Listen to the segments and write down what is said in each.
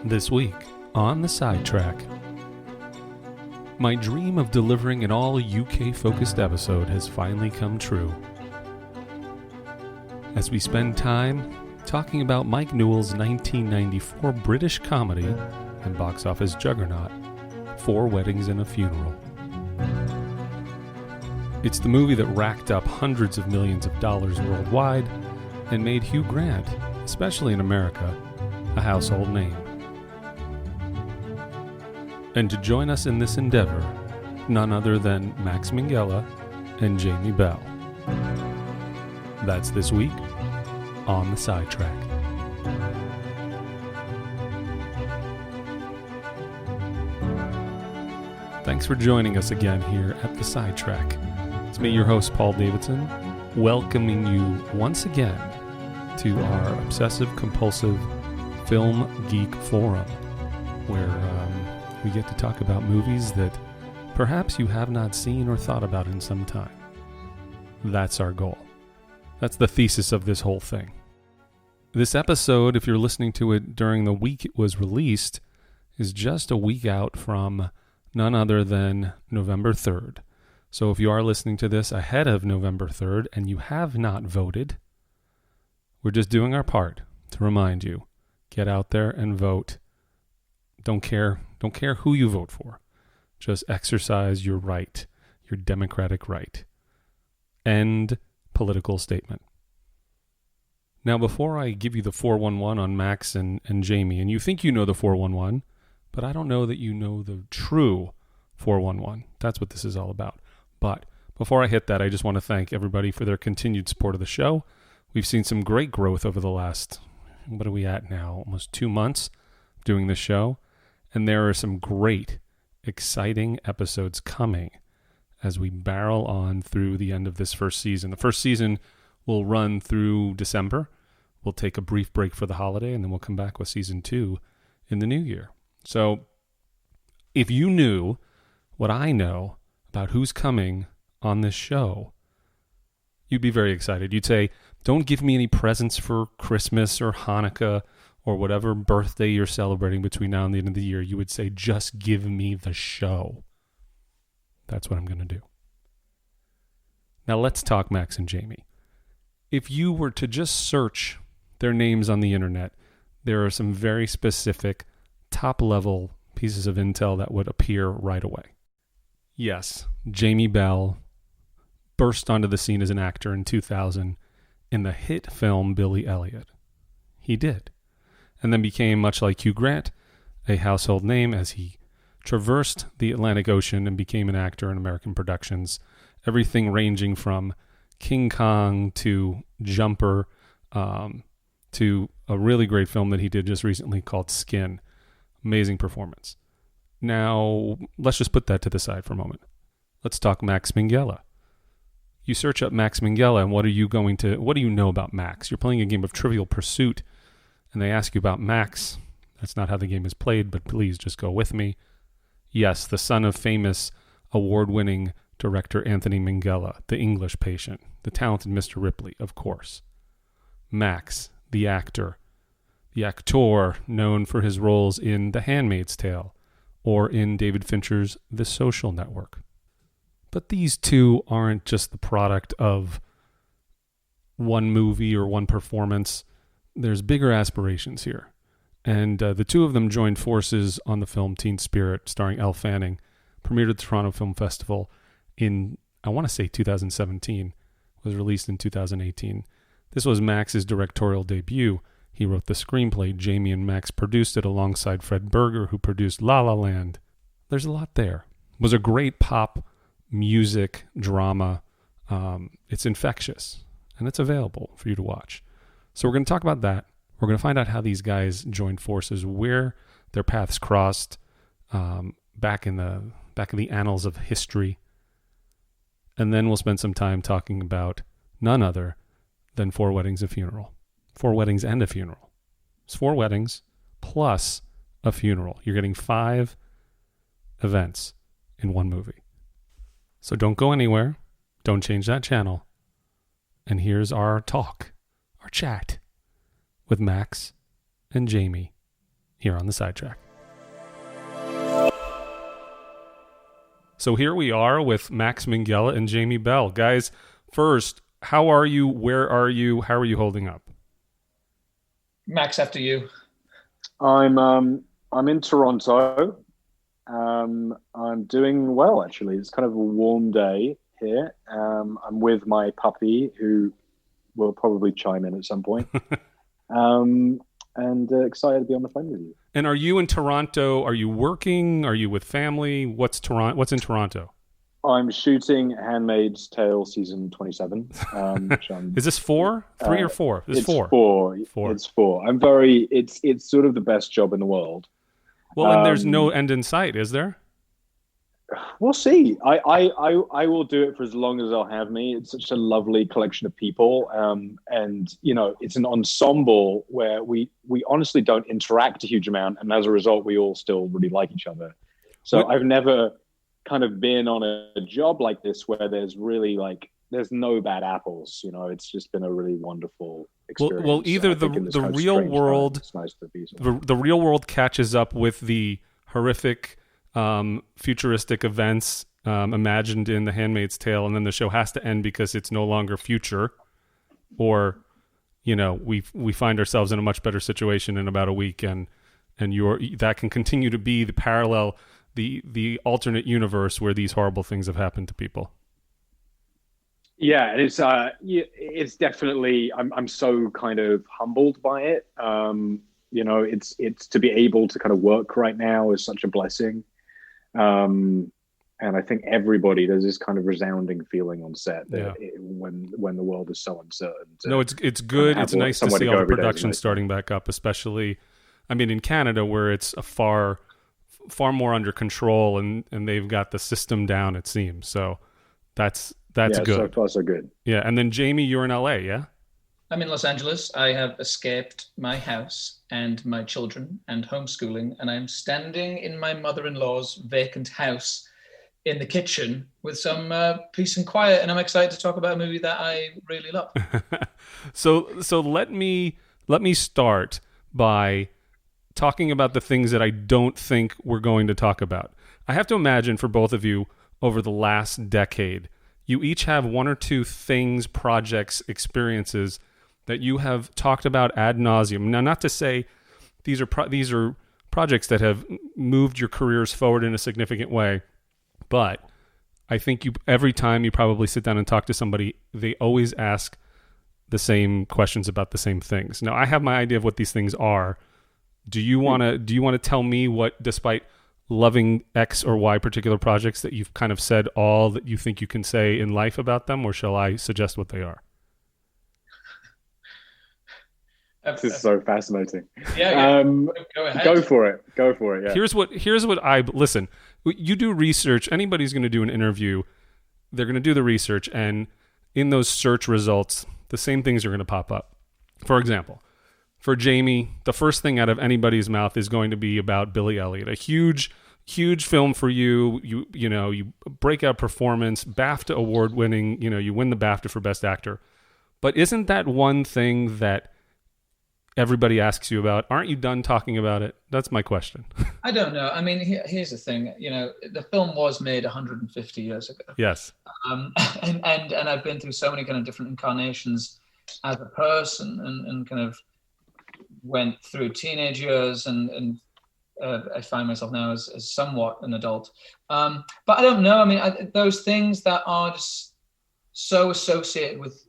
This week on The Sidetrack. My dream of delivering an all UK-focused episode has finally come true. As we spend time talking about Mike Newell's 1994 British comedy and box office juggernaut, 4 Weddings and a Funeral. It's the movie that racked up hundreds of millions of dollars worldwide and made Hugh Grant, especially in America, a household name. And to join us in this endeavor, none other than Max Minghella and Jamie Bell. That's this week on The Sidetrack. Thanks for joining us again here at The Sidetrack. It's me, your host, Paul Davidson, welcoming you once again to our obsessive-compulsive film geek forum, where we get to talk about movies that perhaps you have not seen or thought about in some time. That's our goal. That's the thesis of this whole thing. This episode, if you're listening to it during the week it was released, is just a week out from none other than November 3rd. So if you are listening to this ahead of November 3rd and you have not voted, we're just doing our part to remind you. Get out there and vote. Don't care who you vote for. Just exercise your right, your democratic right. End political statement. Now, before I give you the 411 on Max and Jamie, and you think you know the 411, but I don't know that you know the true 411. That's what this is all about. But before I hit that, I just want to thank everybody for their continued support of the show. We've seen some great growth over the last, what are we at now? Almost 2 months doing this show. And there are some great, exciting episodes coming as we barrel on through the end of this first season. The first season will run through December. We'll take a brief break for the holiday, and then we'll come back with season 2 in the new year. So if you knew what I know about who's coming on this show, you'd be very excited. You'd say, don't give me any presents for Christmas or Hanukkah or whatever birthday you're celebrating between now and the end of the year. You would say, just give me the show. That's what I'm going to do. Now let's talk Max and Jamie. If you were to just search their names on the internet, there are some very specific top-level pieces of intel that would appear right away. Yes, Jamie Bell burst onto the scene as an actor in 2000 in the hit film Billy Elliot. He did. And then became, much like Hugh Grant, a household name as he traversed the Atlantic Ocean and became an actor in American productions. Everything ranging from King Kong to Jumper to a really great film that he did just recently called Skin. Amazing performance. Now, let's just put that to the side for a moment. Let's talk Max Minghella. You search up Max Minghella, and what do you know about Max? You're playing a game of Trivial Pursuit, and they ask you about Max. That's not how the game is played, but please just go with me. Yes, the son of famous award-winning director Anthony Minghella, the English Patient, the talented Mr. Ripley, of course. Max, the actor known for his roles in The Handmaid's Tale or in David Fincher's The Social Network. But these two aren't just the product of one movie or one performance. There's bigger aspirations here. And the two of them joined forces on the film Teen Spirit, starring Elle Fanning, premiered at the Toronto Film Festival in, I want to say 2017, was released in 2018. This was Max's directorial debut. He wrote the screenplay. Jamie and Max produced it alongside Fred Berger, who produced La La Land. There's a lot there. It was a great pop music drama. It's infectious, and it's available for you to watch. So we're going to talk about that. We're going to find out how these guys joined forces, where their paths crossed, back in the annals of history. And then we'll spend some time talking about none other than 4 Weddings, a Funeral. 4 Weddings and a Funeral. It's 4 weddings plus a funeral. You're getting 5 events in one movie. So don't go anywhere. Don't change that channel. And here's our talk, our chat with Max and Jamie here on the Sidetrack. So here we are with Max Minghella and Jamie Bell. Guys, first, how are you? Where are you? How are you holding up? Max, after you. I'm in Toronto. I'm doing well, actually. It's kind of a warm day here. I'm with my puppy, who will probably chime in at some point. And excited to be on the phone with you. And are you in Toronto? Are you working? Are you with family? What's in Toronto? I'm shooting Handmaid's Tale season 27. Is this 4? 3 or 4? It's 4. 4. It's 4. It's sort of the best job in the world. Well, and there's no end in sight, is there? We'll see. I will do it for as long as they'll have me. It's such a lovely collection of people, and it's an ensemble where we honestly don't interact a huge amount, and as a result, we all still really like each other. So I've never kind of been on a job like this where there's really there's no bad apples. It's just been a really wonderful experience. Well, either the real world, it's nice to be the real world catches up with the horrific futuristic events imagined in The Handmaid's Tale, and then the show has to end because it's no longer future, or we find ourselves in a much better situation in about a week, and that can continue to be the parallel, the alternate universe where these horrible things have happened to people. Yeah, and it's definitely, I'm so kind of humbled by it. It's to be able to kind of work right now is such a blessing. And I think there's this kind of resounding feeling on set that when the world is so uncertain. No, it's good. It's nice to see all the production starting back up, especially, in Canada, where it's a far more under control, and they've got the system down, it seems. So that's good. So far so good. Yeah, and then Jamie, you're in LA, yeah? I'm in Los Angeles. I have escaped my house and my children and homeschooling, and I'm standing in my mother-in-law's vacant house in the kitchen with some peace and quiet, and I'm excited to talk about a movie that I really love. So let me start by talking about the things that I don't think we're going to talk about. I have to imagine for both of you, over the last decade, you each have one or two things, projects, experiences that you have talked about ad nauseum. Now, not to say these are projects that have moved your careers forward in a significant way, but I think every time you probably sit down and talk to somebody, they always ask the same questions about the same things. Now, I have my idea of what these things are. Do you want to tell me what, despite loving X or Y particular projects, that you've kind of said all that you think you can say in life about them, or shall I suggest what they are? This is so fascinating. Yeah. Go ahead. Go for it. Yeah. Here's what I listen. You do research. Anybody's going to do an interview. They're going to do the research, and in those search results, the same things are going to pop up. For example, for Jamie, the first thing out of anybody's mouth is going to be about Billy Elliot, a huge film for you. You breakout performance, BAFTA award winning. You win the BAFTA for Best Actor. But isn't that one thing that everybody asks you about? Aren't you done talking about it? That's my question. I don't know. Here's the thing. The film was made 150 years ago. Yes. And I've been through so many kind of different incarnations as a person, and kind of went through teenage years, and I find myself now as somewhat an adult. But I don't know. Those things that are just so associated with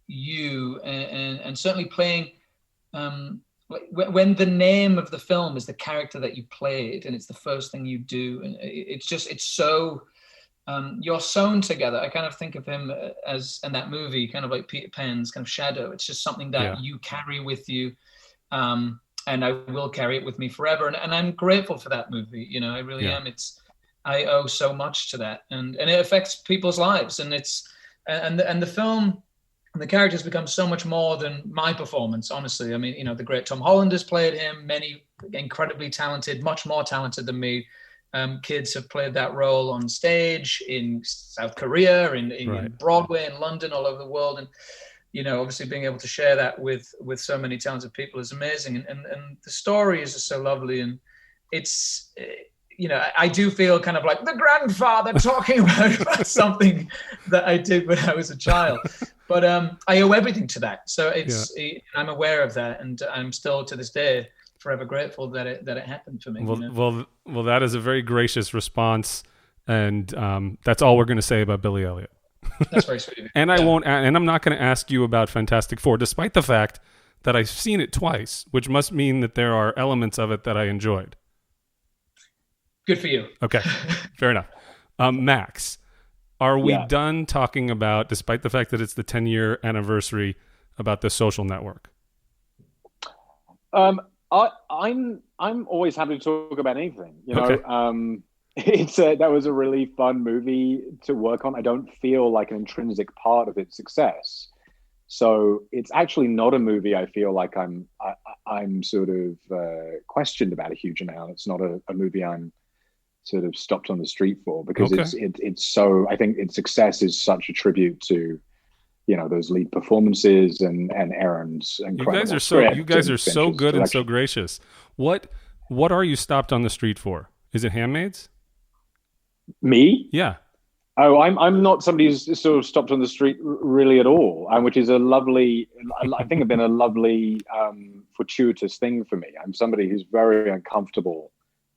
you, and certainly playing. When the name of the film is the character that you played, and it's the first thing you do, and it's so you're sewn together. I kind of think of him as, in that movie, kind of like Peter Pan's kind of shadow. It's just something that you carry with you, and I will carry it with me forever. And I'm grateful for that movie. I really am. I owe so much to that, and it affects people's lives, and the film. And the characters become so much more than my performance, honestly. The great Tom Holland has played him, many incredibly talented, much more talented than me. Kids have played that role on stage in South Korea, in Broadway, in London, all over the world. obviously being able to share that with so many talented people is amazing. And the story is just so lovely. And it's, I do feel kind of like the grandfather talking about something that I did when I was a child. But I owe everything to that. So I'm aware of that. And I'm still to this day forever grateful that it happened for me. Well, that is a very gracious response. And that's all we're going to say about Billy Elliot. That's very sweet. And I'm not going to ask you about Fantastic Four, despite the fact that I've seen it twice, which must mean that there are elements of it that I enjoyed. Good for you. Okay, fair enough. Max, are we done talking about, despite the fact that it's the 10-year anniversary, about The Social Network? I'm always happy to talk about anything. Okay. That was a really fun movie to work on. I don't feel like an intrinsic part of its success. So it's actually not a movie I feel like I'm sort of questioned about a huge amount. It's not a movie I'm sort of stopped on the street for, because it's so, I think its success is such a tribute to, those lead performances and Aaron's incredible You guys are so good and so gracious. What are you stopped on the street for? Is it Handmaids? Me? Yeah. Oh, I'm not somebody who's sort of stopped on the street really at all, which is a lovely, I think, have been a lovely fortuitous thing for me. I'm somebody who's very uncomfortable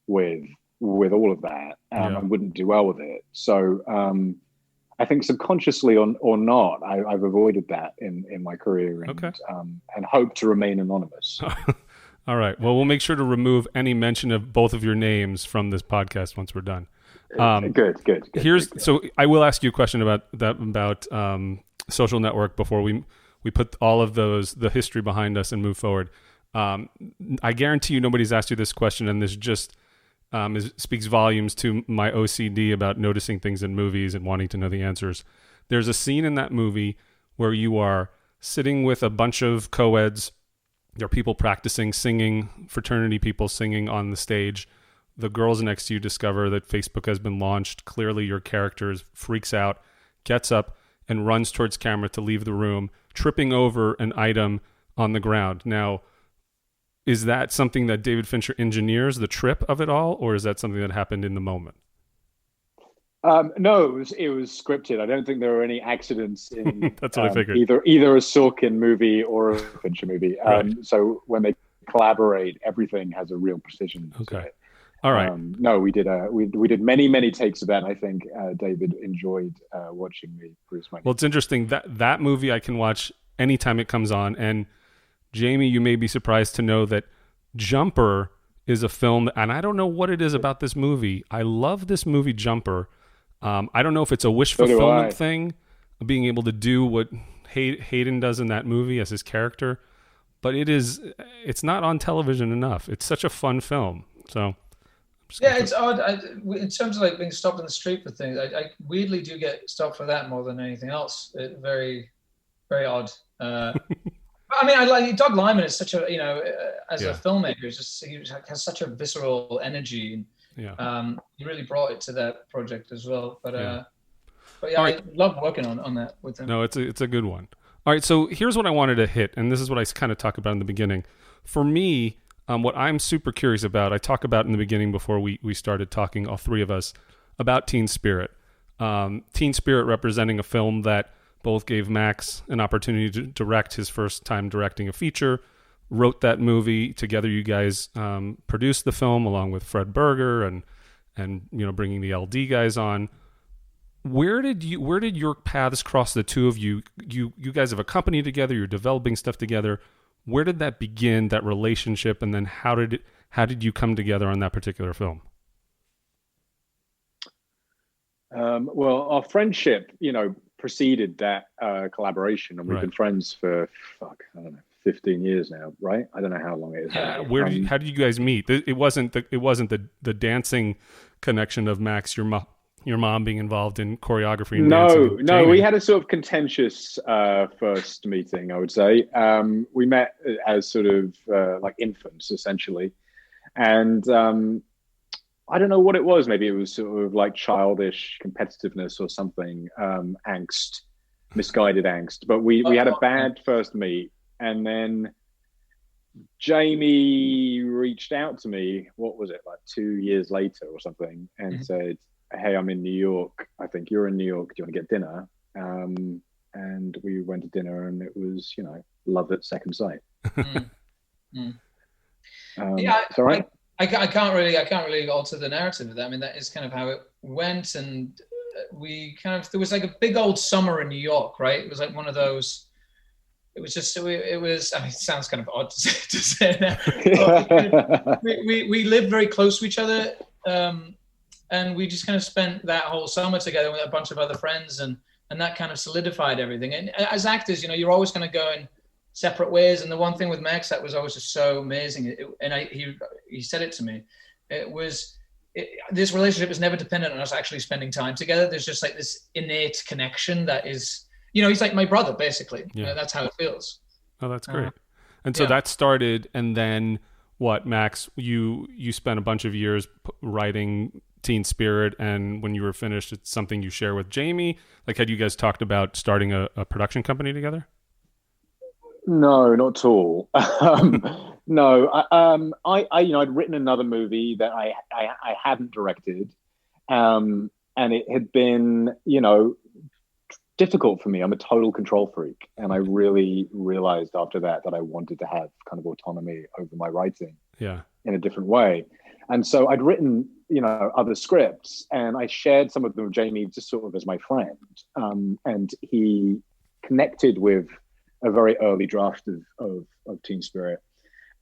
with all of that, and wouldn't do well with it. So I think subconsciously or not, I've avoided that in my career, and hope to remain anonymous. All right. Well, we'll make sure to remove any mention of both of your names from this podcast once we're done. Good. So I will ask you a question about Social Network before we put all of the history behind us and move forward. I guarantee you nobody's asked you this question, and this just speaks volumes to my OCD about noticing things in movies and wanting to know the answers. There's a scene in that movie where you are sitting with a bunch of co-eds. There are people practicing singing, fraternity people singing on the stage. The girls next to you discover that Facebook has been launched. Clearly your character freaks out, gets up, and runs towards camera to leave the room, tripping over an item on the ground. Now, is that something that David Fincher engineers, the trip of it all, or is that something that happened in the moment? No, it was scripted. I don't think there were any accidents in That's what I figured. either a Sorkin movie or a Fincher movie. Right. So when they collaborate, everything has a real precision to it. All right. No, we did many takes of that. And I think David enjoyed watching me produce my. Well, it's interesting that movie I can watch anytime it comes on. And Jamie, you may be surprised to know that Jumper is a film, and I don't know what it is about this movie. I love this movie, Jumper. I don't know if it's a wish fulfillment thing, being able to do what Hayden does in that movie as his character, but it's not on television enough. It's such a fun film. So. It's odd. In terms of like being stopped on the street for things, I weirdly do get stopped for that more than anything else. Very, very odd. I mean, I like Doug Liman is such a as a filmmaker, he has such a visceral energy, and he really brought it to that project as well. But I love working on that with him. No, it's a good one. All right, so here's what I wanted to hit, and this is what I kind of talked about in the beginning. For me. What I'm super curious about, I talk about in the beginning before we started talking, all three of us, about Teen Spirit. Teen Spirit representing a film that both gave Max an opportunity to direct his first time directing a feature, wrote that movie together. You guys produced the film along with Fred Berger and bringing the LD guys on. Where did your paths cross, the two of you? You guys have a company together. You're developing stuff together. Where did that begin, that relationship, and then how did you come together on that particular film? Well, our friendship, preceded that collaboration, and we've been friends for 15 years now, right? I don't know how long it is. Yeah. How did you guys meet? It wasn't the dancing connection of Max, your mom being involved in choreography and dancing. No, we had a sort of contentious first meeting, I would say. We met as sort of like infants, essentially. And I don't know what it was. Maybe it was sort of like childish competitiveness or something, angst. misguided angst. But we had a bad first meet, and then Jamie reached out to me, what was it, like 2 years later or something, and said, hey, I'm in New York. I think you're in New York. Do you want to get dinner? And we went to dinner, and it was, love at second sight. Yeah, is that right? I can't really alter the narrative of that. I mean, that is kind of how it went, and there was like a big old summer in New York, right? It was like one of those. It was just, it was. I mean, it sounds kind of odd to say that. we lived very close to each other, and we just kind of spent that whole summer together with a bunch of other friends, and that kind of solidified everything. And as actors, you're always going to go in separate ways. And the one thing with Max that was always just so amazing, he said it to me, this relationship is never dependent on us actually spending time together. There's just like this innate connection that is, he's like my brother, basically. Yeah. That's how it feels. Oh, that's great. And so that started, and then what, Max, you spent a bunch of years writing Teen Spirit, and when you were finished, it's something you share with Jamie. Like, had you guys talked about starting a production company together? No, not at all. No, I'd written another movie that I hadn't directed, and it had been, difficult for me. I'm a total control freak, and I really realized after that I wanted to have kind of autonomy over my writing, in a different way. And so I'd written, other scripts, and I shared some of them with Jamie just sort of as my friend, and he connected with a very early draft of Teen Spirit.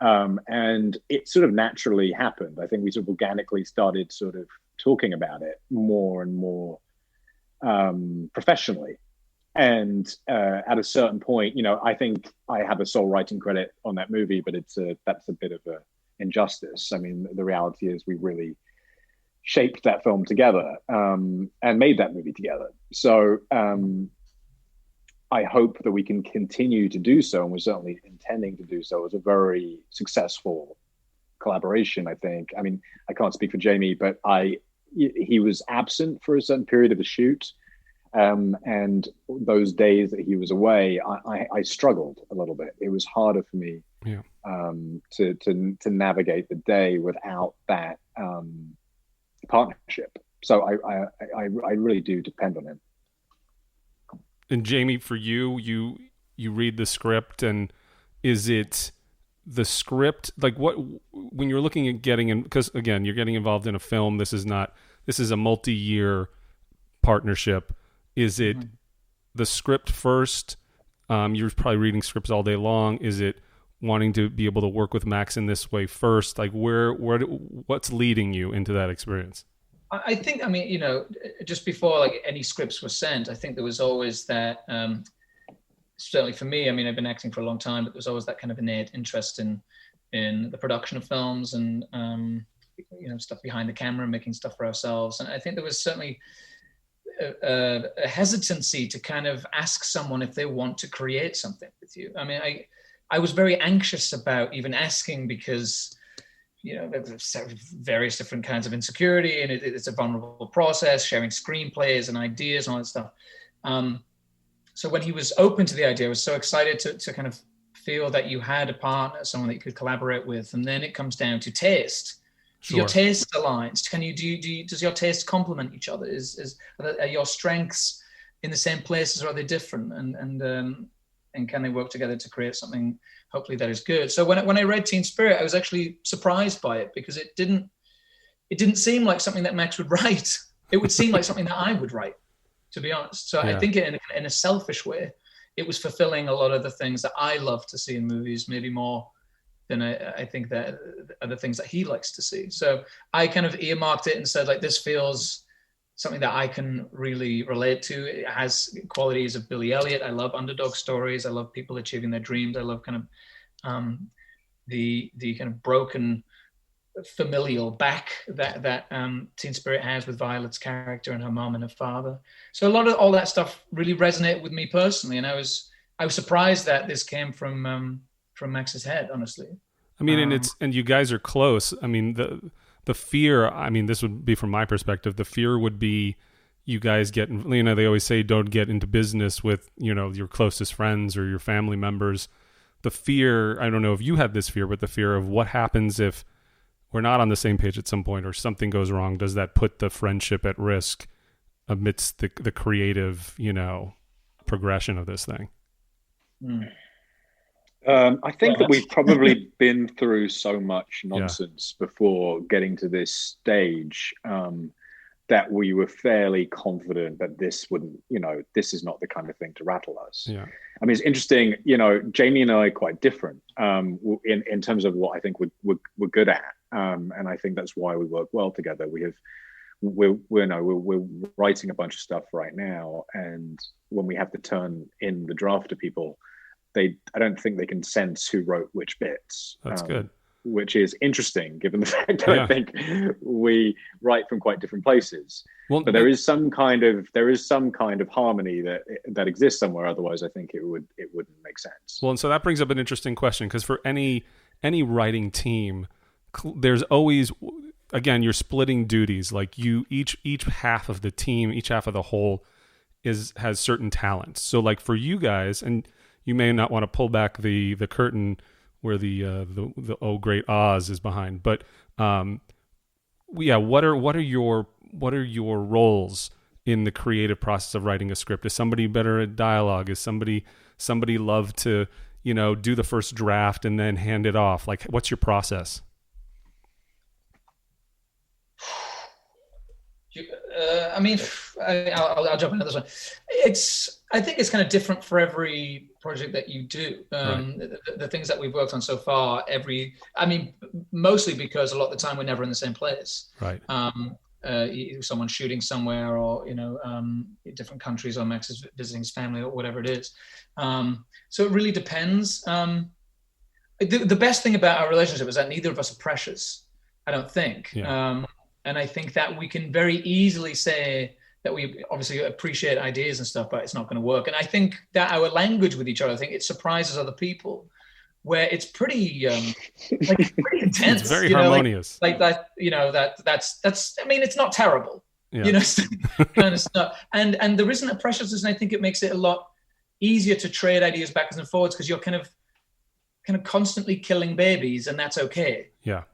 And it sort of naturally happened. I think we sort of organically started sort of talking about it more and more professionally. And at a certain point, I think I have a sole writing credit on that movie, but that's a bit of an injustice. I mean, the reality is we really shaped that film together, and made that movie together. So I hope that we can continue to do so, and we're certainly intending to do so. It was a very successful collaboration, I think. I mean, I can't speak for Jamie, but he was absent for a certain period of the shoot. And those days that he was away, I struggled a little bit. It was harder for me to navigate the day without that partnership. So I really do depend on him. And Jamie, for you read the script, and is it the script, like what, when you're looking at getting in, because again, you're getting involved in a film, this is a multi-year partnership. Is it the script first? You're probably reading scripts all day long. Is it wanting to be able to work with Max in this way first? Like what's leading you into that experience? I think, just before like any scripts were sent, I think there was always that, certainly for me, I've been acting for a long time, but there was always that kind of innate interest in the production of films and, stuff behind the camera, making stuff for ourselves. And I think there was certainly a hesitancy to kind of ask someone if they want to create something with you. I was very anxious about even asking because, there's various different kinds of insecurity, and it's a vulnerable process, sharing screenplays and ideas and all that stuff. So when he was open to the idea, I was so excited to kind of feel that you had a partner, someone that you could collaborate with. And then it comes down to taste. Sure. Your taste aligns. Does your taste complement each other? Are your strengths in the same places, or are they different? And can they work together to create something hopefully that is good? So when I read Teen Spirit, I was actually surprised by it because it didn't seem like something that Max would write. It would seem like something that I would write, to be honest. So yeah. I think in a selfish way, it was fulfilling a lot of the things that I love to see in movies, maybe more than I think that are the things that he likes to see. So I kind of earmarked it and said, like, this feels something that I can really relate to. It has qualities of Billy Elliot. I love underdog stories. I love people achieving their dreams. I love kind of the kind of broken familial back that Teen Spirit has with Violet's character and her mom and her father. So a lot of all that stuff really resonated with me personally, and I was surprised that this came from Max's head, honestly. I mean, and you guys are close. I mean, the fear, this would be from my perspective, the fear would be you guys get, they always say don't get into business with, your closest friends or your family members. The fear, I don't know if you had this fear, but the fear of what happens if we're not on the same page at some point or something goes wrong. Does that put the friendship at risk amidst the creative, progression of this thing? I think that we've probably been through so much nonsense before getting to this stage that we were fairly confident that this wouldn't, this is not the kind of thing to rattle us. Yeah. I mean, it's interesting, Jamie and I are quite different in terms of what I think we're good at. And I think that's why we work well together. We're writing a bunch of stuff right now. And when we have to turn in the draft to people, I don't think they can sense who wrote which bits. That's good. Which is interesting, given the fact that I think we write from quite different places. Well, but there is some kind of harmony that exists somewhere. Otherwise, I think it wouldn't make sense. Well, and so that brings up an interesting question, because for any writing team, there's always, again, you're splitting duties. Like each half of the team, each half of the whole has certain talents. So like for you guys, and you may not want to pull back the curtain where the oh great Oz is behind, but what are your roles in the creative process of writing a script? Is somebody better at dialogue? Is somebody love to do the first draft and then hand it off? Like, what's your process? I'll jump into this one. I think it's kind of different for every project that you do. The things that we've worked on so far, mostly because a lot of the time we're never in the same place. Right. Someone's shooting somewhere, or different countries, or Max is visiting his family, or whatever it is. So it really depends. The best thing about our relationship is that neither of us are precious, I don't think. Yeah. And I think that we can very easily say that we obviously appreciate ideas and stuff, but it's not going to work. And I think that our language with each other, I think it surprises other people, where it's pretty, pretty intense. It's very harmonious. Like that, that's. It's not terrible. Yeah. Kind of stuff. And there isn't a preciousness, and I think it makes it a lot easier to trade ideas backwards and forwards, because you're kind of constantly killing babies, and that's okay. Yeah.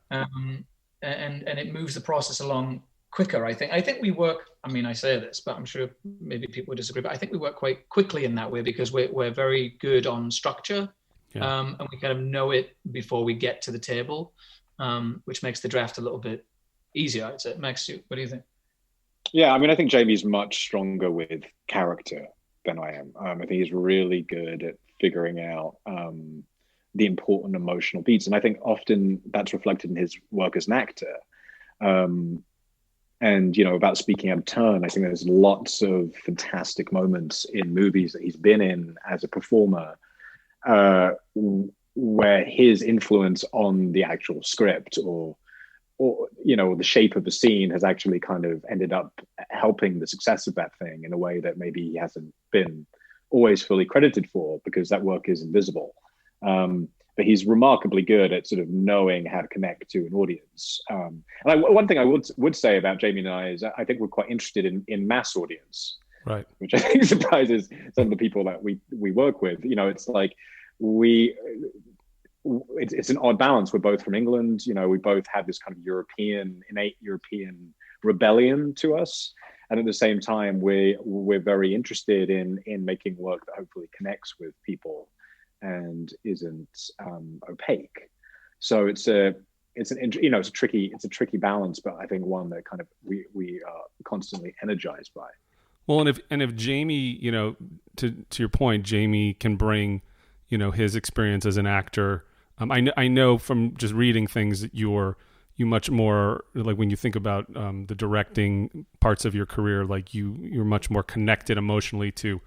And it moves the process along quicker, I think. I think we work, I say this, but I'm sure maybe people would disagree, but I think we work quite quickly in that way, because we're very good on structure, and we kind of know it before we get to the table, which makes the draft a little bit easier, I'd say. Max, what do you think? Yeah, I think Jamie's much stronger with character than I am. I think he's really good at figuring out the important emotional beats. And I think often that's reflected in his work as an actor. And, about speaking out of turn, I think there's lots of fantastic moments in movies that he's been in as a performer, where his influence on the actual script or the shape of the scene has actually kind of ended up helping the success of that thing in a way that maybe he hasn't been always fully credited for, because that work is invisible. But he's remarkably good at sort of knowing how to connect to an audience. And one thing I would say about Jamie and I is I think we're quite interested in mass audience, right? Which I think surprises some of the people that we work with. It's like it's an odd balance. We're both from England. We both have this kind of innate European rebellion to us. And at the same time, we're very interested in making work that hopefully connects with people and isn't opaque. So it's a tricky balance, but I think one that kind of we are constantly energized by. Well, and if Jamie, to your point, Jamie can bring, his experience as an actor. I know from just reading things that you much more, like when you think about the directing parts of your career, like you're much more connected emotionally to,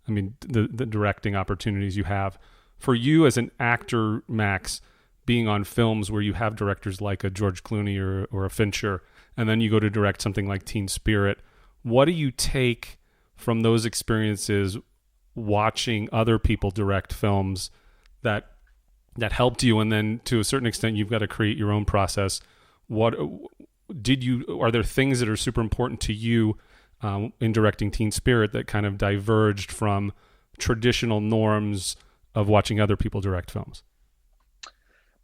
the directing opportunities you have. For you as an actor, Max, being on films where you have directors like a George Clooney or a Fincher, and then you go to direct something like Teen Spirit, what do you take from those experiences watching other people direct films that helped you, and then to a certain extent you've got to create your own process? Are there things that are super important to you in directing Teen Spirit that kind of diverged from traditional norms of watching other people direct films?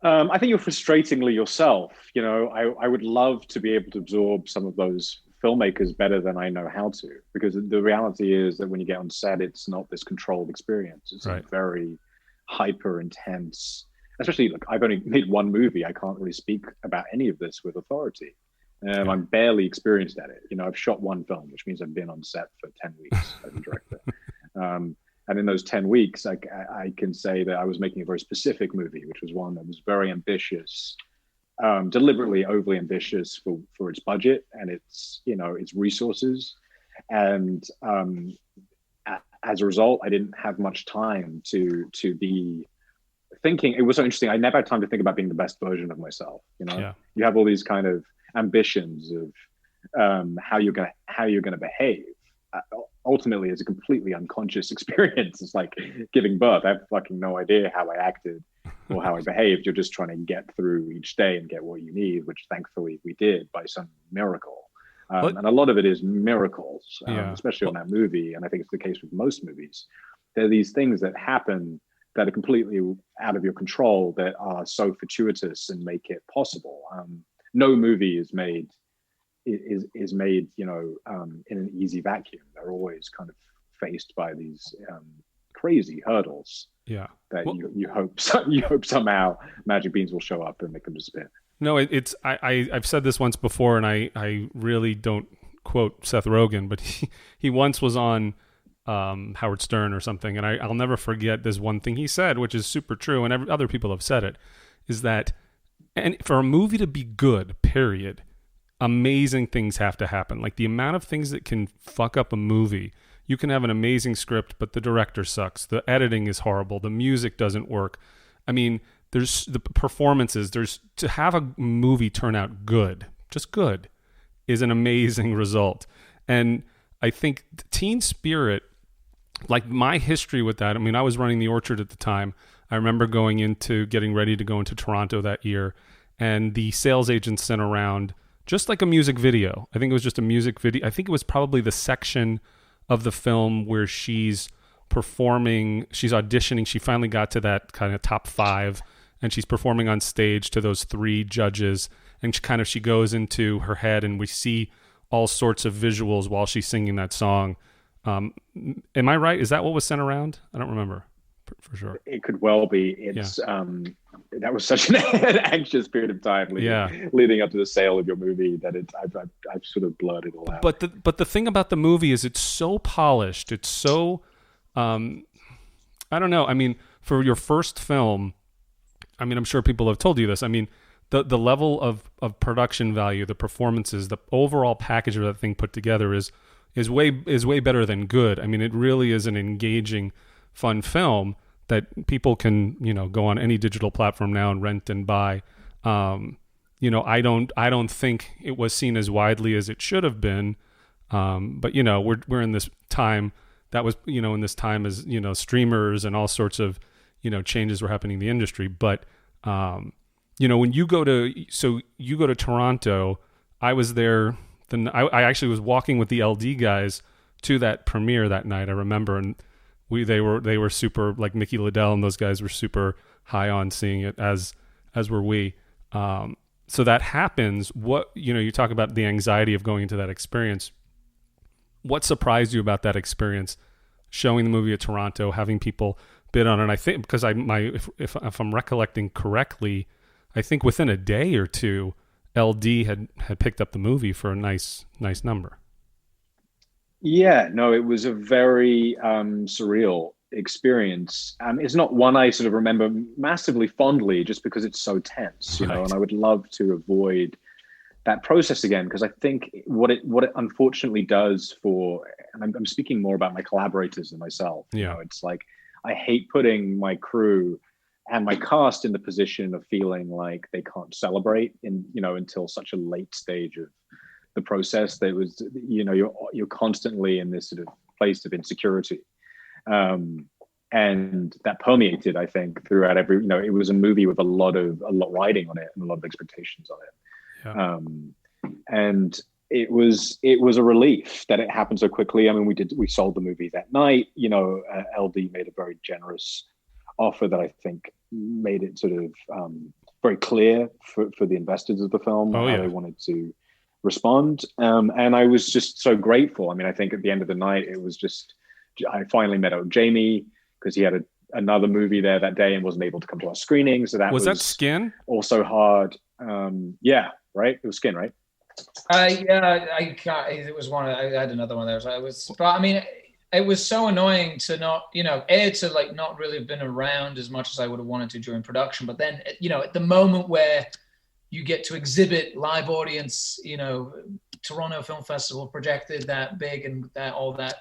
I think you're frustratingly yourself. I would love to be able to absorb some of those filmmakers better than I know how to, because the reality is that when you get on set, it's not this controlled experience. It's right. a very hyper intense, especially like I've only made one movie. I can't really speak about any of this with authority. I'm barely experienced at it. I've shot one film, which means I've been on set for 10 weeks as a director. And in those 10 weeks, I can say that I was making a very specific movie, which was one that was very ambitious, deliberately overly ambitious for its budget and its resources. And as a result, I didn't have much time to be thinking. It was so interesting. I never had time to think about being the best version of myself. You have all these kind of ambitions of how you're gonna behave. Ultimately, it's a completely unconscious experience. It's like giving birth. I have fucking no idea how I acted or how I behaved. You're just trying to get through each day and get what you need, which thankfully we did by some miracle. And a lot of it is miracles, especially on that movie. And I think it's the case with most movies. There are these things that happen that are completely out of your control that are so fortuitous and make it possible. No movie is made in an easy vacuum. They're always kind of faced by these crazy hurdles that you hope somehow magic beans will show up and make them disappear. No, I've said this once before, and I really don't quote Seth Rogen, but he once was on Howard Stern or something, and I'll never forget this one thing he said, which is super true, and other people have said it, is that and for a movie to be good, period, amazing things have to happen. Like the amount of things that can fuck up a movie. You can have an amazing script, but the director sucks. The editing is horrible. The music doesn't work. I mean, there's the performances. To have a movie turn out good, just good, is an amazing result. And I think Teen Spirit, like my history with that, I mean, I was running the Orchard at the time. I remember getting ready to go into Toronto that year, and the sales agent sent around just like a music video. I think it was just a music video. I think it was probably the section of the film where she's performing, she's auditioning. She finally got to that kind of top 5, and she's performing on stage to those 3 judges. And she goes into her head, and we see all sorts of visuals while she's singing that song. Am I right? Is that what was sent around? I don't remember for sure. It could well be. It's that was such an anxious period of time leading up to the sale of your movie that I've sort of blurred it all out. But the thing about the movie is it's so polished. It's so I don't know. I mean, for your first film, I mean, I'm sure people have told you this. I mean, the level of production value, the performances, the overall package of that thing put together is way better than good. I mean, it really is an engaging, fun film that people can, go on any digital platform now and rent and buy. I don't think it was seen as widely as it should have been. But we're in this time that was, in this time as, streamers and all sorts of, changes were happening in the industry. But, when you go to Toronto, I was there. I actually was walking with the LD guys to that premiere that night. I remember, and they were super, like Mickey Liddell and those guys were super high on seeing it, as were we. So that happens. What, you talk about the anxiety of going into that experience. What surprised you about that experience, showing the movie at Toronto, having people bid on it? And I think because if I'm recollecting correctly, I think within a day or two, LD had picked up the movie for a nice number. Yeah, no, it was a very surreal experience. It's not one I sort of remember massively fondly, just because it's so tense, Right. And I would love to avoid that process again, because I think what it unfortunately does and I'm speaking more about my collaborators than myself. Yeah. It's like I hate putting my crew and my cast in the position of feeling like they can't celebrate until such a late stage of the process. That was, you're constantly in this sort of place of insecurity. And that permeated, I think, throughout every, it was a movie with a lot riding on it and a lot of expectations on it. Yeah. And it was a relief that it happened so quickly. I mean, we sold the movie that night. You know, LD made a very generous offer that I think made it sort of very clear for the investors of the film how they wanted to respond. And I was just so grateful. I mean, I think at the end of the night, it was just, I finally met up with Jamie because he had another movie there that day and wasn't able to come to our screening. So that was that Skin? Also hard. Yeah, right? It was Skin, right? Yeah, I can't. It was one. I had another one there. So but I mean, it was so annoying to not, you know, to like not really have been around as much as I would have wanted to during production. But then, you know, at the moment where you get to exhibit live audience, you know, Toronto Film Festival projected that big and that all that,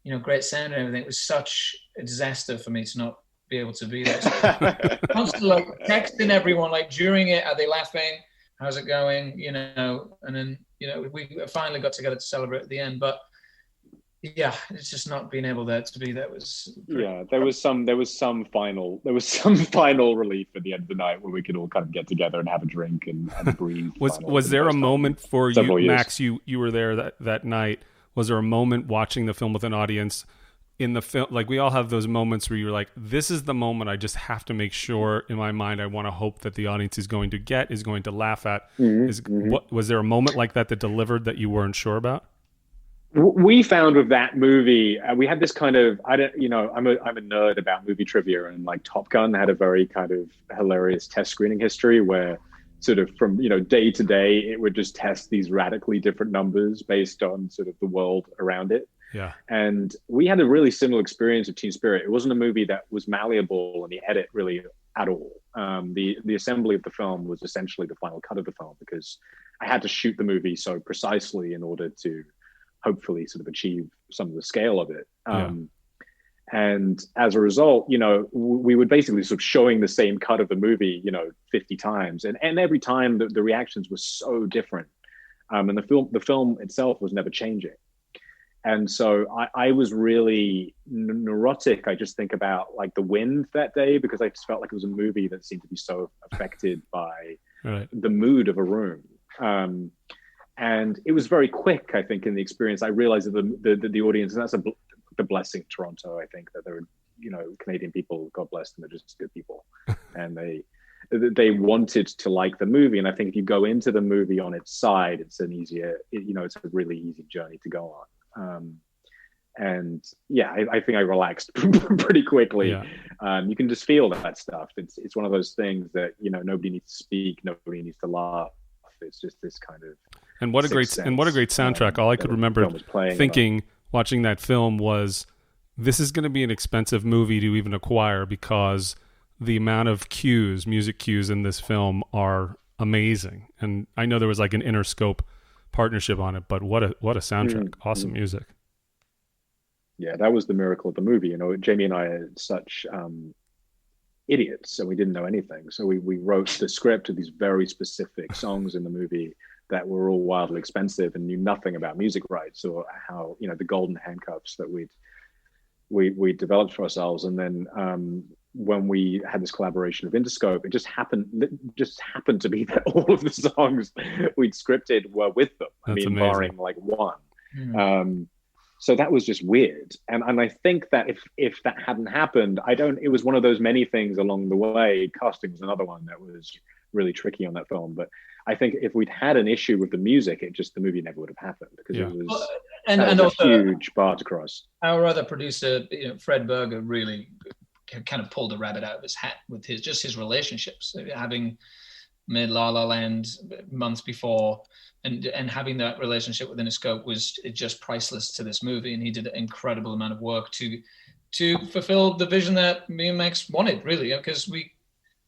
you know, great sound and everything. It was such a disaster for me to not be able to be there. So constantly like texting everyone, like during it, are they laughing? How's it going? You know, and then, you know, we finally got together to celebrate at the end, but yeah, it's just not being able to be there was pretty... Yeah, there was some final relief at the end of the night where we could all kind of get together and have a drink and breathe. Was there a moment for you, Max? You were there that night. Was there a moment watching the film with an audience in the film? Like, we all have those moments where you're like, this is the moment I just have to make sure in my mind I want to hope that the audience is going to laugh at. Was there a moment like that delivered that you weren't sure about? We found with that movie, we had this kind of, I'm a nerd about movie trivia, and like Top Gun had a very kind of hilarious test screening history where sort of from, you know, day to day, it would just test these radically different numbers based on sort of the world around it. Yeah. And we had a really similar experience of Teen Spirit. It wasn't a movie that was malleable in the edit really at all. The assembly of the film was essentially the final cut of the film because I had to shoot the movie so precisely in order to hopefully sort of achieve some of the scale of it. And as a result, you know, we would basically sort of showing the same cut of the movie, you know, 50 times. And every time the reactions were so different. And the film itself was never changing. And so I was really neurotic. I just think about like The Wind that day, because I just felt like it was a movie that seemed to be so affected by the mood of a room. And it was very quick, I think, in the experience. I realized that the audience, and that's the blessing of Toronto, I think, that there are, you know, Canadian people, God bless them, they're just good people. And they wanted to like the movie. And I think if you go into the movie on its side, it's a really easy journey to go on. And yeah, I think I relaxed pretty quickly. Yeah. You can just feel that stuff. It's one of those things that, you know, nobody needs to speak, nobody needs to laugh. It's just this kind of what a great soundtrack. All I could remember thinking watching that film was, this is going to be an expensive movie to even acquire because the amount of music cues in this film are amazing. And I know there was like an Interscope partnership on it, but what a soundtrack. Awesome music. Yeah, that was the miracle of the movie. You know, Jamie and I are such idiots, and we didn't know anything. So we wrote the script of these very specific songs in the movie that were all wildly expensive and knew nothing about music rights or how, you know, the golden handcuffs that we developed for ourselves. And then when we had this collaboration of Interscope, it just happened to be that all of the songs we'd scripted were with them. That's amazing. Barring like one. So that was just weird. And I think that if that hadn't happened, it was one of those many things along the way. Casting was another one that was really tricky on that film. But I think if we'd had an issue with the music, the movie never would have happened, because it was and also a huge bar to cross. Our other producer, you know, Fred Berger, really kind of pulled the rabbit out of his hat with his relationships, having made La La Land months before, and having that relationship within a scope was just priceless to this movie. And he did an incredible amount of work to fulfill the vision that me and Max wanted, really, because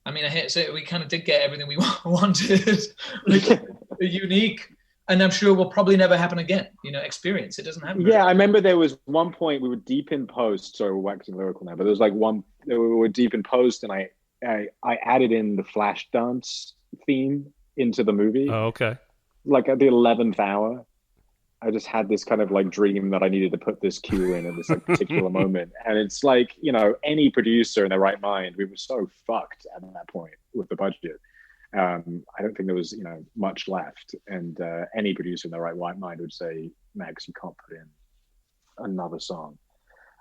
I hate to say it, we kind of did get everything we wanted. Like a unique, and I'm sure will probably never happen again, you know, experience. It doesn't happen. Yeah, I remember there was one point we were deep in post. Sorry, we're waxing lyrical now, but there was like we were deep in post, and I added in the flash dance theme into the movie. Oh, okay. Like at the 11th hour, I just had this kind of like dream that I needed to put this cue in at this like particular moment. And it's like, you know, any producer in their right mind, we were so fucked at that point with the budget. I don't think there was, much left. And any producer in their right mind would say, Max, you can't put in another song.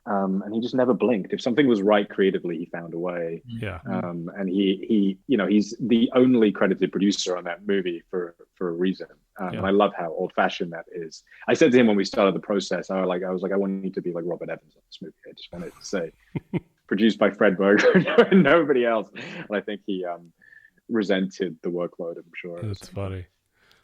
And he just never blinked. If something was right creatively, he found a way. Yeah. And he's the only credited producer on that movie for a reason. And I love how old-fashioned that is. I said to him when we started the process, I was like, I want you to be like Robert Evans on this movie. I just wanted to say, produced by Fred Berger and nobody else. And I think he resented the workload, I'm sure. That's funny.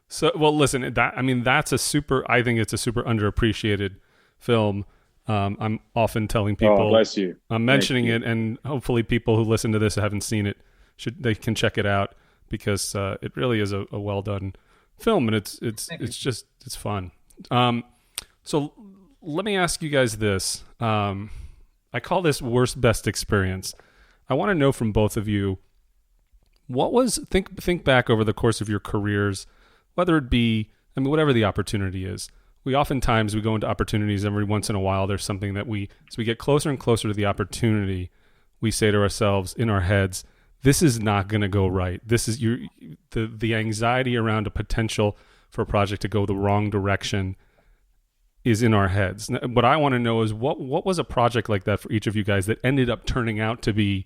So, well, listen, I think it's a super underappreciated film. I'm often telling people, oh, bless you. I'm mentioning it, and hopefully people who listen to this haven't seen it they can check it out, because it really is a well done film, and it's fun. So let me ask you guys this. I call this worst best experience. I want to know from both of you, what was think back over the course of your careers, whether it be, whatever the opportunity is. We oftentimes go into opportunities every once in a while. There's something that as we get closer and closer to the opportunity, we say to ourselves in our heads, this is not going to go right. This is the anxiety around a potential for a project to go the wrong direction is in our heads. What I want to know is what was a project like that for each of you guys that ended up turning out to be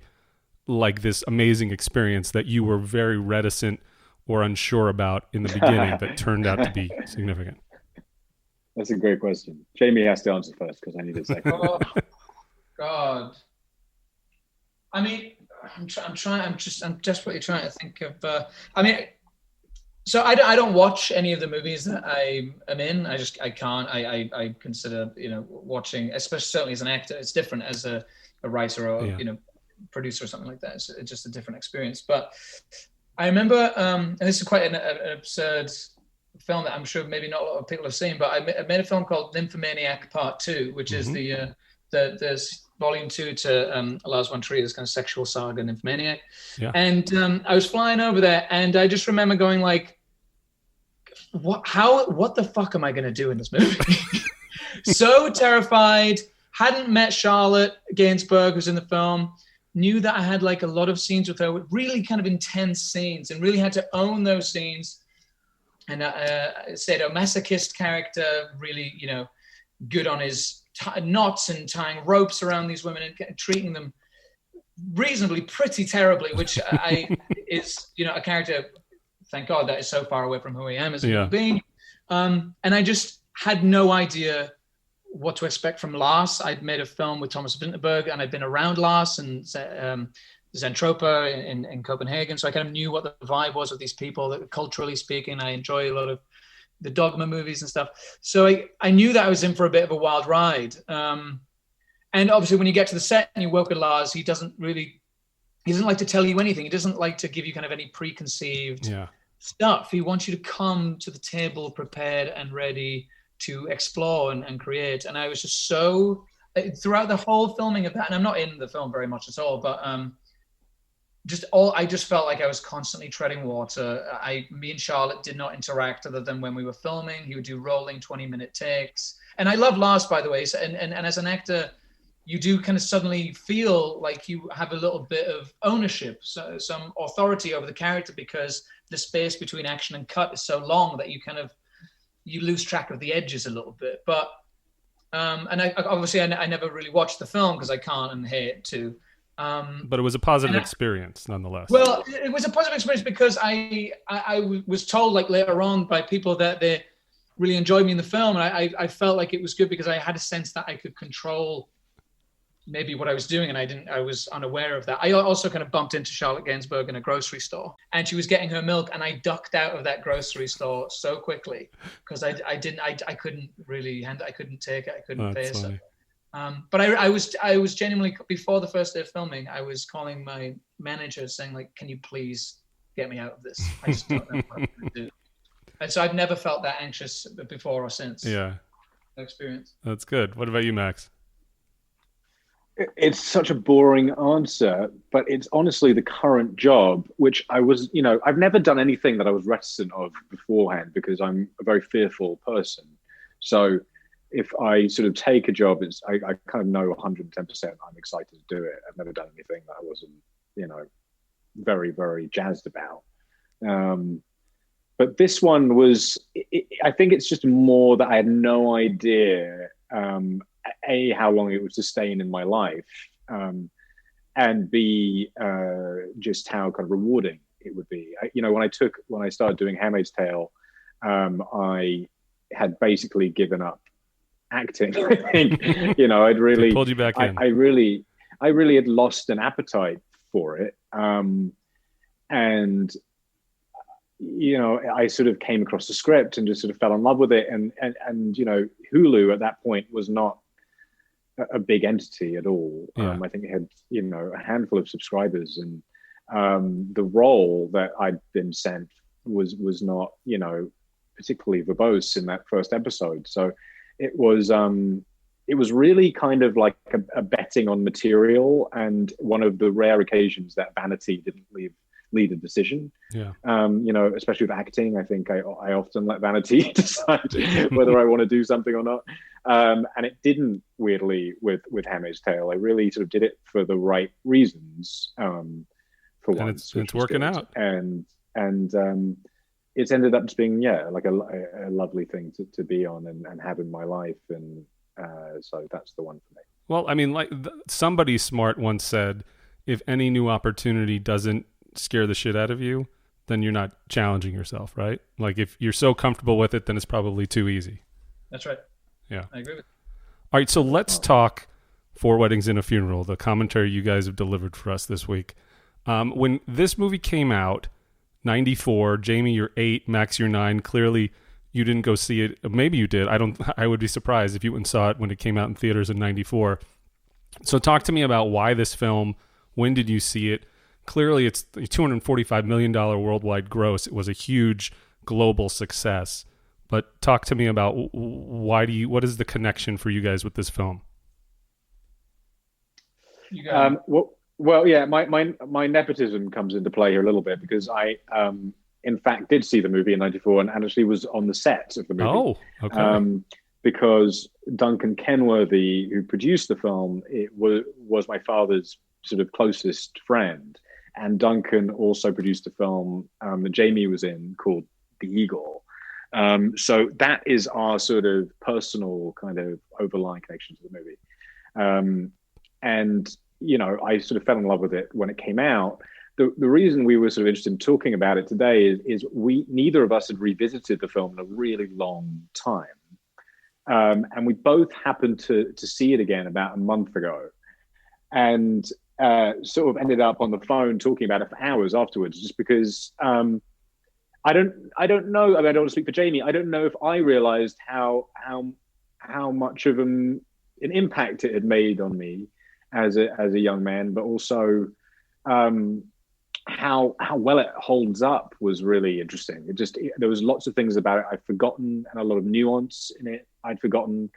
like this amazing experience that you were very reticent or unsure about in the beginning that turned out to be significant? That's a great question. Jamie has to answer first because I need a second. Oh, God. I'm desperately trying to think of. So I don't watch any of the movies that I am in. I can't. I consider watching, especially certainly as an actor, it's different as a writer or producer or something like that. It's just a different experience. But I remember, and this is quite an absurd film that I'm sure maybe not a lot of people have seen, but I made a film called Nymphomaniac Part 2, which is the volume 2 to Lars von Trier's kind of sexual saga Nymphomaniac. Yeah. And I was flying over there, and I just remember going like, what the fuck am I going to do in this movie? So terrified, hadn't met Charlotte Gainsbourg, who's in the film, knew that I had like a lot of scenes with her, with really kind of intense scenes, and really had to own those scenes. And sadomasochist character, really, good on his knots and tying ropes around these women and treating them reasonably pretty terribly, which is, a character, thank God, that is so far away from who I am as a human being. And I just had no idea what to expect from Lars. I'd made a film with Thomas Vinterberg, and I'd been around Lars and Zentropa in Copenhagen, so I kind of knew what the vibe was of these people. That culturally speaking, I enjoy a lot of the Dogma movies and stuff. So I knew that I was in for a bit of a wild ride. And obviously, when you get to the set and you work with Lars, he doesn't like to tell you anything. He doesn't like to give you kind of any preconceived stuff. He wants you to come to the table prepared and ready to explore and create. And I was just so throughout the whole filming of that, and I'm not in the film very much at all, but I just felt like I was constantly treading water. Me and Charlotte did not interact other than when we were filming. He would do rolling 20-minute takes. And I love Lars, by the way. So, and as an actor, you do kind of suddenly feel like you have a little bit of ownership, so some authority over the character, because the space between action and cut is so long that you lose track of the edges a little bit. But and I never really watched the film because I can't and hate to. But it was a positive experience nonetheless. Well, it was a positive experience because I was told like later on by people that they really enjoyed me in the film, and I felt like it was good because I had a sense that I could control maybe what I was doing, and I was unaware of that. I also kind of bumped into Charlotte Gainsbourg in a grocery store, and she was getting her milk, and I ducked out of that grocery store so quickly because I couldn't really handle, I couldn't take it, I couldn't face it. But I was genuinely, before the first day of filming, I was calling my manager saying like, can you please get me out of this? I just don't know what I'm going to do. And so I've never felt that anxious before or since. Yeah. Experience. That's good. What about you, Max? It's such a boring answer, but it's honestly the current job, which I was, I've never done anything that I was reticent of beforehand because I'm a very fearful person. So if I sort of take a job, I kind of know 110% I'm excited to do it. I've never done anything that I wasn't, very, very jazzed about. But this one was, I think it's just more that I had no idea, A, how long it would sustain in my life, and B, just how kind of rewarding it would be. When I started doing Handmaid's Tale, I had basically given up acting. I think, I'd really They pulled you back in. I really had lost an appetite for it. And I sort of came across the script and just sort of fell in love with it. And Hulu at that point was not a big entity at all. Yeah. I think it had, a handful of subscribers, and the role that I'd been sent was not, particularly verbose in that first episode. So it was really kind of like a betting on material, and one of the rare occasions that vanity didn't lead a decision. Yeah. Especially with acting, I think I often let vanity decide whether I want to do something or not. And it didn't, weirdly, with Handmaid's Tale. I really sort of did it for the right reasons. For once, it's working out. And it's ended up just being like a lovely thing to be on and have in my life. And so that's the one for me. Well, I mean, somebody smart once said, if any new opportunity doesn't scare the shit out of you, then you're not challenging yourself, right? Like, if you're so comfortable with it, then it's probably too easy. That's right. Yeah. I agree with you. All right, so let's talk Four Weddings and a Funeral, the commentary you guys have delivered for us this week. When this movie came out, 94, Jamie, you're 8, Max, you're 9. Clearly, you didn't go see it. Maybe you did. I would be surprised if you went and saw it when it came out in theaters in 94. So talk to me about why this film. When did you see it? Clearly, it's a $245 million worldwide gross. It was a huge global success. But talk to me about what is the connection for you guys with this film? Well, yeah, my nepotism comes into play here a little bit, because I, in fact, did see the movie in 94 and actually was on the set of the movie. Oh, okay. Because Duncan Kenworthy, who produced the film, was my father's sort of closest friend. And Duncan also produced a film that Jamie was in called The Eagle. So that is our sort of personal kind of overlying connection to the movie. And, I sort of fell in love with it when it came out. The reason we were sort of interested in talking about it today is neither of us had revisited the film in a really long time. And we both happened to see it again about a month ago. And sort of ended up on the phone talking about it for hours afterwards, just because I don't know. I mean, I don't want to speak for Jamie. I don't know if I realized how much of an impact it had made on me as a young man, but also how well it holds up was really interesting. There was lots of things about it I'd forgotten, and a lot of nuance in it I'd forgotten.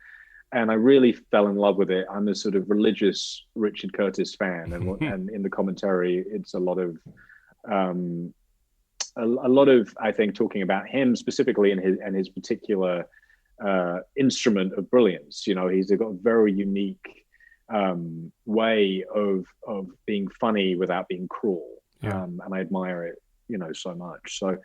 And I really fell in love with it. I'm a sort of religious Richard Curtis fan, and in the commentary, it's a lot of, I think, talking about him specifically and his particular instrument of brilliance. He's got a very unique way of being funny without being cruel, and I admire it, so much. So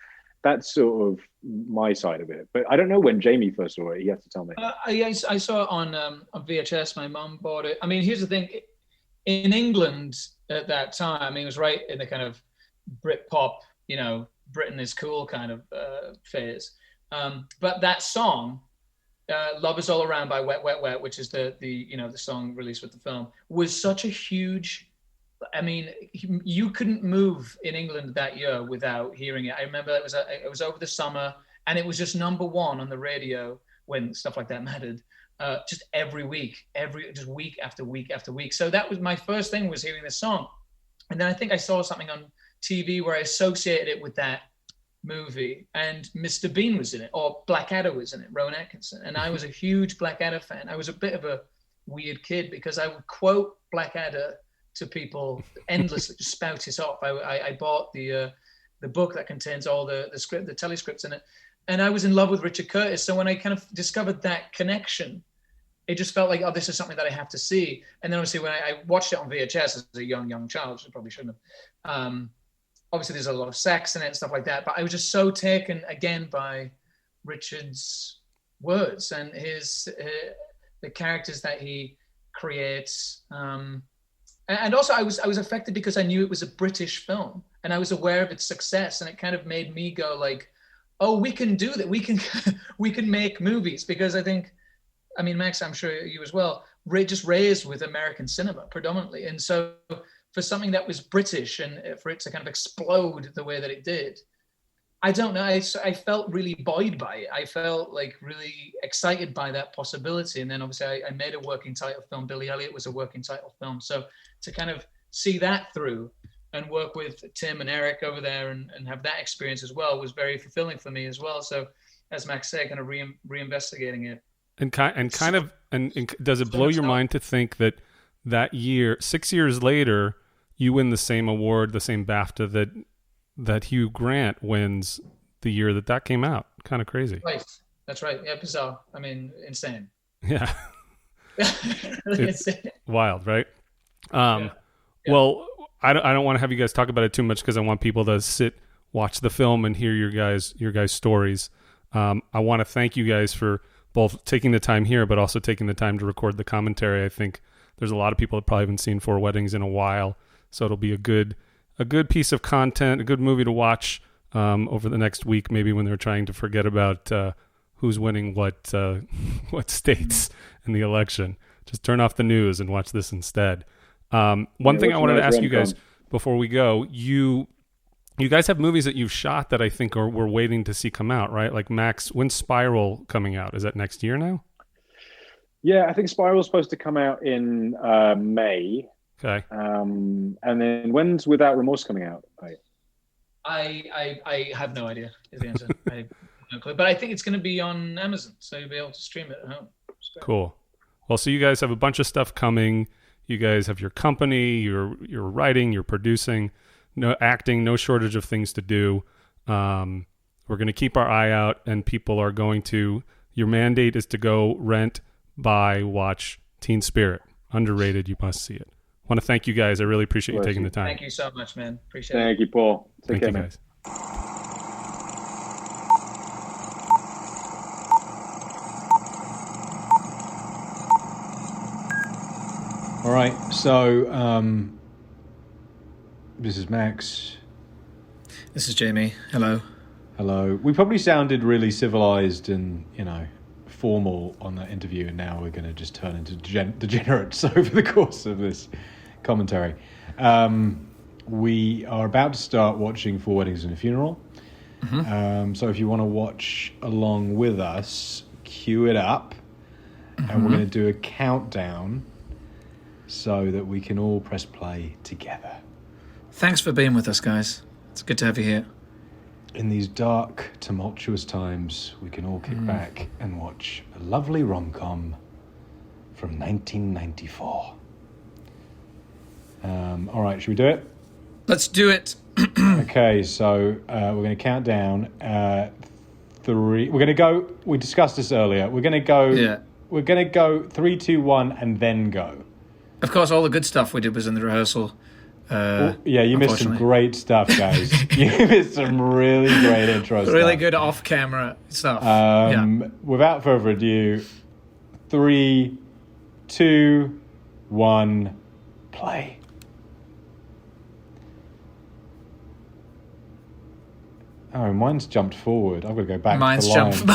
that's sort of my side of it. But I don't know when Jamie first saw it. You have to tell me. I saw it on VHS. My mum bought it. I mean, here's the thing. In England at that time, it was right in the kind of Britpop, Britain is cool kind of phase. But that song, Love Is All Around by Wet, Wet, Wet, which is the song released with the film, was such a huge... I mean, you couldn't move in England that year without hearing it. I remember it was over the summer, and it was just number one on the radio when stuff like that mattered. Just every week, just week after week after week. So that was my first thing, was hearing this song, and then I think I saw something on TV where I associated it with that movie, and Mr. Bean was in it, or Blackadder was in it, Rowan Atkinson, and I was a huge Blackadder fan. I was a bit of a weird kid because I would quote Blackadder to people endlessly, just spout it off. I bought the book that contains all the telescripts in it, and I was in love with Richard Curtis. So when I kind of discovered that connection, it just felt like, oh, this is something that I have to see. And then obviously when I watched it on VHS as a young child, which I probably shouldn't have, obviously there's a lot of sex in it and stuff like that, but I was just so taken again by Richard's words and the characters that he creates. And also I was affected because I knew it was a British film and I was aware of its success, and it kind of made me go like, oh, we can do that. We can make movies, because I mean, Max, I'm sure you as well, just raised with American cinema predominantly. And so for something that was British and for it to kind of explode the way that it did, I don't know. I felt really buoyed by it. I felt like really excited by that possibility. And then obviously I made a working title film. Billy Elliot was a working title film. So to kind of see that through and work with Tim and Eric over there and have that experience as well was very fulfilling for me as well. So as Max said, kind of reinvestigating it. And does it blow your mind to think that year, 6 years later, you win the same award, the same BAFTA that Hugh Grant wins the year that came out? Kind of crazy. Right. That's right. Yeah, bizarre. I mean, insane. Yeah. Really insane. Wild, right? Yeah. Well, I don't want to have you guys talk about it too much because I want people to watch the film and hear your guys' stories. I want to thank you guys for both taking the time here, but also taking the time to record the commentary. I think there's a lot of people that probably haven't seen Four Weddings in a while, so it'll be a good piece of content, a good movie to watch over the next week, maybe when they're trying to forget about who's winning what states in the election. Just turn off the news and watch this instead. One thing I wanted to ask you guys before we go, you guys have movies that you've shot that I think we're waiting to see come out, right? Like Max, when's Spiral coming out? Is that next year now? Yeah, I think Spiral's supposed to come out in May. Okay. And then when's Without Remorse coming out? I have no idea is the answer. I have no clue. But I think it's going to be on Amazon, so you'll be able to stream it at home. Cool. Well, so you guys have a bunch of stuff coming. You guys have your company, you're writing, you're producing, no acting, no shortage of things to do. We're going to keep our eye out, and people are going to. Your mandate is to go rent, buy, watch Teen Spirit. Underrated. You must see it. I want to thank you guys. I really appreciate you taking the time. Thank you so much, man. Appreciate it. Thank you, Paul. Thank you, guys. All right, so this is Max. This is Jamie. Hello. Hello. We probably sounded really civilized and, formal on that interview, and now we're going to just turn into degenerates over the course of this commentary. We are about to start watching Four Weddings and a Funeral. Mm-hmm. So if you want to watch along with us, cue it up, and we're going to do a countdown so that we can all press play together. Thanks for being with us, guys. It's good to have you here. In these dark, tumultuous times, we can all kick back and watch a lovely rom-com from 1994. All right, should we do it? Let's do it. Okay, so we're going to count down. 3. We're going to go. We discussed this earlier. We're going to go. Yeah. We're going to go 3, 2, 1, and then go. Of course, all the good stuff we did was in the rehearsal. Yeah, you missed some great stuff, guys. You missed some really great intro stuff. Really good off-camera stuff. Without further ado, 3, 2, 1, play. Oh, mine's jumped forward. I've got to go back to the line. Mine's jumped.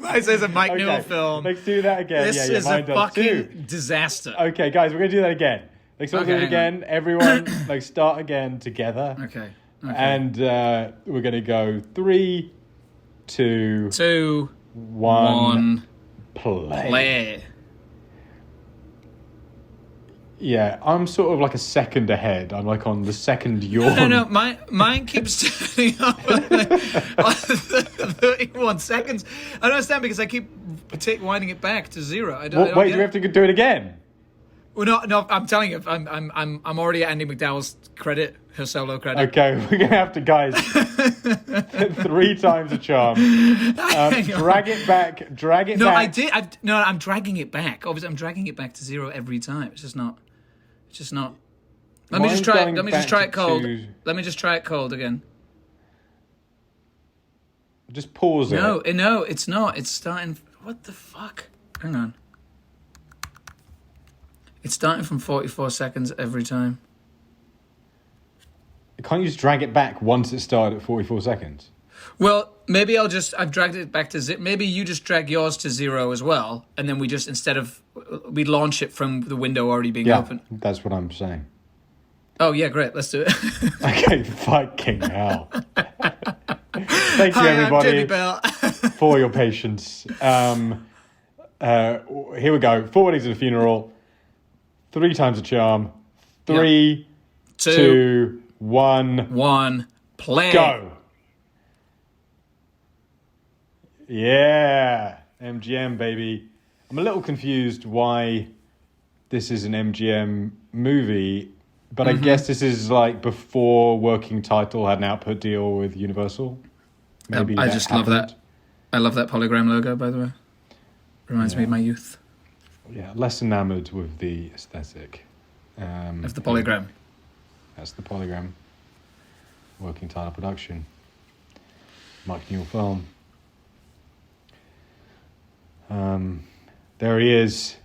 Mine says a Mike Newell film. Let's do that again. This is a fucking disaster. Okay, guys, we're going to do that again. Let's do it again. Everyone, start again together. Okay. And we're going to go 3, 2, 1, play. Yeah, I'm sort of like a second ahead. I'm like on the second yawn. No, mine keeps turning up on 31 seconds. I don't understand because I keep winding it back to 0. I don't wait, do we have to do it again? Well, no, I'm telling you, I'm already at Andy McDowell's credit, her solo credit. Okay, we're gonna have to, guys, 3 times a charm. Drag it back. No, back. I'm dragging it back. Obviously, I'm dragging it back to 0 every time. It's just not. Let me just try it. Let me just try it cold. to- Let me just try it cold again. Just pause it. No, it's not. It's starting. What the fuck? Hang on. It's starting from 44 seconds every time. Can't you just drag it back once it started at 44 seconds? Well, maybe I've dragged it back to zero. Maybe you just drag yours to 0 as well, and then we just, we launch it from the window already being open. That's what I'm saying. Oh, yeah, great. Let's do it. Okay, fucking hell. Thank you, Hi, everybody, I'm Jamie Bell. for your patience. Here we go. 4 Weddings and a Funeral. 3 times a charm. 3, 2, 1. 1. Play. Go. Yeah. MGM, baby. I'm a little confused why this is an MGM movie, but I guess this is like before Working Title had an output deal with Universal. Maybe I just love that. I love that polygram logo, by the way. Reminds me of my youth. Yeah, less enamored with the aesthetic. Of the polygram. That's the polygram. Working Title production. Mike Newell film. There he is.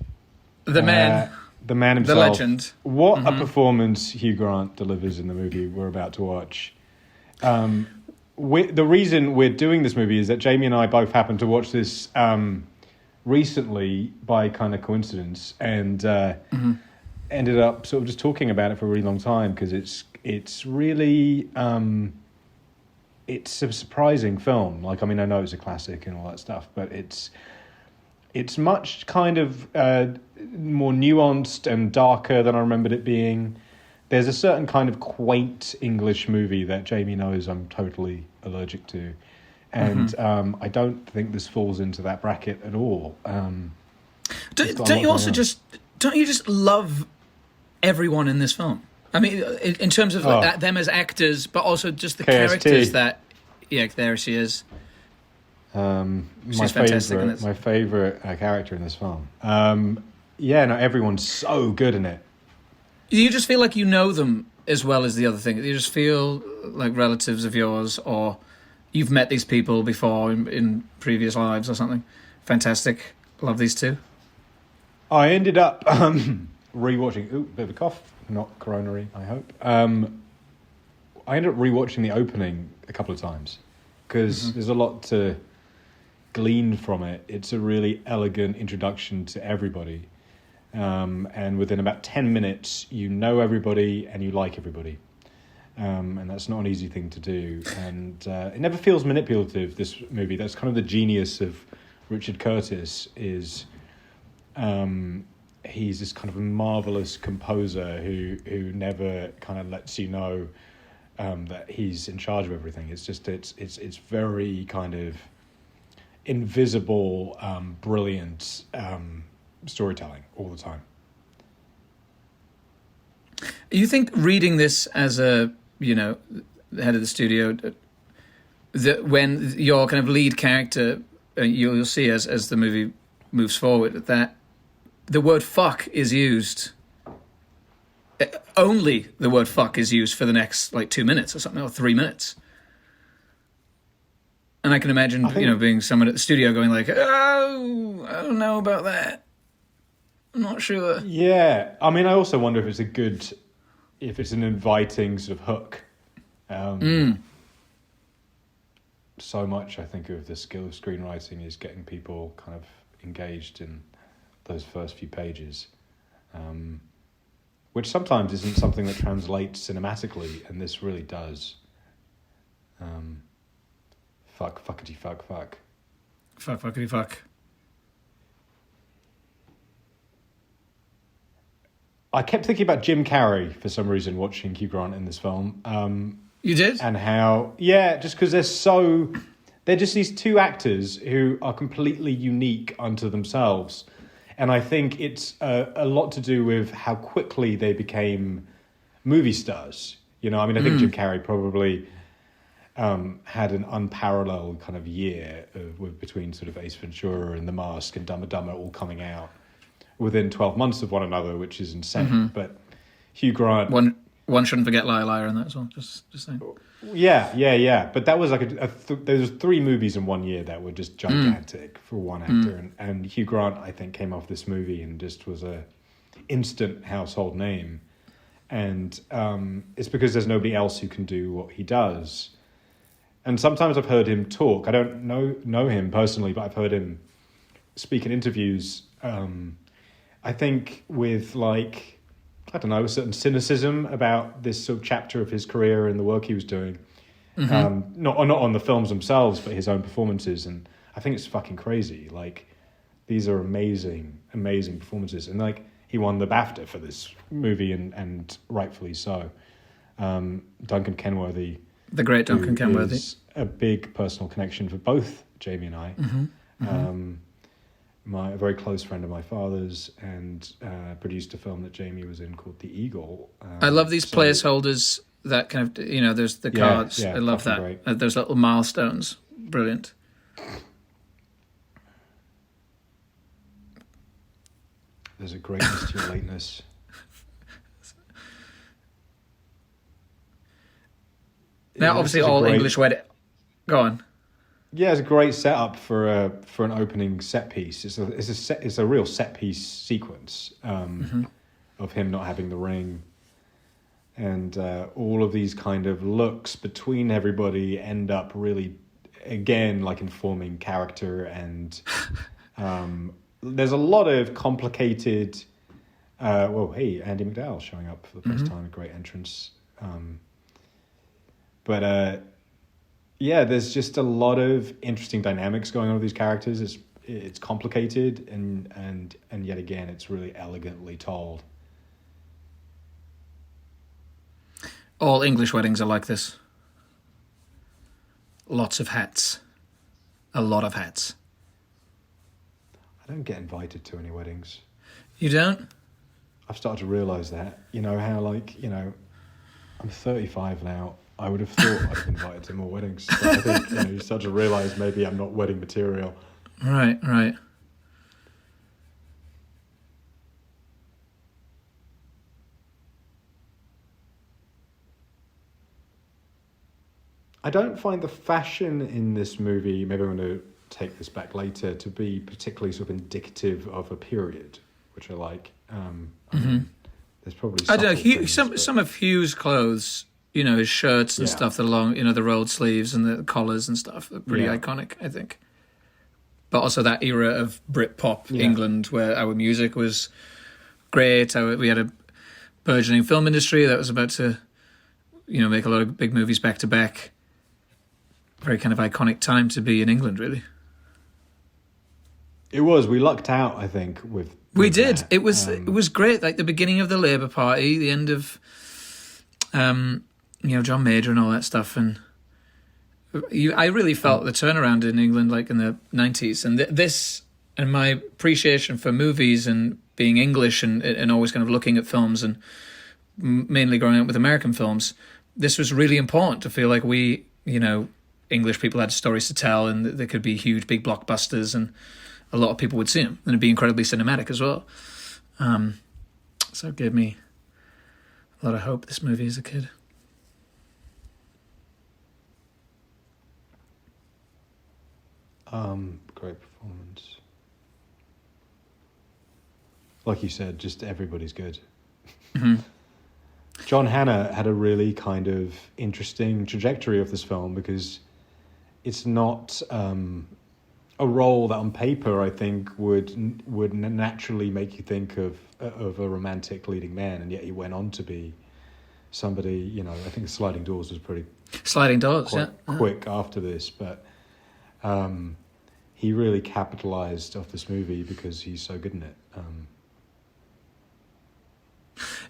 The man. The man himself. The legend. What a performance Hugh Grant delivers in the movie we're about to watch. The reason we're doing this movie is that Jamie and I both happened to watch this recently by kind of coincidence, and ended up sort of just talking about it for a really long time because it's really it's a surprising film. Like, I mean, I know it's a classic and all that stuff, but it's much kind of more nuanced and darker than I remembered it being. There's a certain kind of quaint English movie that Jamie knows I'm totally allergic to. And I don't think this falls into that bracket at all. Don't you just love everyone in this film? I mean, in terms of them as actors, but also just the characters that... Yeah, there she is. She's fantastic in this. My favorite character in this film. Everyone's so good in it. You just feel like you know them as well as the other thing. You just feel like relatives of yours, or you've met these people before in previous lives or something. Fantastic. Love these two. I ended up rewatching... Ooh, bit of a cough. Not coronary, I hope. I ended up rewatching the opening a couple of times because there's a lot to glean from it. It's a really elegant introduction to everybody. And within about 10 minutes, you know everybody and you like everybody. And that's not an easy thing to do. And it never feels manipulative, this movie. That's kind of the genius of Richard Curtis is... he's this kind of a marvelous composer who never kind of lets you know that he's in charge of everything. It's just it's very kind of invisible, brilliant storytelling all the time. You think reading this as the head of the studio, that when your kind of lead character, you'll see as the movie moves forward that the word fuck is used. Only the word fuck is used for the next 2 minutes or something, or 3 minutes. And I can imagine, being someone at the studio going oh, I don't know about that. I'm not sure. Yeah. I mean, I also wonder if it's an inviting sort of hook. So much, I think, of the skill of screenwriting is getting people kind of engaged in those first few pages, which sometimes isn't something that translates cinematically, and this really does. Fuck, fuckity, fuck, fuck. Fuck, fuckity, fuck. I kept thinking about Jim Carrey for some reason watching Hugh Grant in this film. You did? And how, just because they're just these two actors who are completely unique unto themselves. And I think it's a lot to do with how quickly they became movie stars. I think Jim Carrey probably had an unparalleled kind of year between sort of Ace Ventura and The Mask and Dumb and Dumber all coming out within 12 months of one another, which is insane. But Hugh Grant One Shouldn't Forget Liar Liar in that as well. Just saying. Yeah. But that was like there was 3 movies in one year that were just gigantic for one actor, and Hugh Grant, I think, came off this movie and just was a instant household name, and it's because there's nobody else who can do what he does. And sometimes I've heard him talk. I don't know him personally, but I've heard him speak in interviews. I think with like, I don't know, a certain cynicism about this sort of chapter of his career and the work he was doing. Not on the films themselves, but his own performances. And I think it's fucking crazy. Like, these are amazing, amazing performances. And like, he won the BAFTA for this movie, and rightfully so. Duncan Kenworthy. The great Duncan Kenworthy. Is a big personal connection for both Jamie and I. A very close friend of my father's, and produced a film that Jamie was in called The Eagle. I love these placeholders that kind of, there's the cards. I love that. Those little milestones. Brilliant. There's a greatness to your lateness. Now, obviously, all English wedding. Go on. Yeah, it's a great setup for an opening set piece. It's a real set piece sequence of him not having the ring, and all of these kind of looks between everybody end up really, again, like informing character, and there's a lot of complicated. Hey, Andy McDowell showing up for the first time, a great entrance. Yeah, there's just a lot of interesting dynamics going on with these characters. It's complicated, and yet again, it's really elegantly told. All English weddings are like this. Lots of hats. A lot of hats. I don't get invited to any weddings. You don't? I've started to realise that. You know how, like, I'm 35 now. I would have thought I'd have invited to more weddings. But I think, you start to realise maybe I'm not wedding material. Right. I don't find the fashion in this movie, maybe I'm going to take this back later, to be particularly sort of indicative of a period, which I like. There's probably I don't know, some of Hugh's clothes, his shirts and stuff that are long, the rolled sleeves and the collars and stuff are pretty iconic, I think. But also that era of Britpop England, where our music was great. We had a burgeoning film industry that was about to, make a lot of big movies back to back. Very kind of iconic time to be in England, really. It was. We lucked out, I think, with we did. That. It was great. Like the beginning of the Labour Party, the end of John Major and all that stuff, and I really felt the turnaround in England, like in the 90s, and this, and my appreciation for movies and being English and always kind of looking at films, and mainly growing up with American films, this was really important to feel like we, English people had stories to tell, and there could be huge, big blockbusters, and a lot of people would see them, and it'd be incredibly cinematic as well. So it gave me a lot of hope, this movie, as a kid. Great performance. Like you said, just everybody's good. John Hannah had a really kind of interesting trajectory of this film, because it's not a role that on paper I think would naturally make you think of a romantic leading man, and yet he went on to be somebody, I think Sliding Doors was pretty quick after this, but he really capitalized off this movie because he's so good in it.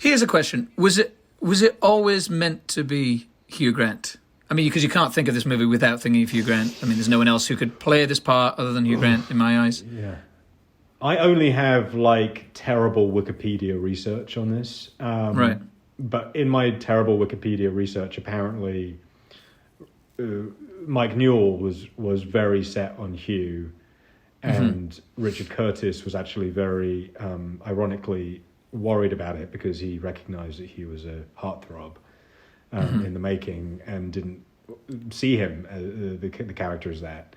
Here's a question: Was it always meant to be Hugh Grant? I mean, because you can't think of this movie without thinking of Hugh Grant. I mean, there's no one else who could play this part other than Hugh Grant, in my eyes. Yeah. I only have, terrible Wikipedia research on this. Right. But in my terrible Wikipedia research, apparently, Mike Newell was very set on Hugh, and Richard Curtis was actually very, ironically, worried about it because he recognised that he was a heartthrob in the making and didn't see him the character as that.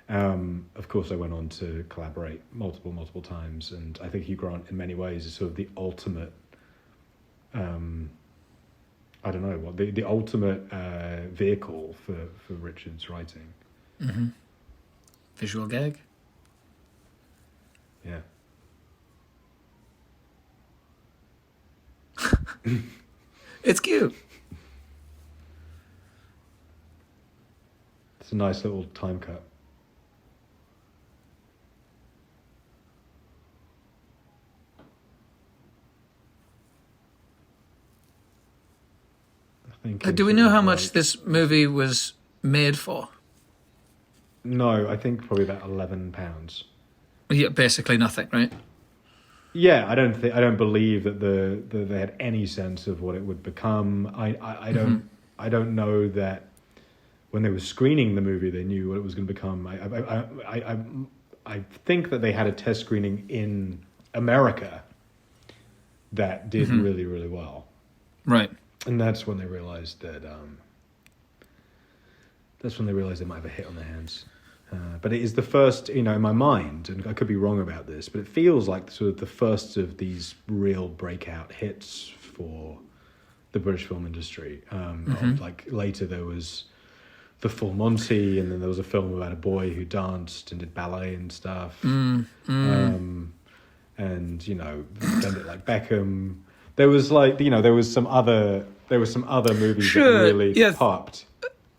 Of course, they went on to collaborate multiple times, and I think Hugh Grant, in many ways, is sort of the ultimate. I don't know what the ultimate vehicle for Richard's writing. Mm-hmm. Visual gag. Yeah. It's cute. It's a nice little time cut. Do we know how much this movie was made for? No, I think probably about £11. Yeah, basically nothing, right? Yeah, I don't believe that they had any sense of what it would become. I don't know that when they were screening the movie they knew what it was going to become. I think that they had a test screening in America that did really, really well. Right. And that's when they realized that. That's when they realized they might have a hit on their hands. But it is the first, in my mind, and I could be wrong about this, but it feels like sort of the first of these real breakout hits for the British film industry. Like later there was The Full Monty, and then there was a film about a boy who danced and did ballet and stuff. And Bend It Like Beckham. There was there was some other movies that really popped.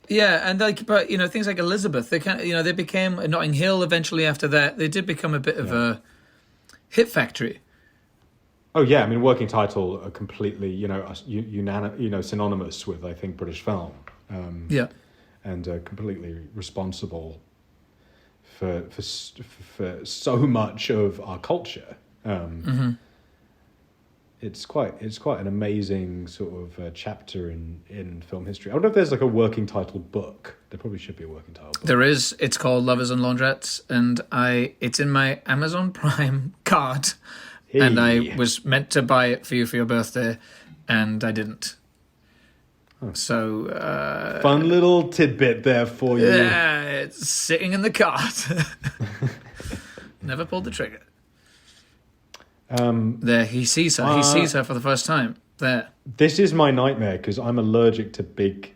Yeah, and things like Elizabeth, they they became Notting Hill eventually after that. They did become a bit of a hit factory. Oh yeah, I mean working title are completely synonymous with I think British film. And completely responsible for so much of our culture. It's quite an amazing sort of chapter in film history. I wonder if there's like a working title book. There probably should be a working title book. There is. It's called Lovers and Laundrettes, and it's in my Amazon Prime card, and I was meant to buy it for you for your birthday, and I didn't. So fun little tidbit there for you. Yeah, it's sitting in the cart. Never pulled the trigger. There, he sees her. He sees her for the first time. There. This is my nightmare because I'm allergic to big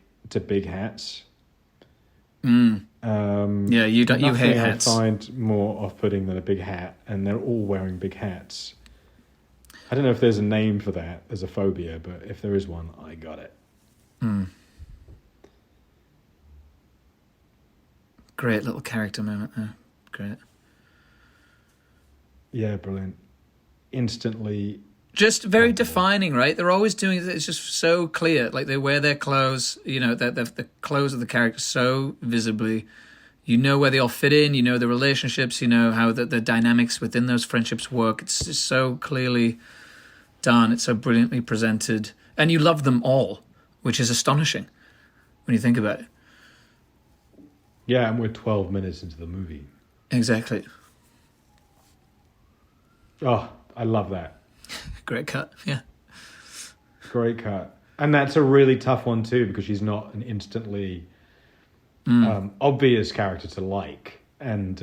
hats. Yeah, you don't. You hate hats. I find more off-putting than a big hat, and they're all wearing big hats. I don't know if there's a name for that as a phobia, but if there is one, I got it. Great little character moment there. Great. Yeah, brilliant. Instantly. Just very defining, right? They're always doing it. It's just so clear. Like they wear their clothes, the clothes of the characters so visibly. You know where they all fit in. You know the relationships. You know how the dynamics within those friendships work. It's just so clearly done. It's so brilliantly presented. And you love them all, which is astonishing when you think about it. Yeah, and we're 12 minutes into the movie. Exactly. Oh, I love that. Great cut, yeah. Great cut. And that's a really tough one too, because she's not an instantly obvious character to like. And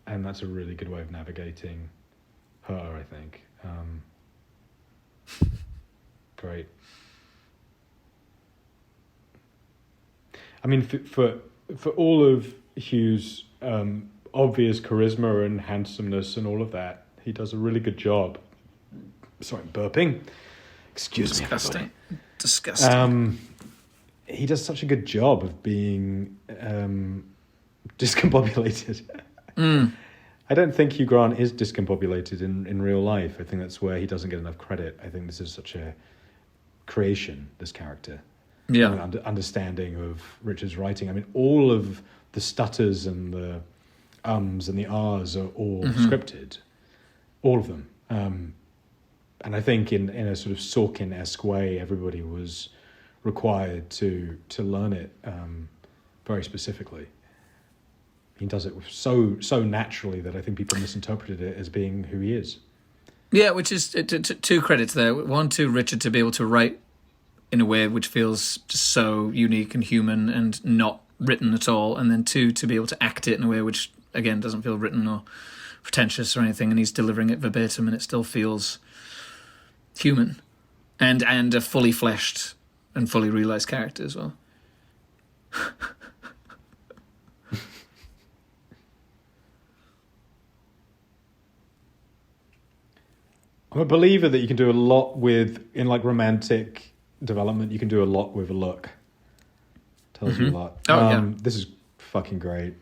that's a really good way of navigating her, I think. Great. I mean, for all of Hugh's obvious charisma and handsomeness and all of that, he does a really good job. Sorry, burping. Excuse me, everybody. Disgusting. He does such a good job of being discombobulated. I don't think Hugh Grant is discombobulated in real life. I think that's where he doesn't get enough credit. I think this is such a creation, this character. Yeah. Understanding of Richard's writing. I mean, all of the stutters and the ums and the ahs are all scripted. All of them. And I think in a sort of Sorkin-esque way, everybody was required to learn it very specifically. He does it so naturally that I think people misinterpreted it as being who he is. Yeah, which is two credits there. One to Richard to be able to write in a way which feels just so unique and human and not written at all, and then two, to be able to act it in a way which, again, doesn't feel written or pretentious or anything, and he's delivering it verbatim and it still feels human and a fully fleshed and fully realised character as well. I'm a believer that you can do a lot in like romantic development. You can do a lot with a look. Tells you a lot. Yeah. This is fucking great.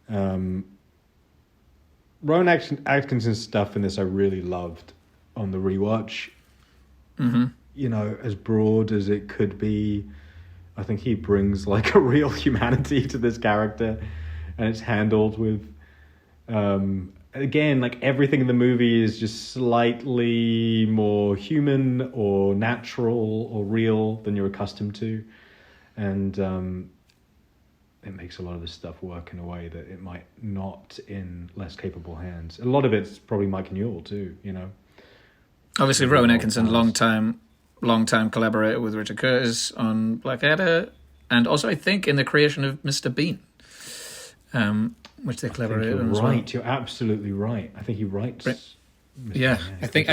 Rowan Atkinson's stuff in this I really loved on the rewatch. Mm-hmm. You know, as broad as it could be, I think he brings like a real humanity to this character, and it's handled with again, like everything in the movie is just slightly more human or natural or real than you're accustomed to, and it makes a lot of this stuff work in a way that it might not in less capable hands. A lot of it's probably Mike Newell too, you know. Obviously, Rowan Atkinson, long time collaborator with Richard Curtis on Blackadder, and also I think in the creation of Mr. Bean, which they collaborated on as well. Right, you're absolutely right. I think he writes. Right. Yeah, I think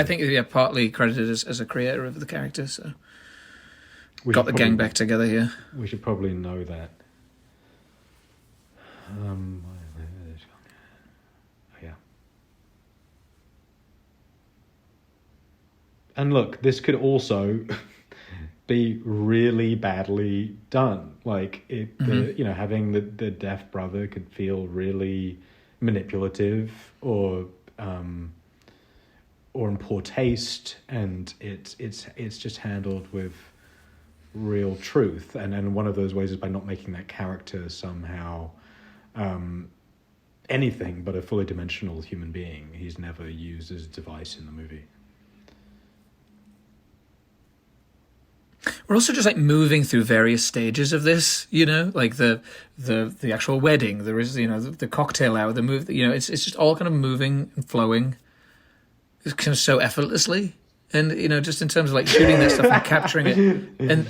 partly credited as a creator of the character. So got the gang back together here. We should probably know that. Yeah. And look, this could also be really badly done. Like having the deaf brother could feel really manipulative or in poor taste, and it's just handled with real truth. And one of those ways is by not making that character somehow anything but a fully dimensional human being. He's never used as a device in the movie. We're also just like moving through various stages of this, you know, like the actual wedding. There is, you know, the cocktail hour, the move. You know, it's just all kind of moving and flowing. It's kind of so effortlessly, and you know, just in terms of like shooting that stuff and capturing it, and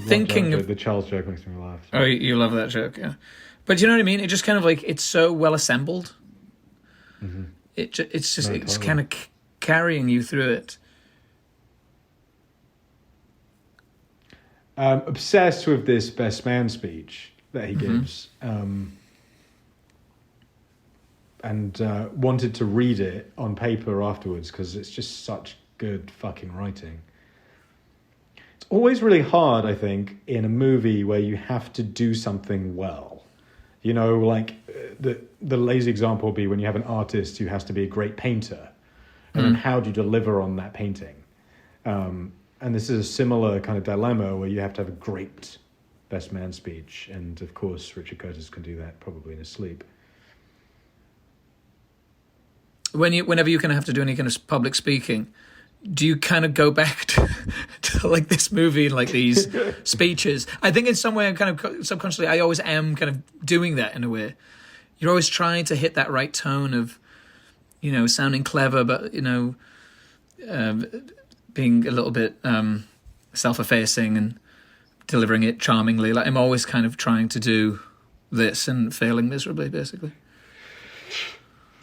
thinking of the Charles joke makes me laugh. Oh, you love that joke, yeah. But you know what I mean? It just kind of like, it's so well assembled. Mm-hmm. It's kind of carrying you through it. Obsessed with this best man speech that he gives, and wanted to read it on paper afterwards because it's just such good fucking writing. It's always really hard, I think, in a movie where you have to do something well. You know, like the lazy example would be when you have an artist who has to be a great painter, and then how do you deliver on that painting? And this is a similar kind of dilemma where you have to have a great best man speech, and of course Richard Curtis can do that probably in his sleep. Whenever you kind of have to do any kind of public speaking, do you kind of go back to like this movie and like these speeches? I think in some way, I'm kind of subconsciously, I always am kind of doing that in a way. You're always trying to hit that right tone of, you know, sounding clever, but, you know, being a little bit self-effacing and delivering it charmingly. Like I'm always kind of trying to do this and failing miserably, basically.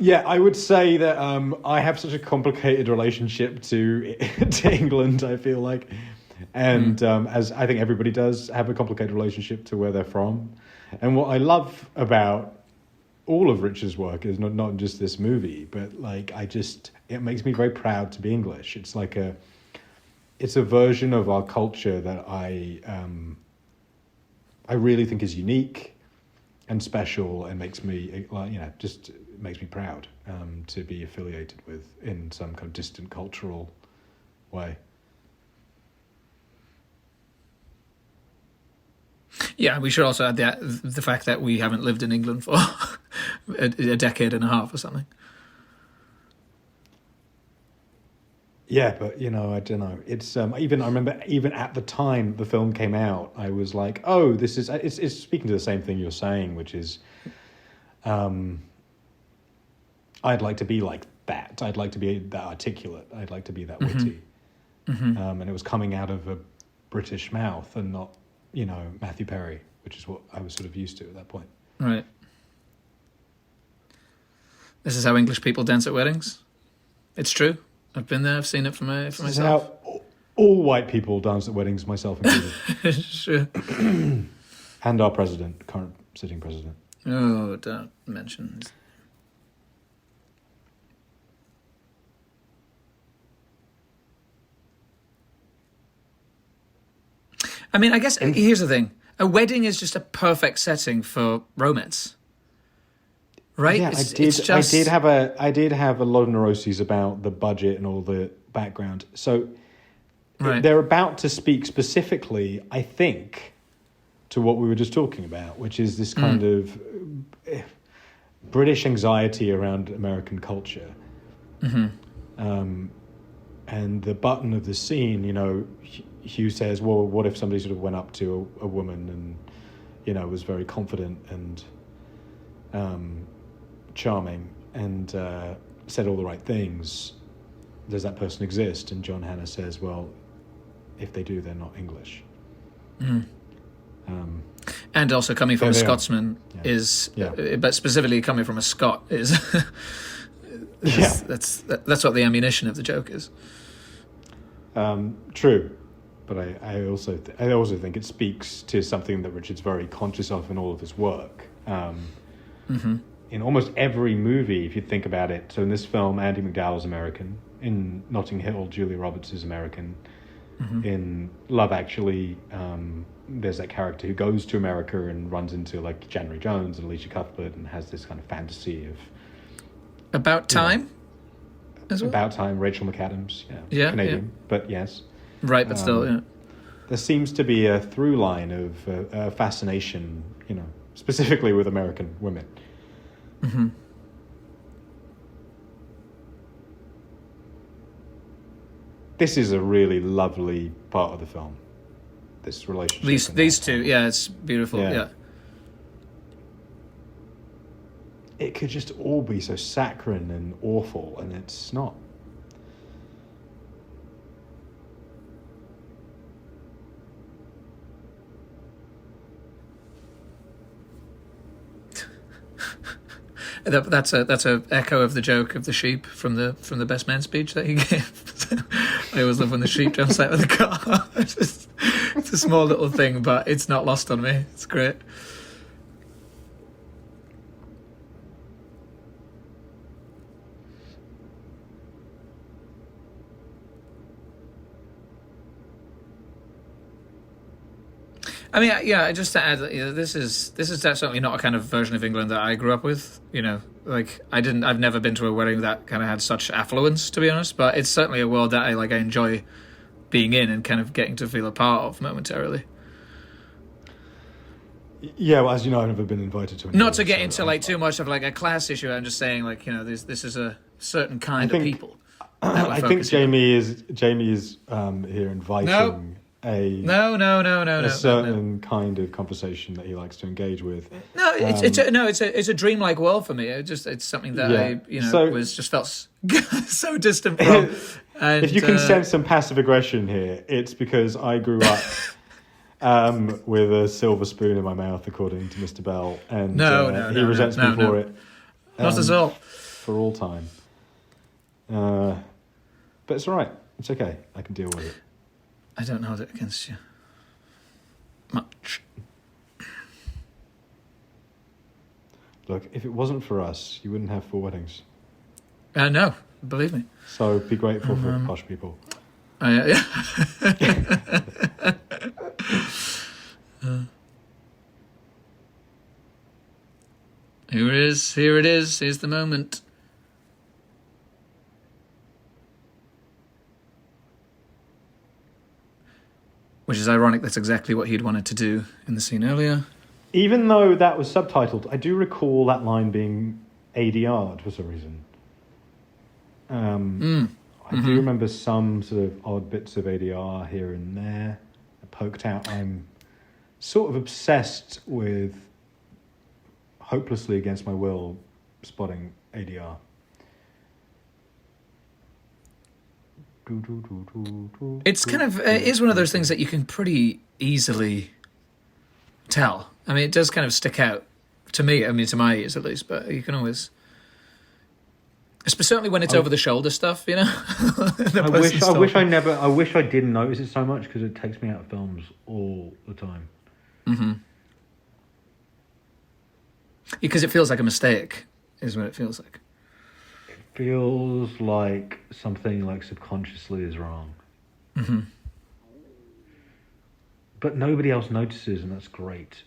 Yeah, I would say that I have such a complicated relationship to England, I feel like. And as I think everybody does have a complicated relationship to where they're from. And what I love about all of Richard's work is not just this movie, but like it makes me very proud to be English. It's like it's a version of our culture that I really think is unique and special, and makes me makes me proud to be affiliated with in some kind of distant cultural way. Yeah, we should also add the fact that we haven't lived in England for a decade and a half or something. Yeah, but you know, I don't know. It's I remember even at the time the film came out, I was like, oh, this is it's speaking to the same thing you're saying, which is I'd like to be like that. I'd like to be that articulate. I'd like to be that witty. And it was coming out of a British mouth and not, Matthew Perry, which is what I was sort of used to at that point. Right. This is how English people dance at weddings. It's true. I've been there. I've seen it for myself. This is how all white people dance at weddings, myself included. Sure. And our president, current sitting president. Oh, don't mention. I mean, I guess here's the thing. A wedding is just a perfect setting for romance. Right? Yeah, I did have a lot of neuroses about the budget and all the background. So they're about to speak specifically, I think, to what we were just talking about, which is this kind of British anxiety around American culture. And the button of the scene, Hugh says, well, what if somebody sort of went up to a woman and, was very confident and charming and said all the right things? Does that person exist? And John Hannah says, well, if they do, they're not English. And also coming from a Scotsman but specifically coming from a Scot is that's what the ammunition of the joke is. True, but I also think it speaks to something that Richard's very conscious of in all of his work. In almost every movie, if you think about it. So in this film, Andie MacDowell is American. In Notting Hill, Julia Roberts is American. In Love Actually, there's that character who goes to America and runs into like January Jones and Alicia Cuthbert and has this kind of fantasy of About Time. As well? About Time, Rachel McAdams, Canadian, but yes, right, but still, there seems to be a through line of fascination, specifically with American women. This is a really lovely part of the film. This relationship. These two, it's beautiful. Yeah. It could just all be so saccharine and awful, and it's not. That's a echo of the joke of the sheep from the best man speech that he gave. I always love when the sheep jumps out of the car. It's a small little thing, but it's not lost on me. It's great. I mean, just to add, this is certainly not a kind of version of England that I grew up with. I've never been to a wedding that kind of had such affluence, to be honest. But it's certainly a world that I enjoy being in and kind of getting to feel a part of momentarily. Yeah, well, as you know, I've never been invited to. Not to get into too much of a class issue. I'm just saying, this is a certain kind of people. I think Jamie is here inviting. A certain kind of conversation that he likes to engage with. No, it's a dreamlike world for me. It's something that I felt so distant from. And, if you can sense some passive aggression here, it's because I grew up with a silver spoon in my mouth, according to Mr. Bell, and he resents me for it. Not at all. For all time. But it's all right. It's okay. I can deal with it. I don't hold it against you much. Look, if it wasn't for us, you wouldn't have 4 weddings. No, believe me. So be grateful for posh people. Yeah. Here it is. Here's the moment. Which is ironic, that's exactly what he'd wanted to do in the scene earlier. Even though that was subtitled, I do recall that line being ADR'd for some reason. I do remember some sort of odd bits of ADR here and there poked out. I'm sort of obsessed with, hopelessly against my will, spotting ADR. It's kind of it is one of those things that you can pretty easily tell. I mean, it does kind of stick out to me. I mean, to my ears at least, but you can always. Certainly when it's over the shoulder stuff, you know. I wish I didn't notice it so much because it takes me out of films all the time. Mm-hmm. Because it feels like a mistake, is what it feels like. It feels like something like subconsciously is wrong. Mm-hmm. But nobody else notices, and that's great.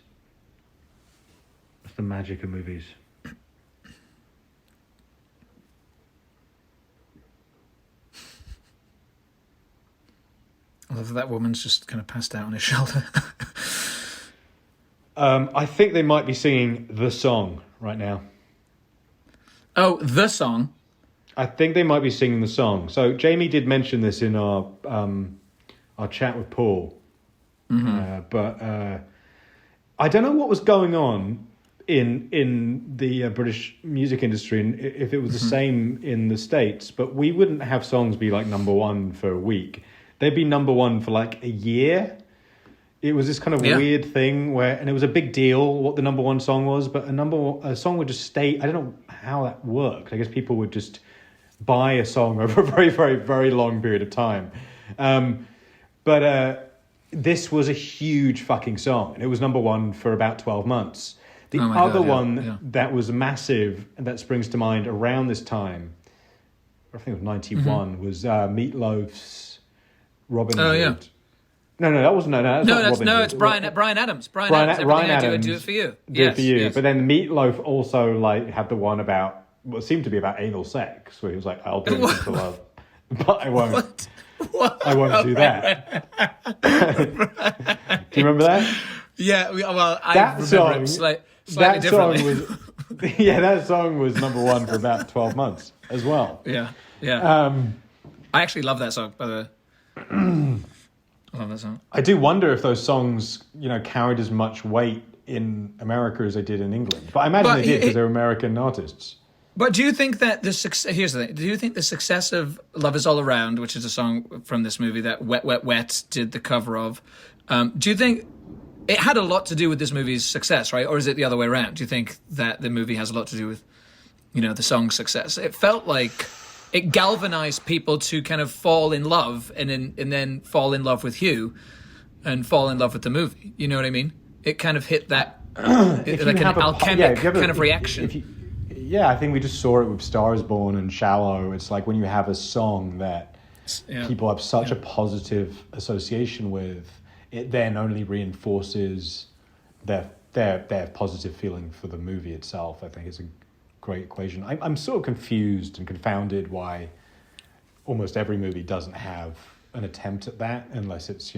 That's the magic of movies. I love that woman's just kind of passed out on his shoulder. I think they might be singing the song right now. Oh, the song? I think they might be singing the song. So Jamie did mention this in our chat with Paul. Mm-hmm. But I don't know what was going on in the British music industry and if it was the same in the States, but we wouldn't have songs be like number one for a week. They'd be number one for like a year. It was this kind of weird thing where, and it was a big deal what the number one song was, but a song would just stay. I don't know how that worked. I guess people would just buy a song over a very, very, very long period of time. But this was a huge fucking song, and it was number one for about 12 months. The other one that was massive, and that springs to mind around this time, I think it was 91, was Meatloaf's Robin Hood. Yeah. No, that wasn't. It's Brian Adams. Brian Adams. Brian Adams. Do it for you. Do it for you. Yes. But then Meatloaf also like had the one about what seemed to be about anal sex, where he was like, "I'll do it for love, but I won't. I won't do that." Do you remember that? Yeah. Well, I remember it slightly differently. That song was number one for about 12 months as well. Yeah. I actually love that song, by the way. I love that song. I do wonder if those songs, carried as much weight in America as they did in England. But I imagine they did because they're American artists. But do you think that here's the thing. Do you think the success of Love Is All Around, which is a song from this movie that Wet, Wet, Wet did the cover of, do you think it had a lot to do with this movie's success, right? Or is it the other way around? Do you think that the movie has a lot to do with, the song's success? It felt like it galvanized people to kind of fall in love and then fall in love with Hugh and fall in love with the movie. You know what I mean? It kind of hit that like an alchemic kind of reaction. I think we just saw it with Star Is Born and Shallow. It's like when you have a song that people have such a positive association with, it then only reinforces their positive feeling for the movie itself. I think it's a great equation. I'm sort of confused and confounded why almost every movie doesn't have an attempt at that, unless it's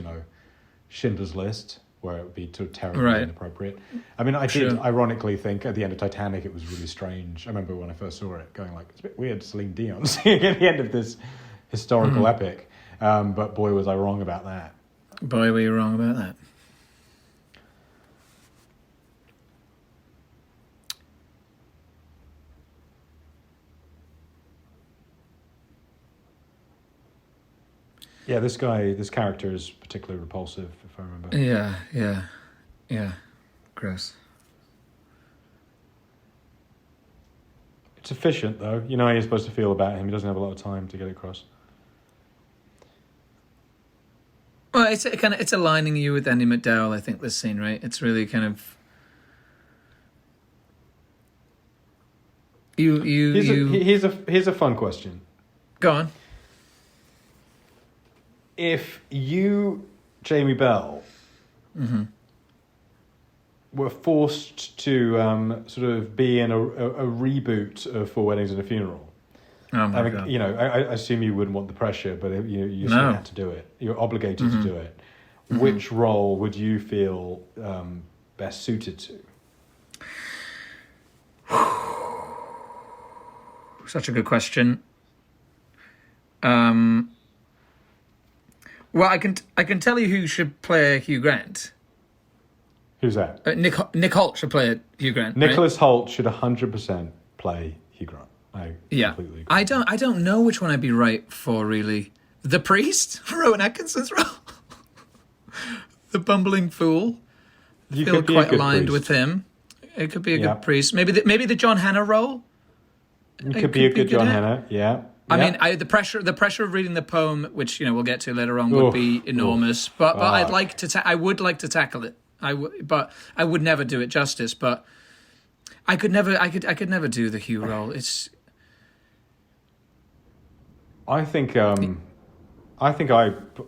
Schindler's List, where it would be too terribly inappropriate. I mean, I did ironically think at the end of Titanic it was really strange. I remember when I first saw it, going like, it's a bit weird, Celine Dion singing at the end of this historical epic. But boy, was I wrong about that. Boy, were you wrong about that. Yeah, this character is particularly repulsive, if I remember. Yeah. Gross. It's efficient, though. You know how you're supposed to feel about him. He doesn't have a lot of time to get across. Well, it's aligning you with Andy McDowell, I think, this scene, right? It's really kind of... Here's a fun question. Go on. If you, Jamie Bell, were forced to sort of be in a reboot of Four Weddings and a Funeral, God. I assume you wouldn't want the pressure, but you still had to do it. You're obligated to do it. Which role would you feel best suited to? Such a good question. Well, I can tell you who should play Hugh Grant. Who's that? Nick Holt should play Hugh Grant. Nicholas Holt should 100% play Hugh Grant. I completely agree. I don't know which one I'd be right for, really. The priest, Rowan Atkinson's role, the bumbling fool. I feel quite aligned with him. It could be a good priest. Maybe the John Hannah role. It could be a good John Hannah. Yeah. I mean, the pressure of reading the poem, which we'll get to later on, would be enormous. But I'd like to. I would like to tackle it. But I would never do it justice. But I could never never do the Hugh role. It's. I think I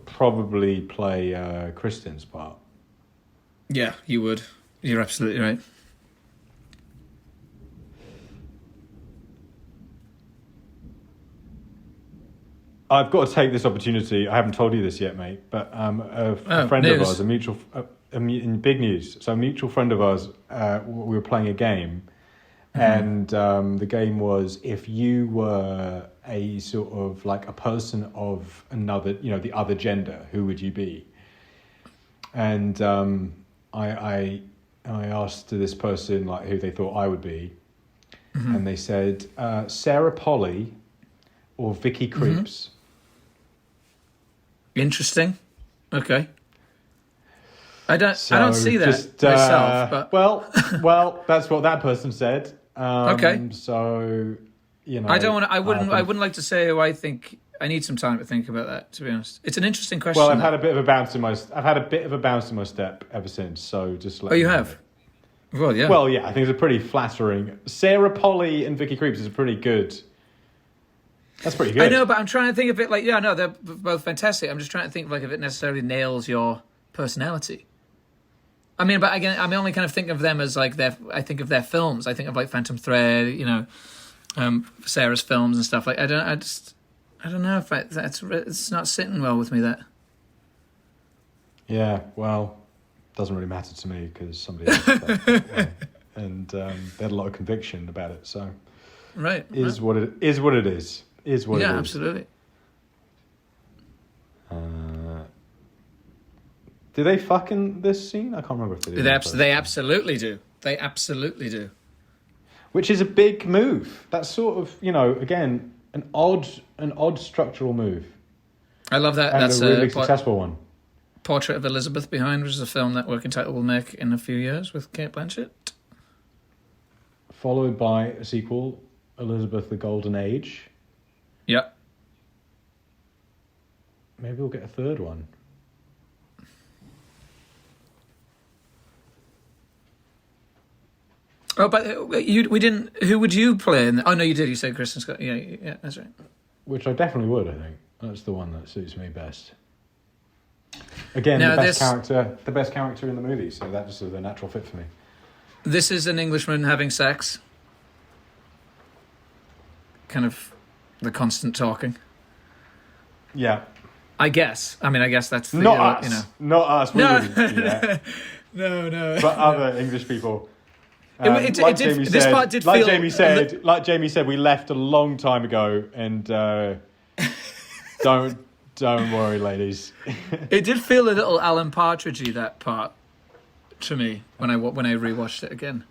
probably play Kristen's part. Yeah, you would. You're absolutely right. I've got to take this opportunity. I haven't told you this yet, mate, but a friend of ours, in big news. So a mutual friend of ours, we were playing a game, and the game was if you were a sort of like a person of another, the other gender, who would you be? And I asked this person like who they thought I would be, and they said Sarah Polly or Vicky Creeps. Interesting. Okay. I don't see that myself, but well, that's what that person said. Okay. So, I wouldn't like to say who I think. I need some time to think about that, to be honest. It's an interesting question. Well, I've had a bit of a bounce in my step ever since. So just let you have. Well, yeah. Well, yeah. I think it's a pretty flattering. Sarah Polly and Vicky Creeps is a pretty good. That's pretty good. I know, but I'm trying to think of it like, they're both fantastic. I'm just trying to think like if it necessarily nails your personality. I mean, but again, I'm only kind of thinking of them as like I think of their films. I think of like Phantom Thread, Sarah's films and stuff. Like I don't know if it's not sitting well with me. That. Yeah, well, doesn't really matter to me because somebody else did that. And they had a lot of conviction about it. So, right, what it is. What it is. Yeah, absolutely. Do they fuck in this scene? I can't remember if they do. They absolutely do. They absolutely do. Which is a big move. That's sort of, again, an odd structural move. I love that. And that's a really successful one. Portrait of Elizabeth Behind, which is a film that Working Title will make in a few years with Cate Blanchett. Followed by a sequel, Elizabeth the Golden Age. Yep. Maybe we'll get a third one. Oh, but we didn't. Who would you play? Oh no, you did. You said Kristen Scott. Yeah, that's right. Which I definitely would. I think that's the one that suits me best. Again, the best character in the movie, so that just is a natural fit for me. This is an Englishman having sex. Kind of the constant talking. Yeah. I guess. I mean, I guess that's the, not us. Not us. We wouldn't do that. No. But other English people. Like Jamie said, we left a long time ago, and don't worry, ladies. It did feel a little Alan Partridgey, that part, to me when I rewatched it again.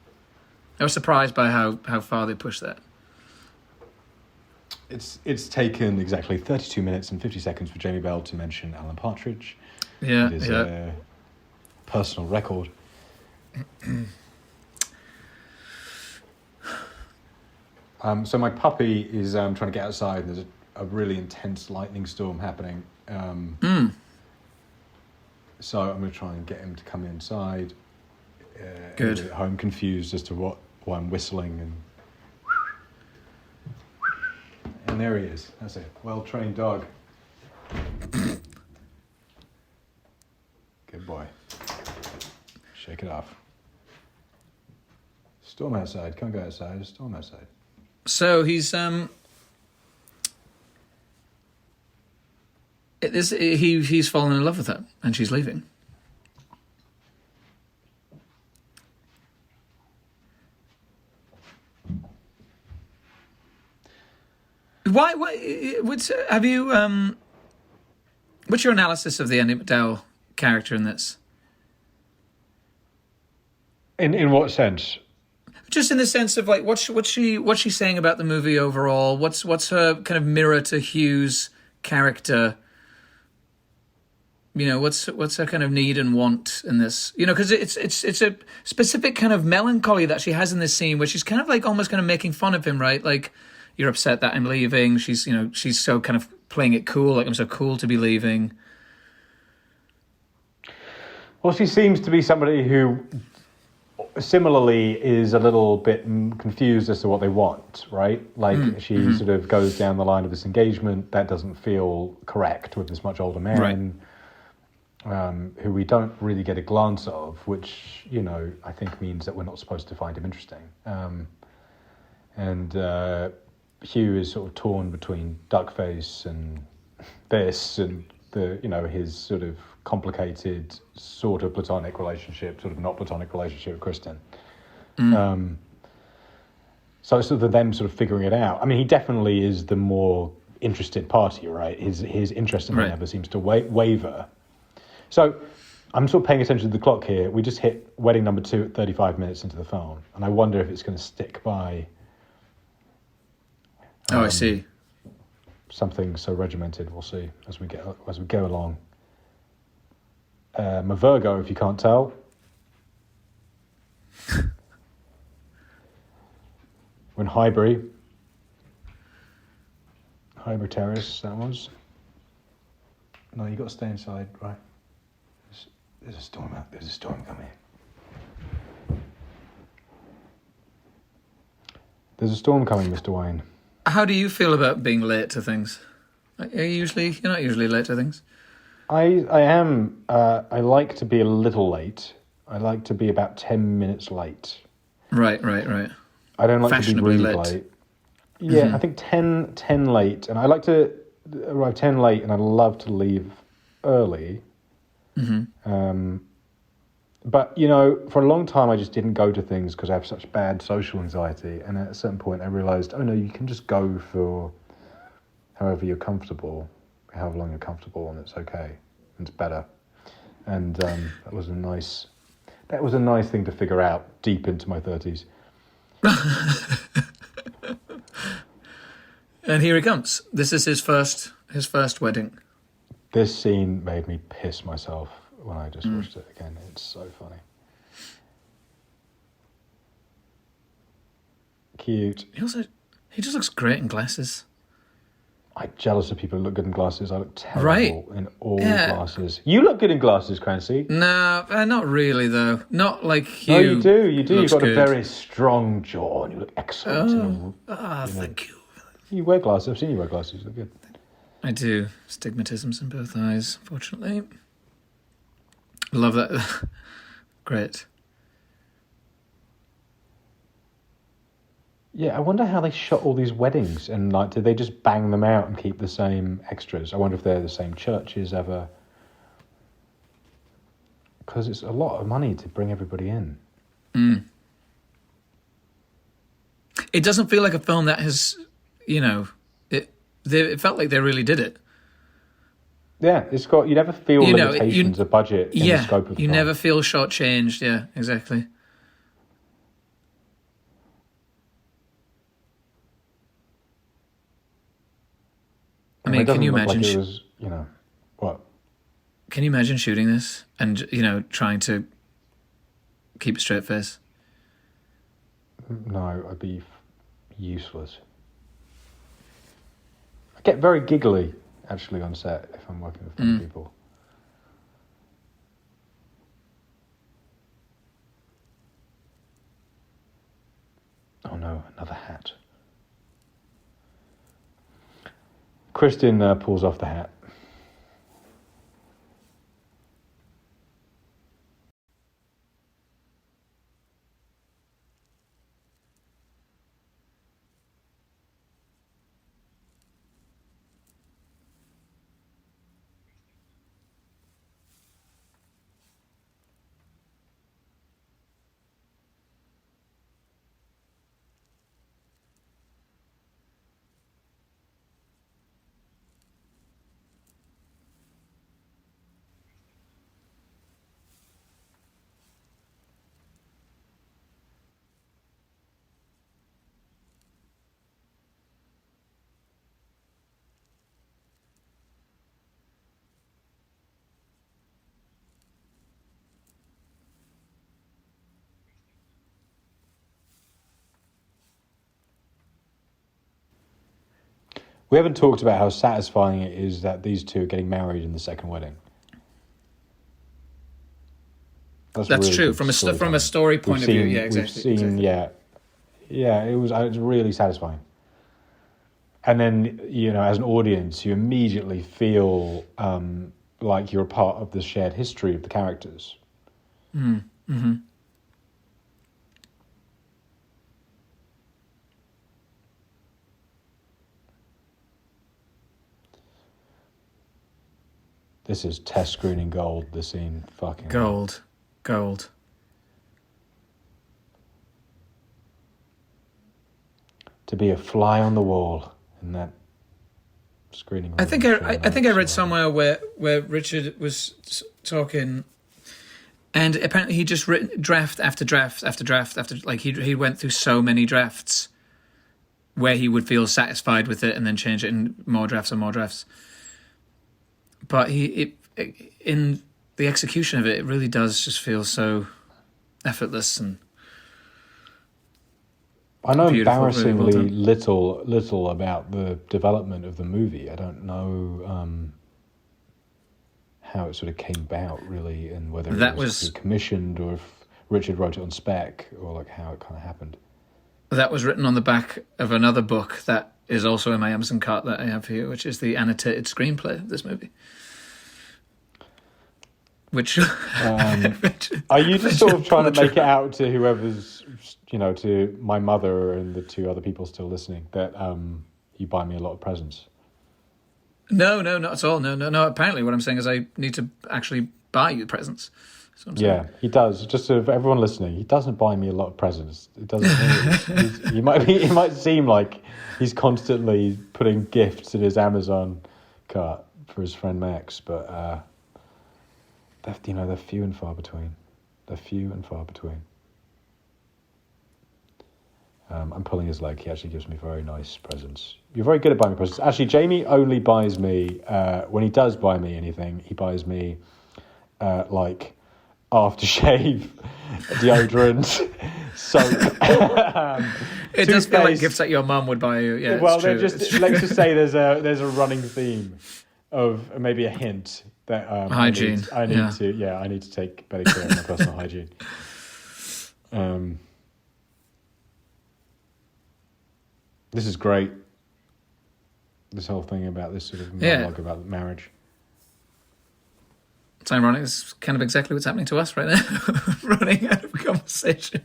I was surprised by how far they pushed that. It's taken exactly 32 minutes and 50 seconds for Jamie Bell to mention Alan Partridge. Yeah, it is a personal record. So my puppy is trying to get outside. There's a really intense lightning storm happening. So I'm going to try and get him to come inside. Good. At home, confused as to why I'm whistling, and there he is. That's a well-trained dog. Good boy. Shake it off. Storm outside. Can't go outside. There's a storm outside. So he's he's fallen in love with her, and she's leaving. Why? Have you? What's your analysis of the Annie McDowell character in this? In what sense? Just in the sense of like what's she saying about the movie overall? What's her kind of mirror to Hugh's character? what's her kind of need and want in this? Because it's a specific kind of melancholy that she has in this scene where she's kind of like almost kind of making fun of him, right? Like, you're upset that I'm leaving. She's so kind of playing it cool, like I'm so cool to be leaving. Well, she seems to be somebody who similarly is a little bit confused as to what they want, right? Like she sort of goes down the line of this engagement that doesn't feel correct with this much older man, who we don't really get a glance of, which, I think means that we're not supposed to find him interesting. And Hugh is sort of torn between Duckface and this and his sort of complicated sort of platonic relationship, sort of not platonic relationship with Kristen. So it's sort of them sort of figuring it out. I mean, he definitely is the more interested party, right? His interest in her never seems to waver. So I'm sort of paying attention to the clock here. We just hit wedding number 2 at 35 minutes into the film, and I wonder if it's going to stick by. I see. Something so regimented. We'll see as we go along. I'm a Virgo, if you can't tell. We're in Highbury Terrace, that was. No, you got to stay inside, right? There's a storm out. There's a storm coming. There's a storm coming, Mr. Wayne. How do you feel about being late to things? You're not usually late to things. I am. I like to be a little late. I like to be about 10 minutes late. Right. I don't like to be really late. Yeah, I think 10 late. And I like to arrive 10 late, and I love to leave early. But, for a long time, I just didn't go to things because I have such bad social anxiety. And at a certain point, I realised, oh, no, you can just go for however you're comfortable, however long you're comfortable, and it's okay. It's better. And that was a nice thing to figure out deep into my 30s. And here he comes. This is his first wedding. This scene made me piss myself when I just watched it again. It's so funny. Cute. He just looks great in glasses. I'm jealous of people who look good in glasses. I look terrible in all glasses. You look good in glasses, Clancy. No, not really, though. Not like Hugh. No, you do. You've got a very strong jaw and you look excellent. Thank you. You wear glasses. I've seen you wear glasses. They're good. I do. Stigmatisms in both eyes, fortunately. Love that. Great. Yeah, I wonder how they shot all these weddings, and did they just bang them out and keep the same extras? I wonder if they're the same churches ever. Because it's a lot of money to bring everybody in. It doesn't feel like a film that has, it felt like they really did it. Yeah, you never feel limitations of budget in the scope of the film. You never feel shortchanged. Yeah, exactly. I mean, can you imagine? Like it was, what? Can you imagine shooting this and trying to keep a straight face? No, I'd be useless. I get very giggly actually on set if I'm working with funny people. Oh no, another hat. Kristen pulls off the hat. We haven't talked about how satisfying it is that these two are getting married in the second wedding. That's really true. good From a story point of view, yeah, exactly. We've seen, yeah. It was really satisfying. And then, as an audience, you immediately feel like you're a part of the shared history of the characters. Mm-hmm. This is test screening gold, the scene. Fucking Gold. To be a fly on the wall in that screening. I think I read somewhere where Richard was talking, and apparently he just written draft after draft after draft after, like he went through so many drafts where he would feel satisfied with it and then change it in more drafts and more drafts. But in the execution of it, it really does just feel so effortless and. I know embarrassingly little about the development of the movie. I don't know how it sort of came about, really, and whether it was commissioned or if Richard wrote it on spec, or like how it kind of happened. That was written on the back of another book that is also in my Amazon cart that I have here, which is the annotated screenplay of this movie. Which are you just sort of trying to make it out to whoever's, to my mother and the two other people still listening, that you buy me a lot of presents? No, not at all. No. Apparently, what I'm saying is I need to actually buy you presents. Yeah, he does. Just so for everyone listening, he doesn't buy me a lot of presents. It doesn't. He might seem like he's constantly putting gifts in his Amazon cart for his friend Max, but they're few and far between. I'm pulling his leg. He actually gives me very nice presents. You're very good at buying me presents. Actually, Jamie only buys me, when he does buy me anything, he buys me, like, aftershave, deodorant, soap. It does feel like gifts that your mum would buy you. Yeah, well, let's just say there's a running theme of maybe a hint that hygiene. I need to take better care of my personal hygiene. This is great. This whole thing about this sort of monologue about marriage. It's ironic. It's kind of exactly what's happening to us right now. Running out of conversation.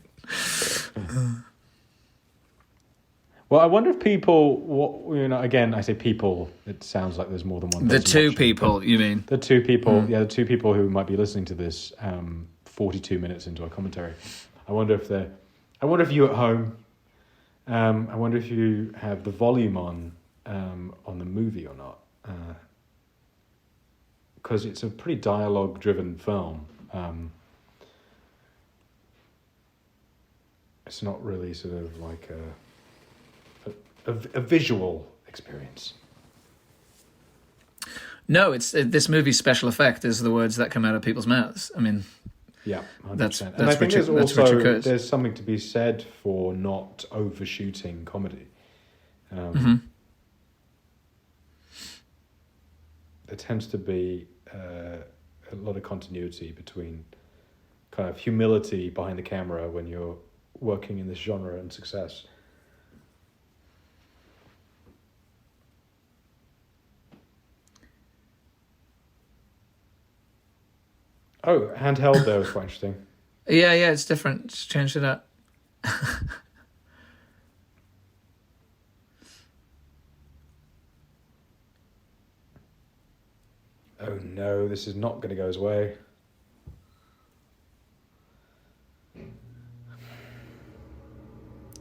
Well, I wonder if people, again, I say people, it sounds like there's more than one person. The two people, you mean? The two people, the two people who might be listening to this 42 minutes into our commentary. I wonder if you at home, I wonder if you have the volume on the movie or not. Because it's a pretty dialogue-driven film. It's not really sort of like a visual experience. No, this movie's special effect is the words that come out of people's mouths. I mean, yeah, 100%. That's and I think there's something to be said for not overshooting comedy. There tends to be a lot of continuity between kind of humility behind the camera when you're working in this genre and success. Oh, handheld there was quite interesting. Yeah, it's different. Just changed it up. Oh no, this is not going to go his way.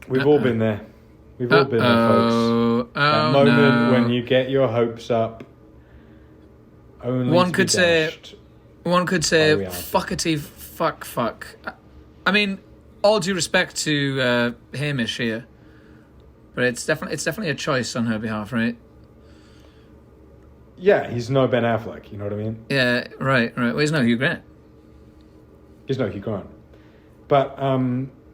We've all been there. We've all been there, folks. That moment when you get your hopes up. Only one could say, fuckety fuck. I mean, all due respect to Hamish here, but it's definitely a choice on her behalf, right? Yeah, he's no Ben Affleck, you know what I mean? Yeah, right. Well, he's no Hugh Grant. But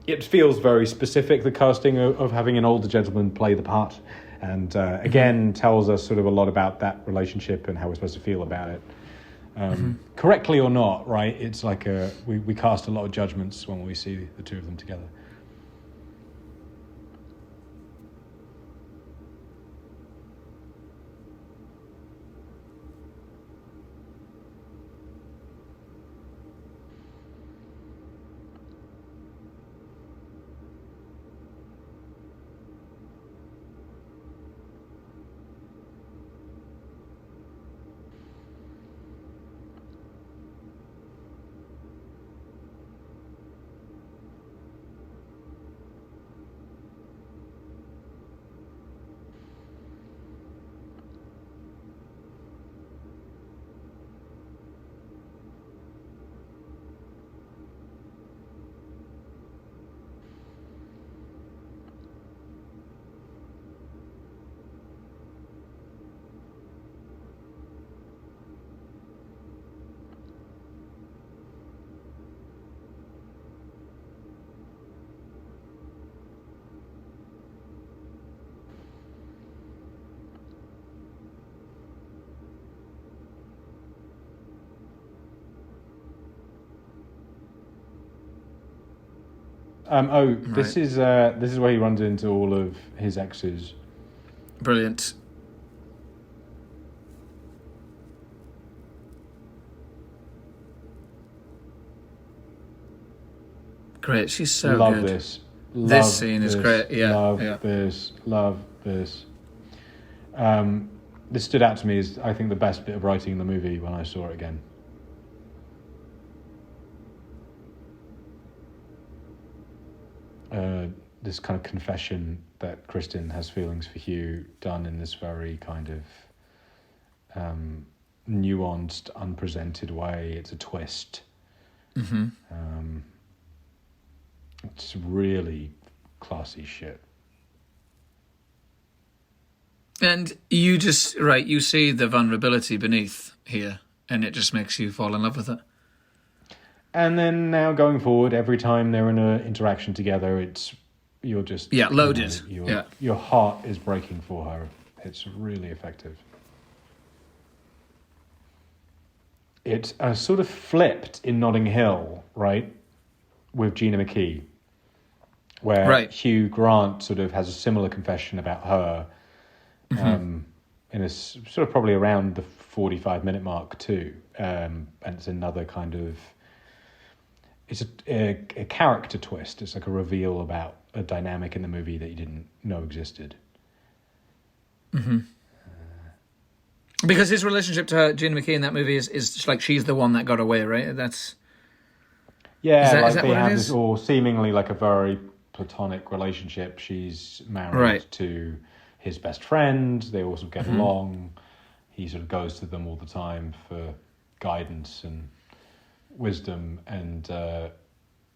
it feels very specific, the casting of having an older gentleman play the part. And again, tells us sort of a lot about that relationship and how we're supposed to feel about it. Correctly or not, right? It's like we cast a lot of judgments when we see the two of them together. This is where he runs into all of his exes. Brilliant. Great. She's so Love good. this. This scene is great. Yeah. Love this. Love this. This stood out to me as, I think, the best bit of writing in the movie when I saw it again. This kind of confession that Kristen has feelings for Hugh, done in this very kind of nuanced, unpresented way. It's a twist. It's really classy shit. And you just, right, you see the vulnerability beneath here, and it just makes you fall in love with it. And then now going forward, every time they're in an interaction together, you're just... Yeah, loaded. Your heart is breaking for her. It's really effective. It's sort of flipped in Notting Hill, right? With Gina McKee, where Hugh Grant sort of has a similar confession about her, in a sort of probably around the 45-minute mark too. And it's another kind of... It's a character twist. It's like a reveal about a dynamic in the movie that you didn't know existed. Because his relationship to Gina McKee in that movie is like she's the one that got away, right? That's... Yeah, is that they what have it this is? all seemingly like a very platonic relationship. She's married to his best friend. They also get along. He sort of goes to them all the time for guidance and wisdom, and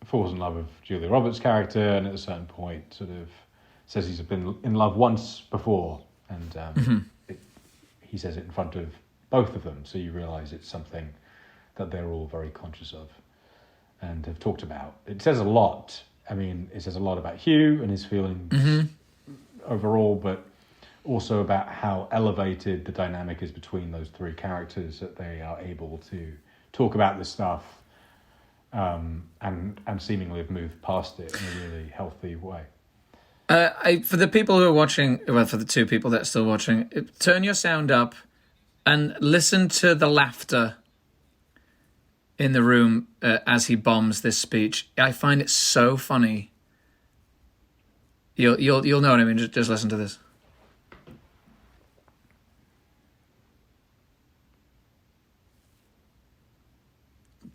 falls in love with Julia Roberts' character, and at a certain point sort of says he's been in love once before, and he says it in front of both of them, so you realise it's something that they're all very conscious of and have talked about. It says a lot. I mean, it says a lot about Hugh and his feelings overall, but also about how elevated the dynamic is between those three characters, that they are able to talk about this stuff and seemingly have moved past it in a really healthy way. For the people who are watching, well, for the two people that are still watching, turn your sound up and listen to the laughter in the room as he bombs this speech. I find it so funny. You'll know what I mean. Just listen to this.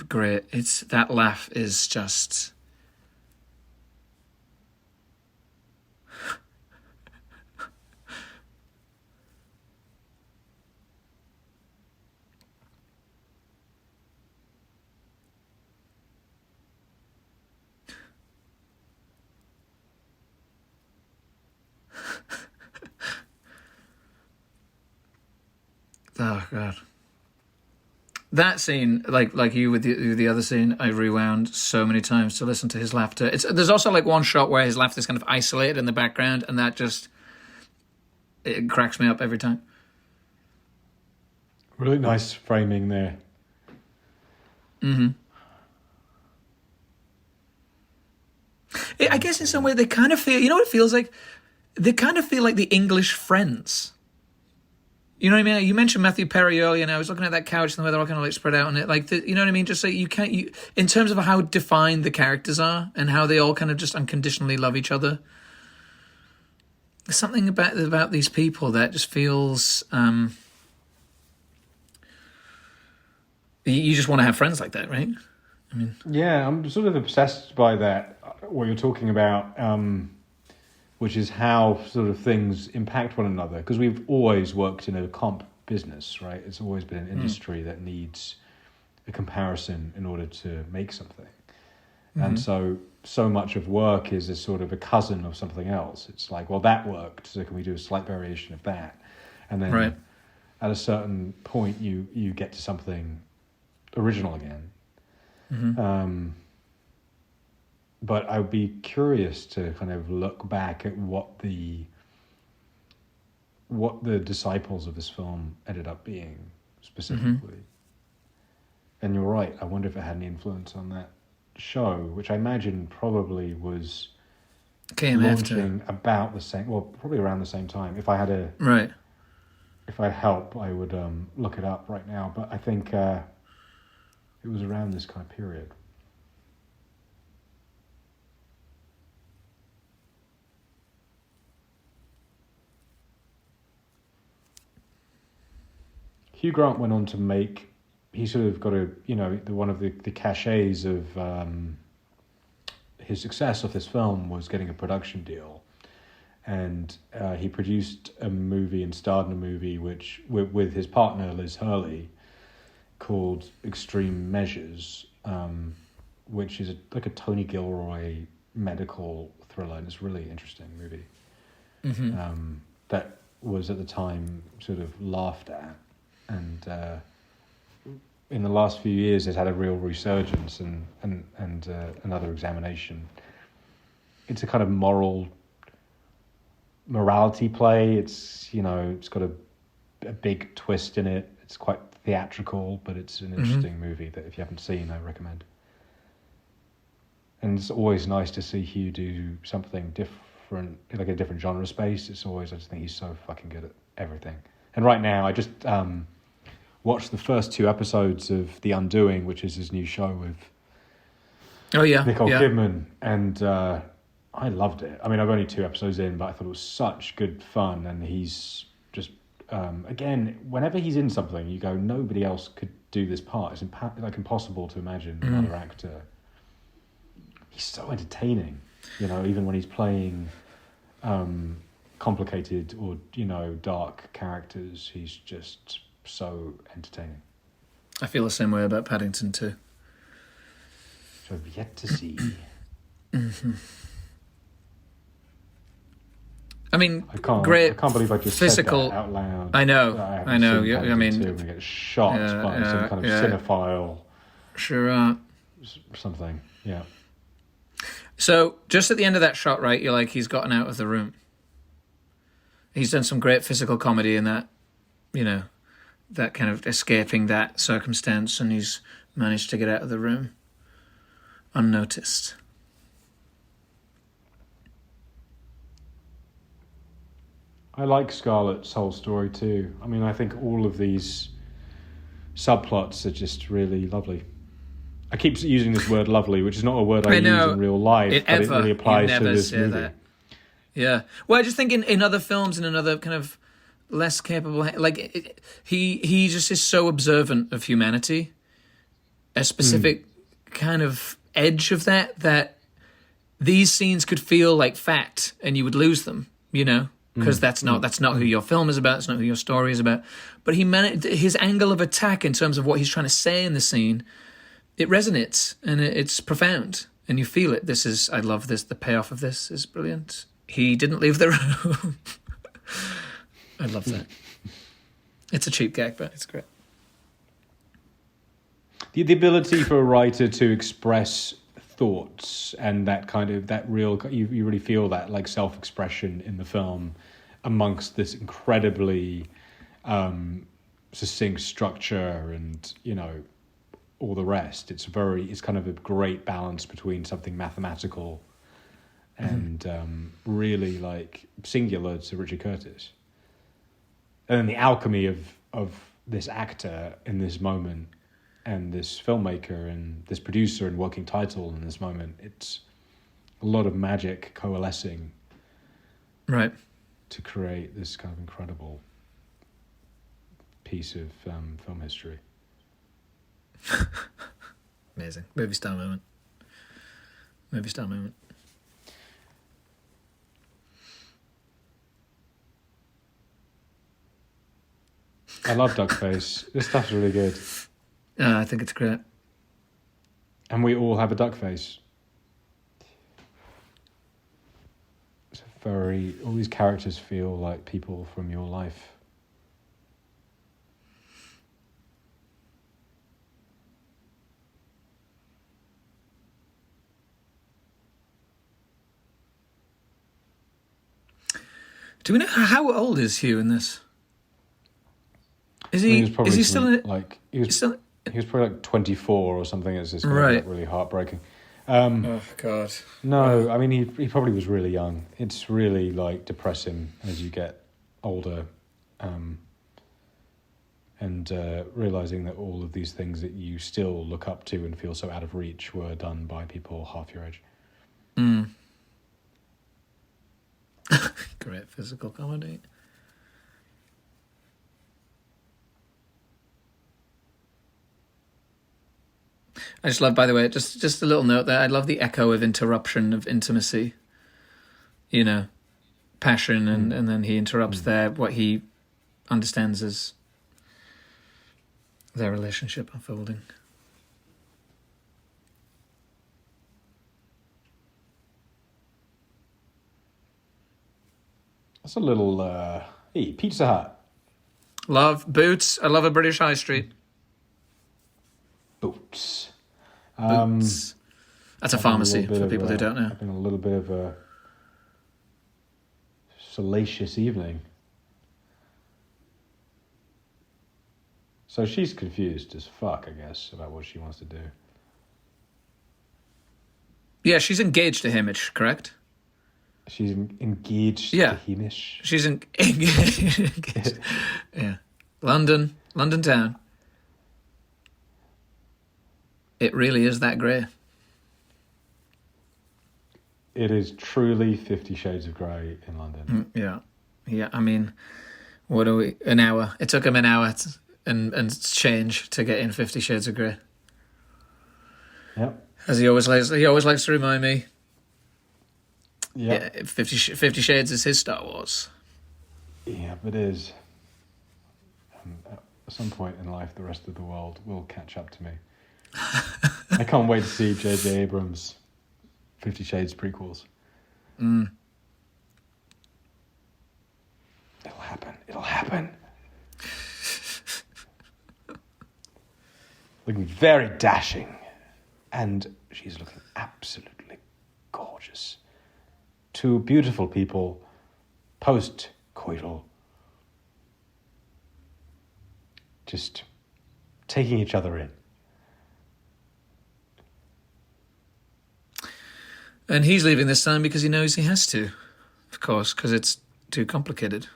Great. That laugh is just... Oh God. That scene, like you with the other scene, I rewound so many times to listen to his laughter. There's also like one shot where his laughter is kind of isolated in the background, and that just it cracks me up every time. Really nice framing there. Mm-hmm. I guess in some way they kind of feel, you know what it feels like? They kind of feel like the English Friends. You know what I mean? You mentioned Matthew Perry earlier, and I was looking at that couch and the way they're all kind of like spread out on it. Like, you know what I mean? Just like in terms of how defined the characters are and how they all kind of just unconditionally love each other. There's something about these people that just feels, you just want to have friends like that, right? I mean, yeah, I'm sort of obsessed by that, what you're talking about, which is how sort of things impact one another. Because we've always worked in a comp business, right? It's always been an industry that needs a comparison in order to make something. Mm-hmm. And so much of work is a sort of a cousin of something else. It's like, well, that worked, so can we do a slight variation of that? And then at a certain point, you get to something original again. Mm-hmm. But I would be curious to kind of look back at what the disciples of this film ended up being specifically. Mm-hmm. And you're right. I wonder if it had any influence on that show, which I imagine probably was launching about the same. Well, probably around the same time. If I had if I had help, I would look it up right now. But I think it was around this kind of period. Hugh Grant went on to make. He sort of got one of the cachets of his success of this film was getting a production deal, and he produced a movie and starred in a movie which with his partner Liz Hurley, called Extreme Measures, which is like a Tony Gilroy medical thriller, and it's a really interesting movie. Mm-hmm. That was at the time sort of laughed at. And in the last few years, it's had a real resurgence and another examination. It's a kind of morality play. It's it's got a big twist in it. It's quite theatrical, but it's an interesting movie that if you haven't seen, I recommend. And it's always nice to see Hugh do something different, like a different genre space. I just think he's so fucking good at everything. And right now, I just watched the first 2 episodes of The Undoing, which is his new show with Nicole Kidman, and I loved it. I mean, I've only 2 episodes in, but I thought it was such good fun, and he's just, again, whenever he's in something, you go, nobody else could do this part. It's impossible to imagine another actor. He's so entertaining, even when he's playing complicated or dark characters. He's just so entertaining. I feel the same way about Paddington too. So I've yet to see. Mm-hmm. I mean, I can't believe I just physical said that out loud. I know. I mean, we get shot by some kind of cinephile. Sure. Something. Yeah. So just at the end of that shot, right? You're like, he's gotten out of the room. He's done some great physical comedy in that, that kind of escaping that circumstance, and he's managed to get out of the room unnoticed. I like Scarlett's whole story too. I mean, I think all of these subplots are just really lovely. I keep using this word lovely, which is not a word I use in real life, but it really applies to this movie. That. Yeah. Well, I just think in other films and in other kind of less capable, like he just is so observant of humanity, a specific kind of edge of that these scenes could feel like fact and you would lose them, because that's not who your film is about. It's not who your story is about. But his angle of attack in terms of what he's trying to say in the scene, it resonates and it's profound and you feel it. I love this. The payoff of this is brilliant. He didn't leave the room. I love that. It's a cheap gag, but it's great. The ability for a writer to express thoughts and that kind of, that real, you really feel that like self-expression in the film. amongst this incredibly succinct structure and, you know, all the rest. It's kind of a great balance between something mathematical and really like singular to Richard Curtis. And then the alchemy of this actor in this moment and this filmmaker and this producer and working title in this moment, it's a lot of magic coalescing, right, to create this kind of incredible piece of film history. Amazing. Movie star moment. I love Duckface. This stuff's really good. I think it's great. And we all have a duck face. It's all these characters feel like people from your life. Do we know how old is Hugh in this? Is he? Is he still in it? Like he was probably like 24 or something. It's just right. Really heartbreaking. Oh God. No, I mean he probably was really young. It's really like depressing as you get older, and realizing that all of these things that you still look up to and feel so out of reach were done by people half your age. Great physical comedy. I just love, by the way, just a little note there. I love the echo of interruption of intimacy. You know, passion, and then he interrupts what he understands as their relationship unfolding. That's a little Pizza Hut. Love Boots. I love a British high street. Boots. Boots. That's a pharmacy for people who don't know. Having a little bit of a salacious evening. So she's confused as fuck, I guess, about what she wants to do. Yeah, she's engaged to Hamish, correct? She's engaged to Hamish. She's engaged. Yeah. London town. It really is that grey. It is truly 50 Shades of Grey in London. Yeah. I mean, what are we? An hour. It took him an hour and change to get in 50 Shades of Grey. Yep. As he always likes to remind me. Yep. Yeah. 50 Shades is his Star Wars. Yeah, it is. At some point in life, the rest of the world will catch up to me. I can't wait to see J.J. Abrams' 50 Shades prequels. It'll happen. Looking very dashing. And she's looking absolutely gorgeous. Two beautiful people, post-coital, just taking each other in. And he's leaving this time because he knows he has to, of course, because it's too complicated.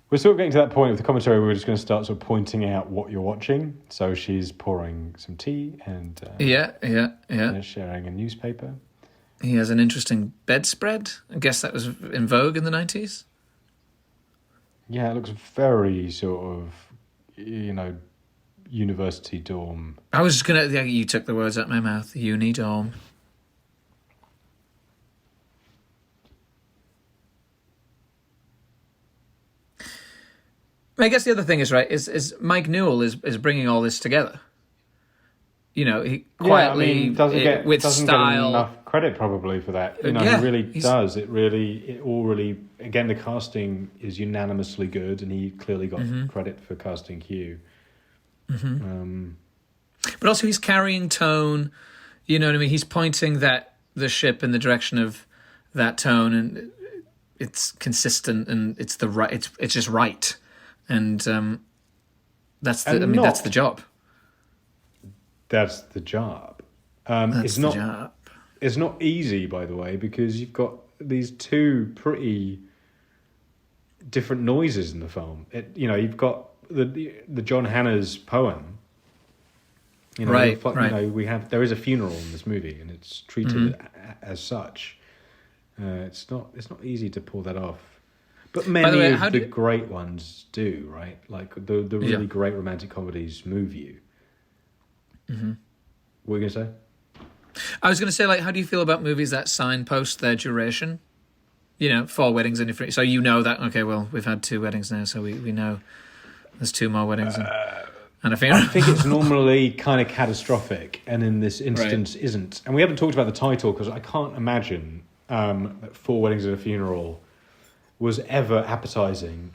We're sort of getting to that point with the commentary where we're just going to start sort of pointing out what you're watching. So she's pouring some tea and sharing a newspaper. He has an interesting bedspread. I guess that was in vogue in the 90s. Yeah, it looks very sort of, university dorm. I was just going to... You took the words out of my mouth. Uni dorm. I guess the other thing is, right, is Mike Newell is bringing all this together. You know, he quietly, doesn't get style. Enough credit probably for that. He really does. It all really, again, the casting is unanimously good, and he clearly got credit for casting Hugh. But also he's carrying tone, you know what I mean? He's pointing the ship in the direction of that tone, and it's consistent, and it's the right. It's just right, and that's the. That's the job. That's the job. It's not easy, by the way, because you've got these two pretty different noises in the film. You've got the John Hannah's poem. Right. There is a funeral in this movie, and it's treated as such. It's not easy to pull that off, but many of the great ones do, right? Like the really great romantic comedies move you. Mm-hmm. What were you gonna say? I was going to say, like, how do you feel about movies that signpost their duration? 4 weddings and so that, okay, well, we've had 2 weddings now, so we know there's 2 more weddings and a funeral. I think it's normally kind of catastrophic, and in this instance isn't. And we haven't talked about the title because I can't imagine that 4 weddings and a funeral was ever appetizing.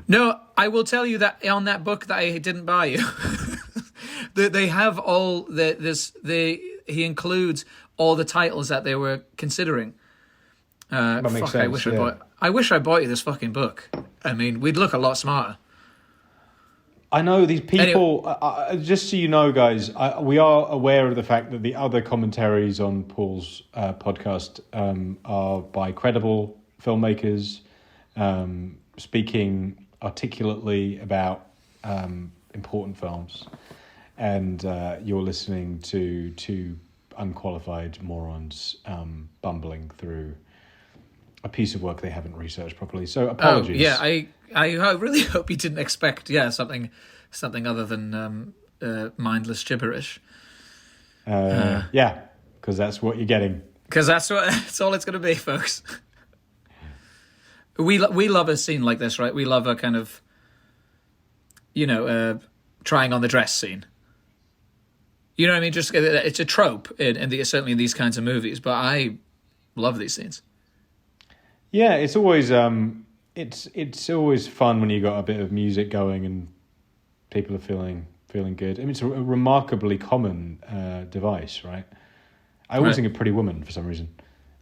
No, I will tell you that on that book that I didn't buy you, they have all he includes all the titles that they were considering. That makes sense. I wish I bought you this fucking book. I mean, we'd look a lot smarter. I know these people. Anyway. Just so you know, guys, we are aware of the fact that the other commentaries on Paul's podcast are by credible filmmakers, speaking articulately about important films. And you're listening to 2 unqualified morons bumbling through a piece of work they haven't researched properly. So apologies. I really hope you didn't expect something other than mindless gibberish. Because that's what you're getting. Because that's all it's going to be, folks. We love a scene like this, right? We love a kind of trying on the dress scene. You know what I mean? Just it's a trope, certainly in these kinds of movies. But I love these scenes. Yeah, it's always it's always fun when you got a bit of music going and people are feeling good. I mean, it's a remarkably common device, right? I always think of Pretty Woman for some reason.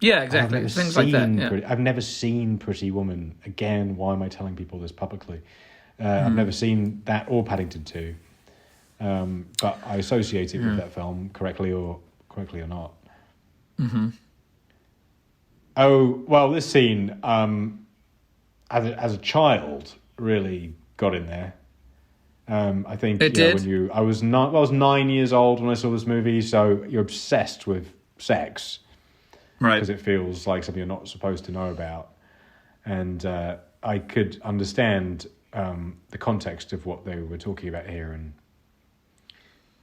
Yeah, exactly. Things like that. Yeah. I've never seen Pretty Woman. Again, why am I telling people this publicly? I've never seen that or Paddington 2. But I associate it with that film correctly or not. Mm-hmm. Oh, well, this scene, as a child, really got in there. I think it did. I was 9 years old when I saw this movie, so you're obsessed with sex, right? Because it feels like something you're not supposed to know about, and I could understand the context of what they were talking about here, and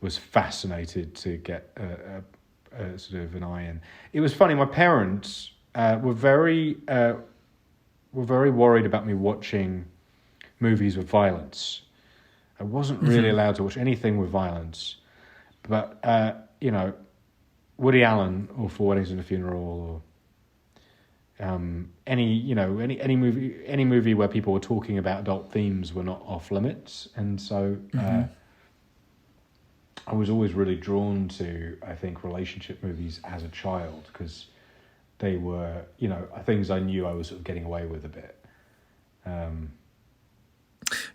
was fascinated to get a sort of an eye in. It was funny. My parents were very worried about me watching movies with violence. I wasn't really allowed to watch anything with violence, but Woody Allen or 4 Weddings and a Funeral, or any movie where people were talking about adult themes were not off limits, and so. I was always really drawn to, I think, relationship movies as a child because they were, things I knew I was sort of getting away with a bit.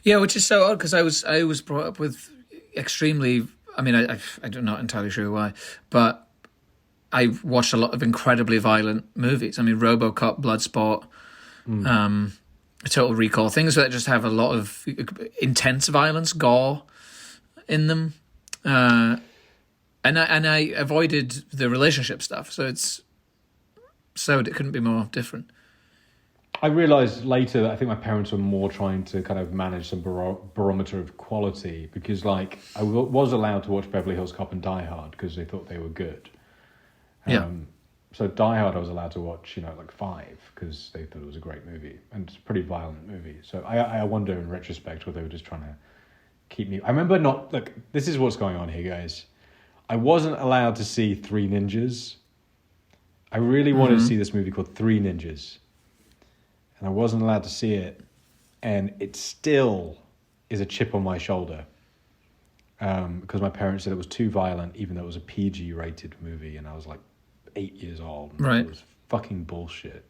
Yeah, which is so odd because I was brought up with extremely. I mean, I'm not entirely sure why, but I watched a lot of incredibly violent movies. I mean, RoboCop, Bloodsport, Total Recall, things that just have a lot of intense violence, gore in them. And I avoided the relationship stuff, so it couldn't be more different. I realised later that I think my parents were more trying to kind of manage some barometer of quality because, like, I was allowed to watch Beverly Hills Cop and Die Hard because they thought they were good. So Die Hard I was allowed to watch, like 5 because they thought it was a great movie and it's a pretty violent movie. So I wonder in retrospect whether they were just trying to keep me. I remember this is what's going on here, guys. I wasn't allowed to see 3 Ninjas. I really wanted to see this movie called 3 Ninjas. And I wasn't allowed to see it. And it still is a chip on my shoulder. Because my parents said it was too violent, even though it was a PG-rated movie. And I was like 8 years old. And right. It was fucking bullshit.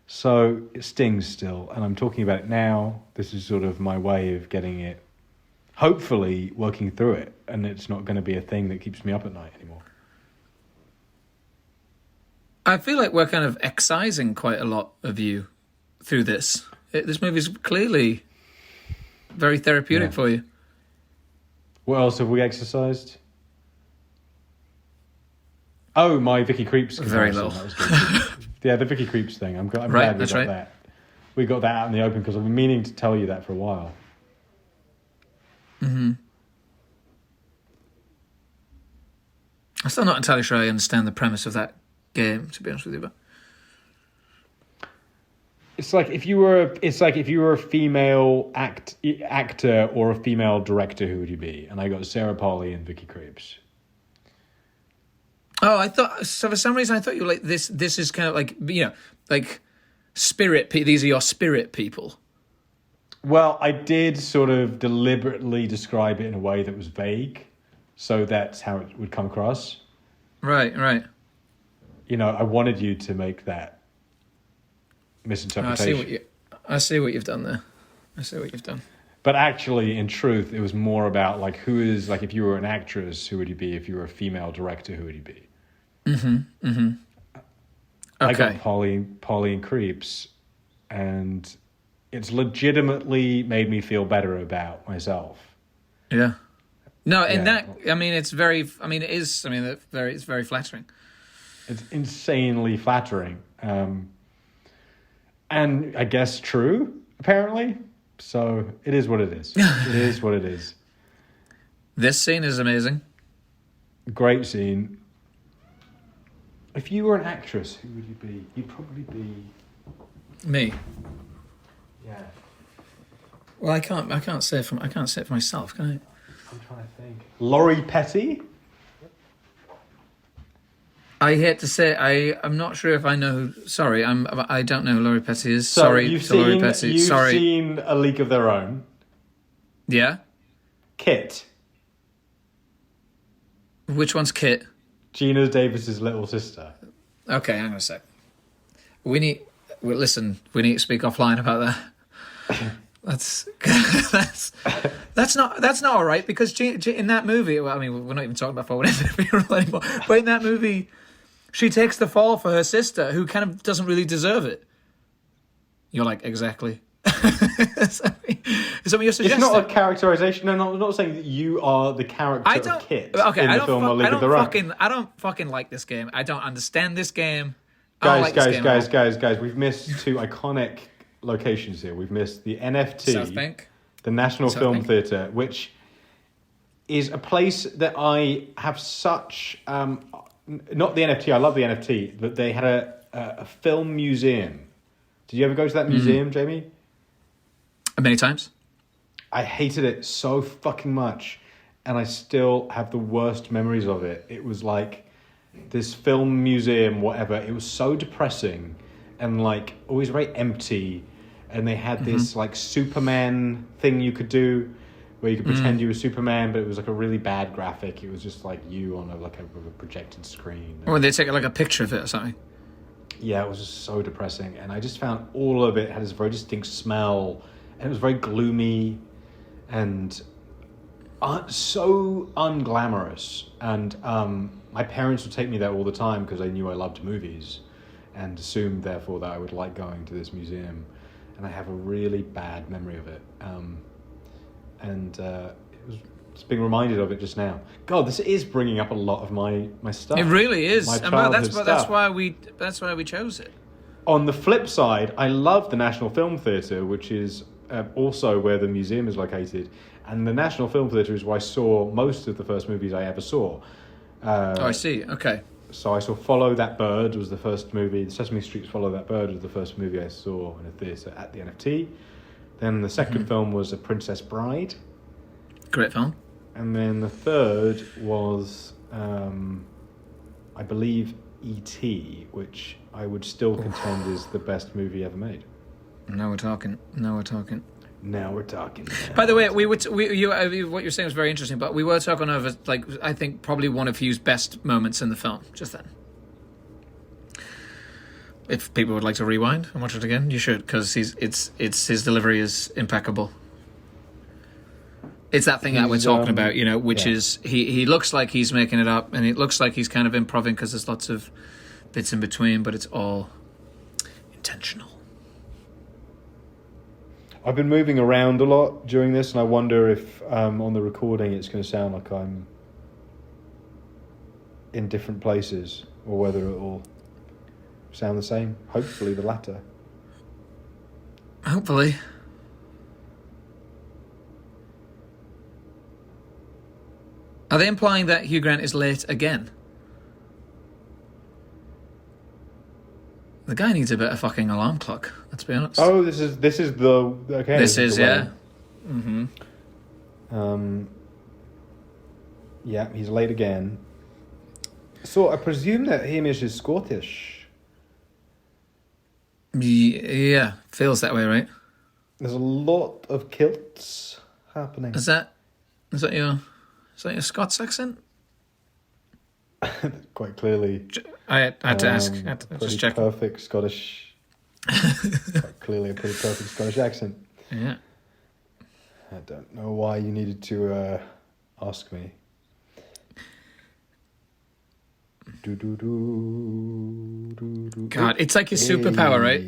So it stings still, and I'm talking about it now. This is sort of my way of getting it, hopefully working through it, and it's not going to be a thing that keeps me up at night anymore. I feel like we're kind of excising quite a lot of you through this. This movie's clearly very therapeutic for you. What else have we exercised? Oh, my Vicky Creeps Very comparison. low. That was good. Yeah, the Vicky Creeps thing. I'm glad we got that. We got that out in the open because I've been meaning to tell you that for a while. Mm-hmm. I'm still not entirely sure I understand the premise of that game, to be honest with you, but it's like if you were a female actor or a female director, who would you be? And I got Sarah Polley and Vicky Creeps. Oh, I thought so. For some reason, I thought you were like this. This is kind of like, you know, like spirit. These are your spirit people. Well, I did sort of deliberately describe it in a way that was vague, so that's how it would come across. Right. You know, I wanted you to make that misinterpretation. I see what you've done there. I see what you've done. But actually, in truth, it was more about like who is like if you were an actress, who would you be? If you were a female director, who would you be? Okay. I got Polly and Creeps, and it's legitimately made me feel better about myself. Yeah. No, and that, I mean, it's very flattering. It's insanely flattering. And I guess true, apparently. So it is what it is. It is what it is. This scene is amazing. Great scene. If you were an actress, who would you be? You'd probably be... Me. Yeah. Well, I can't say it for myself, can I? I'm trying to think. Laurie Petty? I hate to say I'm not sure if I know. Sorry, I don't know who Laurie Petty is. So sorry, you've Laurie Petty. You've Sorry. seen A League of Their Own. Yeah. Kit. Which one's Kit? Gina Davis's little sister. Okay, hang on a sec. We need to speak offline about that. That's not all right, because in that movie, well, I mean, we're not even talking about Forward Funeral anymore, but in that movie, she takes the fall for her sister, who kind of doesn't really deserve it. You're like, exactly. Is that what you're suggesting? It's not a characterization. No, I'm not saying that you are the character of Kit in the film A League of Their Own. I don't fucking like this game. I don't understand this game. Guys, we've missed two iconic locations here. We've missed the NFT, South Bank, the National Film Theatre, which is a place that I have such... not the NFT, I love the NFT, but they had a film museum. Did you ever go to that museum, Jamie? Many times. I hated it so fucking much, and I still have the worst memories of it. It was like this film museum, whatever. It was so depressing and like always very empty. And they had this like Superman thing you could do where you could pretend you were Superman, but it was like a really bad graphic. It was just like you on a projected screen. Or they take like a picture of it or something. Yeah, it was just so depressing. And I just found all of it had this very distinct smell. And it was very gloomy and so unglamorous. And my parents would take me there all the time because they knew I loved movies and assumed, therefore, that I would like going to this museum. And I have a really bad memory of it. Just being reminded of it just now. God, this is bringing up a lot of my stuff. It really is. My That's stuff. why we chose it. On the flip side, I love the National Film Theatre, which is also where the museum is located. And the National Film Theatre is where I saw most of the first movies I ever saw. I see. Okay. So I saw Follow That Bird was the first movie. Sesame Street's Follow That Bird was the first movie I saw in a theatre at the NFT. Then the second film was A Princess Bride. Great film. And then the third was, I believe, E.T., which I would still contend is the best movie ever made. Now we're talking. By the way, what you're saying was very interesting, but we were talking over, like, I think probably one of Hugh's best moments in the film, just then. if people would like to rewind and watch it again, you should, because his delivery is impeccable. It's that thing that we're talking about, which is he looks like he's making it up, and it looks like he's kind of improvising because there's lots of bits in between, but it's all intentional. I've been moving around a lot during this, and I wonder if on the recording it's going to sound like I'm in different places, or whether it will sound the same. Hopefully the latter. Hopefully. Are they implying that Hugh Grant is late again? The guy needs a better fucking alarm clock, let's be honest. Oh, this is the... Okay. This is the yeah. Mm-hmm. Yeah, he's late again. So I presume that Hamish is Scottish. Yeah, feels that way, right? There's a lot of kilts happening. Is that your Scots accent? Quite clearly. I had to ask. I had to just check. Perfect Scottish. Quite clearly a pretty perfect Scottish accent. Yeah. I don't know why you needed to ask me. God, it's like his superpower, right?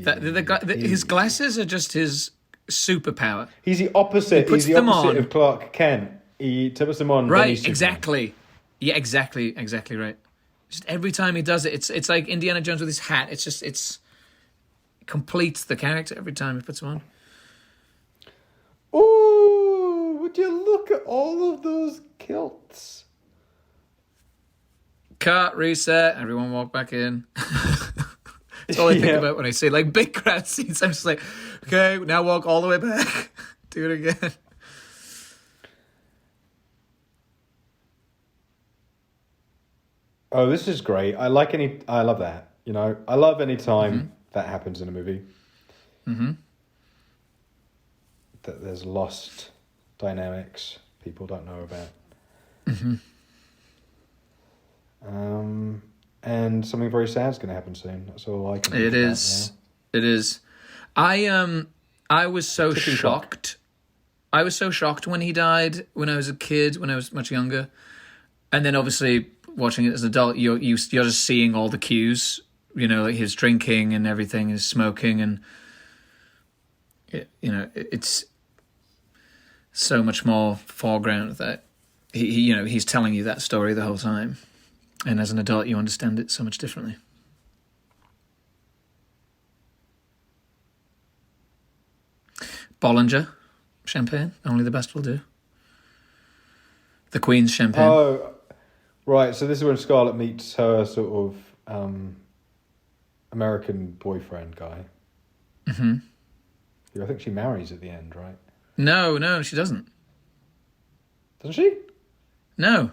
His glasses are just his superpower. He's the opposite. He's the opposite of Clark Kent. He puts them on. Right, exactly. Yeah, exactly right. Just every time he does it, it's like Indiana Jones with his hat. It completes the character every time he puts them on. Oh, would you look at all of those kilts? Cut, reset, everyone walk back in. That's all I think about when I see like big crowd scenes. I'm just like, okay, now walk all the way back. Do it again. Oh, this is great. I love that. I love any time that happens in a movie. Mm-hmm. That there's lost dynamics people don't know about. Mm-hmm. And something very sad is going to happen soon. That's all I can think It is. It is. I was so shocked. I was so shocked when he died when I was a kid, when I was much younger. And then obviously watching it as an adult, you're just seeing all the cues, like his drinking and everything, his smoking, and it's so much more foreground that he's telling you that story the whole time. And as an adult, you understand it so much differently. Bollinger champagne, only the best will do. The Queen's champagne. Oh, right. So this is when Scarlett meets her sort of American boyfriend guy. Mm-hmm. Who I think she marries at the end, right? No, she doesn't. Doesn't she? No.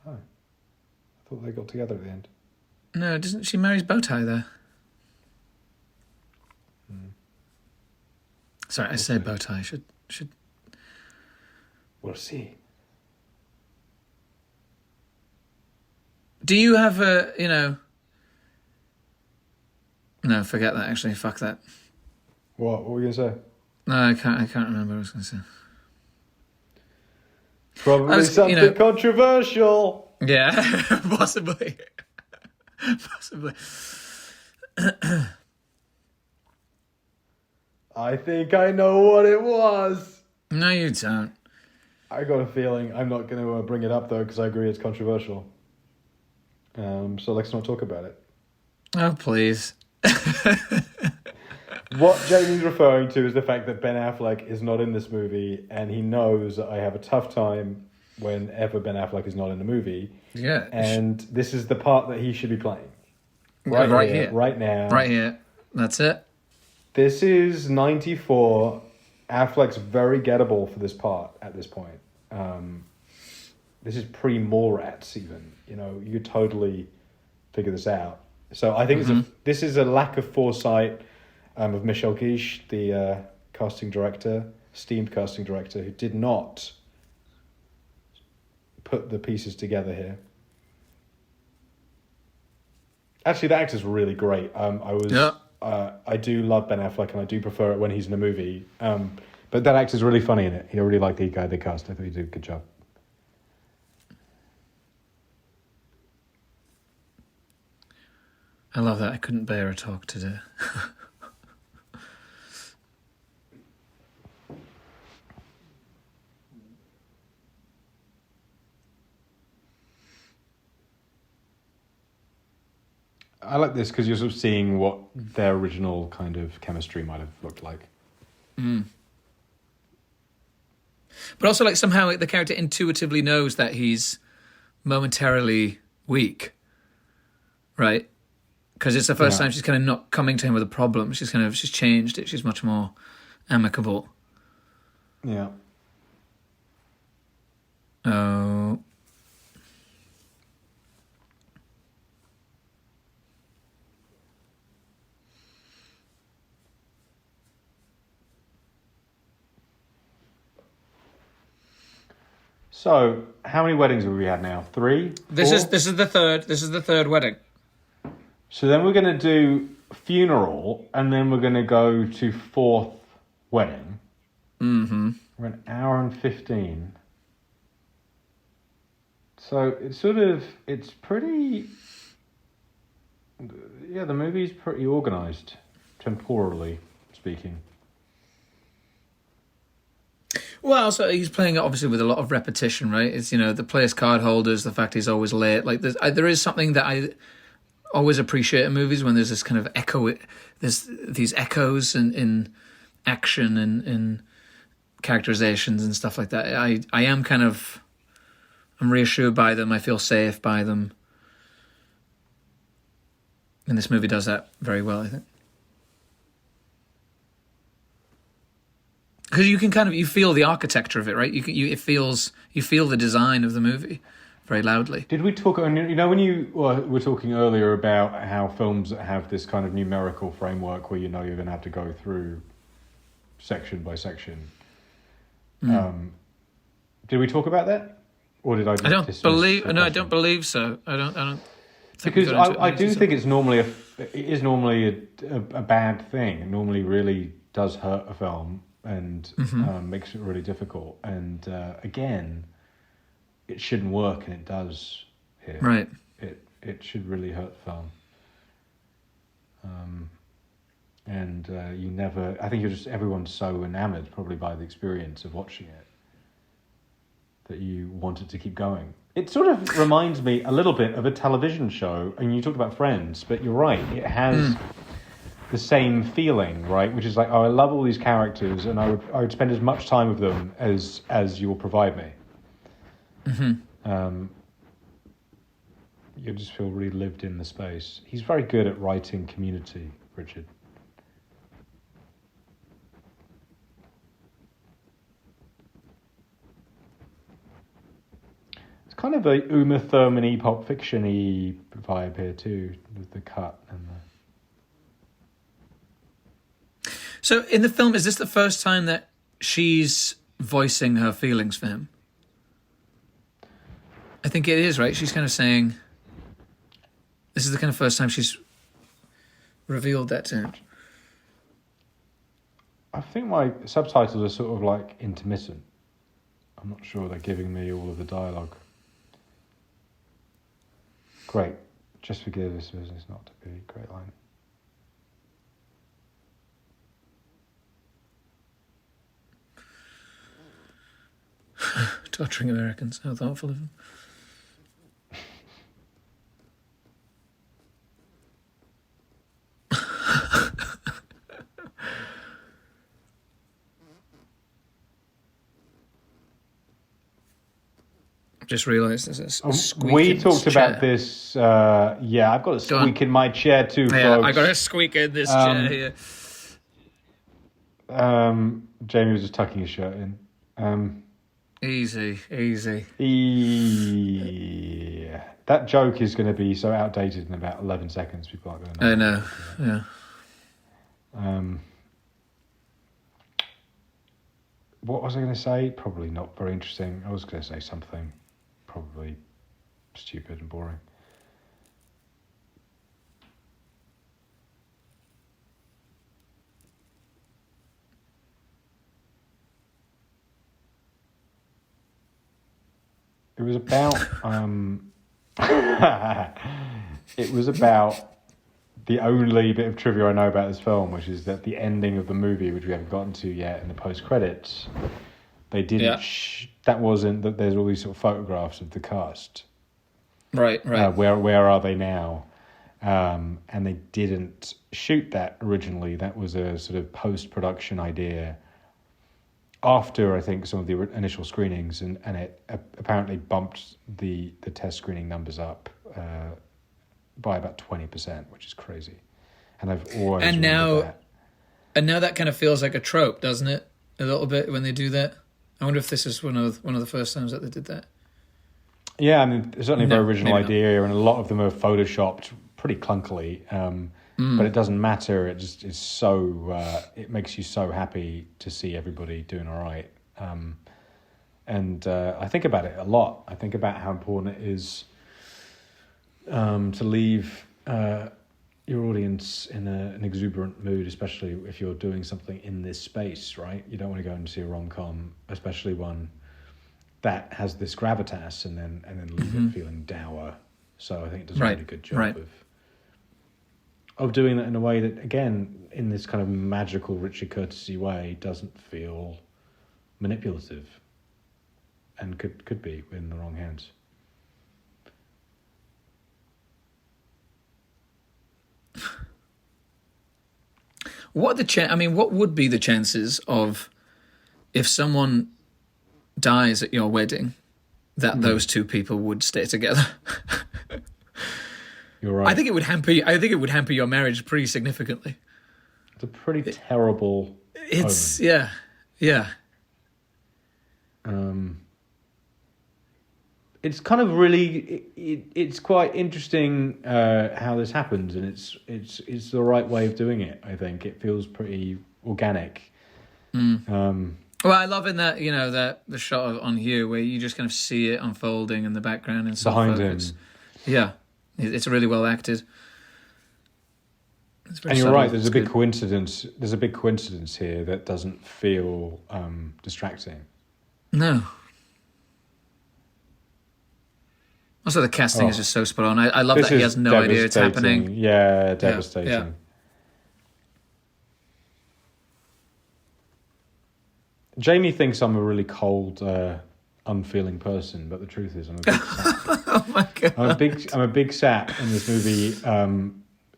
Oh. I thought they got together at the end. No, doesn't she marries Bowtie there? Sorry, I said Bowtie. Should. We'll see. Do you have a, No, forget that, actually. Fuck that. What were you going to say? No, I can't remember what I was going to say. Probably something controversial. Yeah, possibly. Possibly. I think I know what it was. No, you don't. I got a feeling I'm not going to bring it up, though, because I agree it's controversial. So let's not talk about it. Oh, please. What Jamie's referring to is the fact that Ben Affleck is not in this movie, and he knows that I have a tough time whenever Ben Affleck is not in the movie. Yeah. And this is the part that he should be playing. Right here. Right now. Right here. That's it. This is 94. Affleck's very gettable for this part at this point. This is pre-Mallrats even. You could totally figure this out. So I think this is a lack of foresight of Michel Guiche, the esteemed casting director, who did not put the pieces together here. Actually, the actor's really great. I do love Ben Affleck, and I do prefer it when he's in a movie. But that actor's really funny in it. I really like the guy they cast. I thought he did a good job. I love that. I couldn't bear a talk today. I like this because you're sort of seeing what their original kind of chemistry might have looked like. Mm. But also, like, somehow the character intuitively knows that he's momentarily weak, right? Because it's the first time she's kind of not coming to him with a problem. She's changed it. She's much more amicable. Yeah. Oh. So, how many weddings have we had now? 3? 4? This is the third. This is the third wedding. So then we're going to do funeral, and then we're going to go to 4th wedding. Mm-hmm. We're an hour and 15. So it's pretty... Yeah, the movie's pretty organised, temporally speaking. Well, so he's playing it obviously with a lot of repetition, right? It's, the players' card holders, the fact he's always late. Like, there is something that I always appreciate in movies when there's this kind of echo. There's these echoes in action and in characterizations and stuff like that. I am I'm reassured by them. I feel safe by them. And this movie does that very well, I think. Because you can you feel the architecture of it, right? You feel the design of the movie very loudly. Did we talk, when you were talking earlier about how films have this kind of numerical framework where you're going to have to go through section by section. Did we talk about that? Or did I just I don't believe so. I don't think because I do think it's normally a bad thing. It normally really does hurt a film and makes it really difficult. And again, it shouldn't work, and it does here. Right. It should really hurt the film. You never... I think everyone's so enamoured probably by the experience of watching it that you want it to keep going. It sort of reminds me a little bit of a television show, and you talked about Friends, but you're right, it has the same feeling, right? Which is like, I love all these characters, and I would spend as much time with them as you will provide me. Mm-hmm. You just feel really lived in the space. He's very good at writing community, Richard. It's kind of a Uma Thurman-y, Pulp Fiction-y vibe here too, with the cut and the... So in the film, is this the first time that she's voicing her feelings for him? I think it is, right? She's kind of saying... This is the kind of first time she's revealed that to him. I think my subtitles are sort of like intermittent. I'm not sure they're giving me all of the dialogue. Great. Just forgive this business not to be. Great line. Torturing Americans. How thoughtful of him. Just realised there's a squeak. We in talked this chair. about this. I've got a squeak in my chair too, Yeah, folks. I got a squeak in this chair here. Jamie was just tucking his shirt in. Easy. Yeah. That joke is going to be so outdated in about 11 seconds. People aren't going to know. I know, yeah. What was I going to say? Probably not very interesting. I was going to say something probably stupid and boring. It was about it was about the only bit of trivia I know about this film, which is that the ending of the movie, which we haven't gotten to yet in the post credits, they didn't. That wasn't that. There's all these sort of photographs of the cast. Right. Where are they now? And they didn't shoot that originally. That was a sort of post-production idea after, I think, some of the initial screenings, and it apparently bumped the test screening numbers up by about 20%, which is crazy. And I've always remembered that. And now that kind of feels like a trope, doesn't it? A little bit when they do that. I wonder if this is one of the first times that they did that. Yeah, I mean, it's certainly a very original idea, and a lot of them are photoshopped pretty clunkily. But it doesn't matter. It just is so. It makes you so happy to see everybody doing all right. And I think about it a lot. I think about how important it is to leave your audience in an exuberant mood, especially if you're doing something in this space, right? You don't want to go and see a rom-com, especially one that has this gravitas, and then leave it feeling dour. So I think it does a really good job of doing that in a way that, again, in this kind of magical Richard Curtis-y way, doesn't feel manipulative, and could be in the wrong hands. What would be the chances of, if someone dies at your wedding, that those two people would stay together? You're right. I think it would hamper your marriage pretty significantly. It's a pretty terrible. It's omen. yeah. It's kind of really. It's quite interesting how this happens, and it's the right way of doing it. I think it feels pretty organic. Well, I love in that that the shot on Hugh where you just kind of see it unfolding in the background and behind him. Yeah, it's really well acted. And you're right. There's a big coincidence. There's a big coincidence here that doesn't feel distracting. No. Also, the casting is just so spot on. I love that he has no idea it's happening. Yeah, devastating. Yeah. Jamie thinks I'm a really cold, unfeeling person, but the truth is I'm a big sap. Oh my god! I'm a big sap, and this movie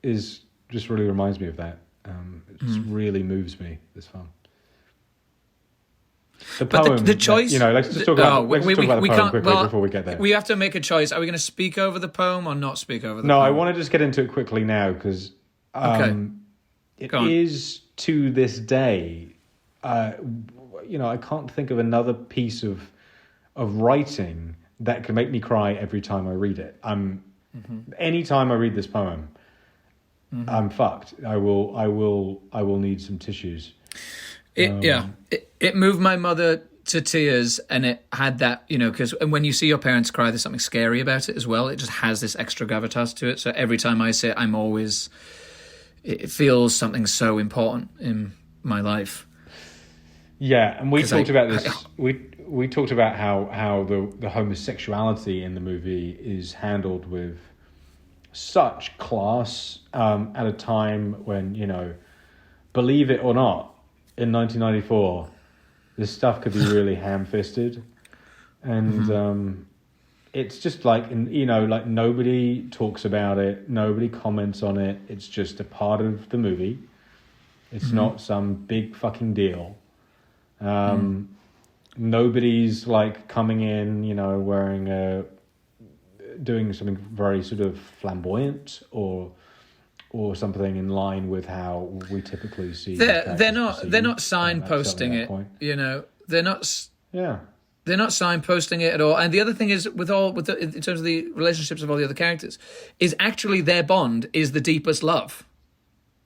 is just really reminds me of that. It just really moves me. This film. The poem, but the choice, let's just talk about the poem quickly before we get there. We have to make a choice. Are we going to speak over the poem or not speak over the poem? No, I want to just get into it quickly now because it is to this day. I can't think of another piece of writing that can make me cry every time I read it. Any time I read this poem, I'm fucked. I will need some tissues. It moved my mother to tears, and it had that, because when you see your parents cry, there's something scary about it as well. It just has this extra gravitas to it. So every time I say it, it feels something so important in my life. Yeah, and we talked about this. We talked about how the homosexuality in the movie is handled with such class at a time when, believe it or not, in 1994, this stuff could be really ham-fisted, and it's just like nobody talks about it, nobody comments on it. It's just a part of the movie. It's not some big fucking deal. Nobody's like coming in, doing something very sort of flamboyant or something in line with how we typically see. They're not signposting it. They're not signposting it at all. And the other thing is, in terms of the relationships of all the other characters, is actually their bond is the deepest love.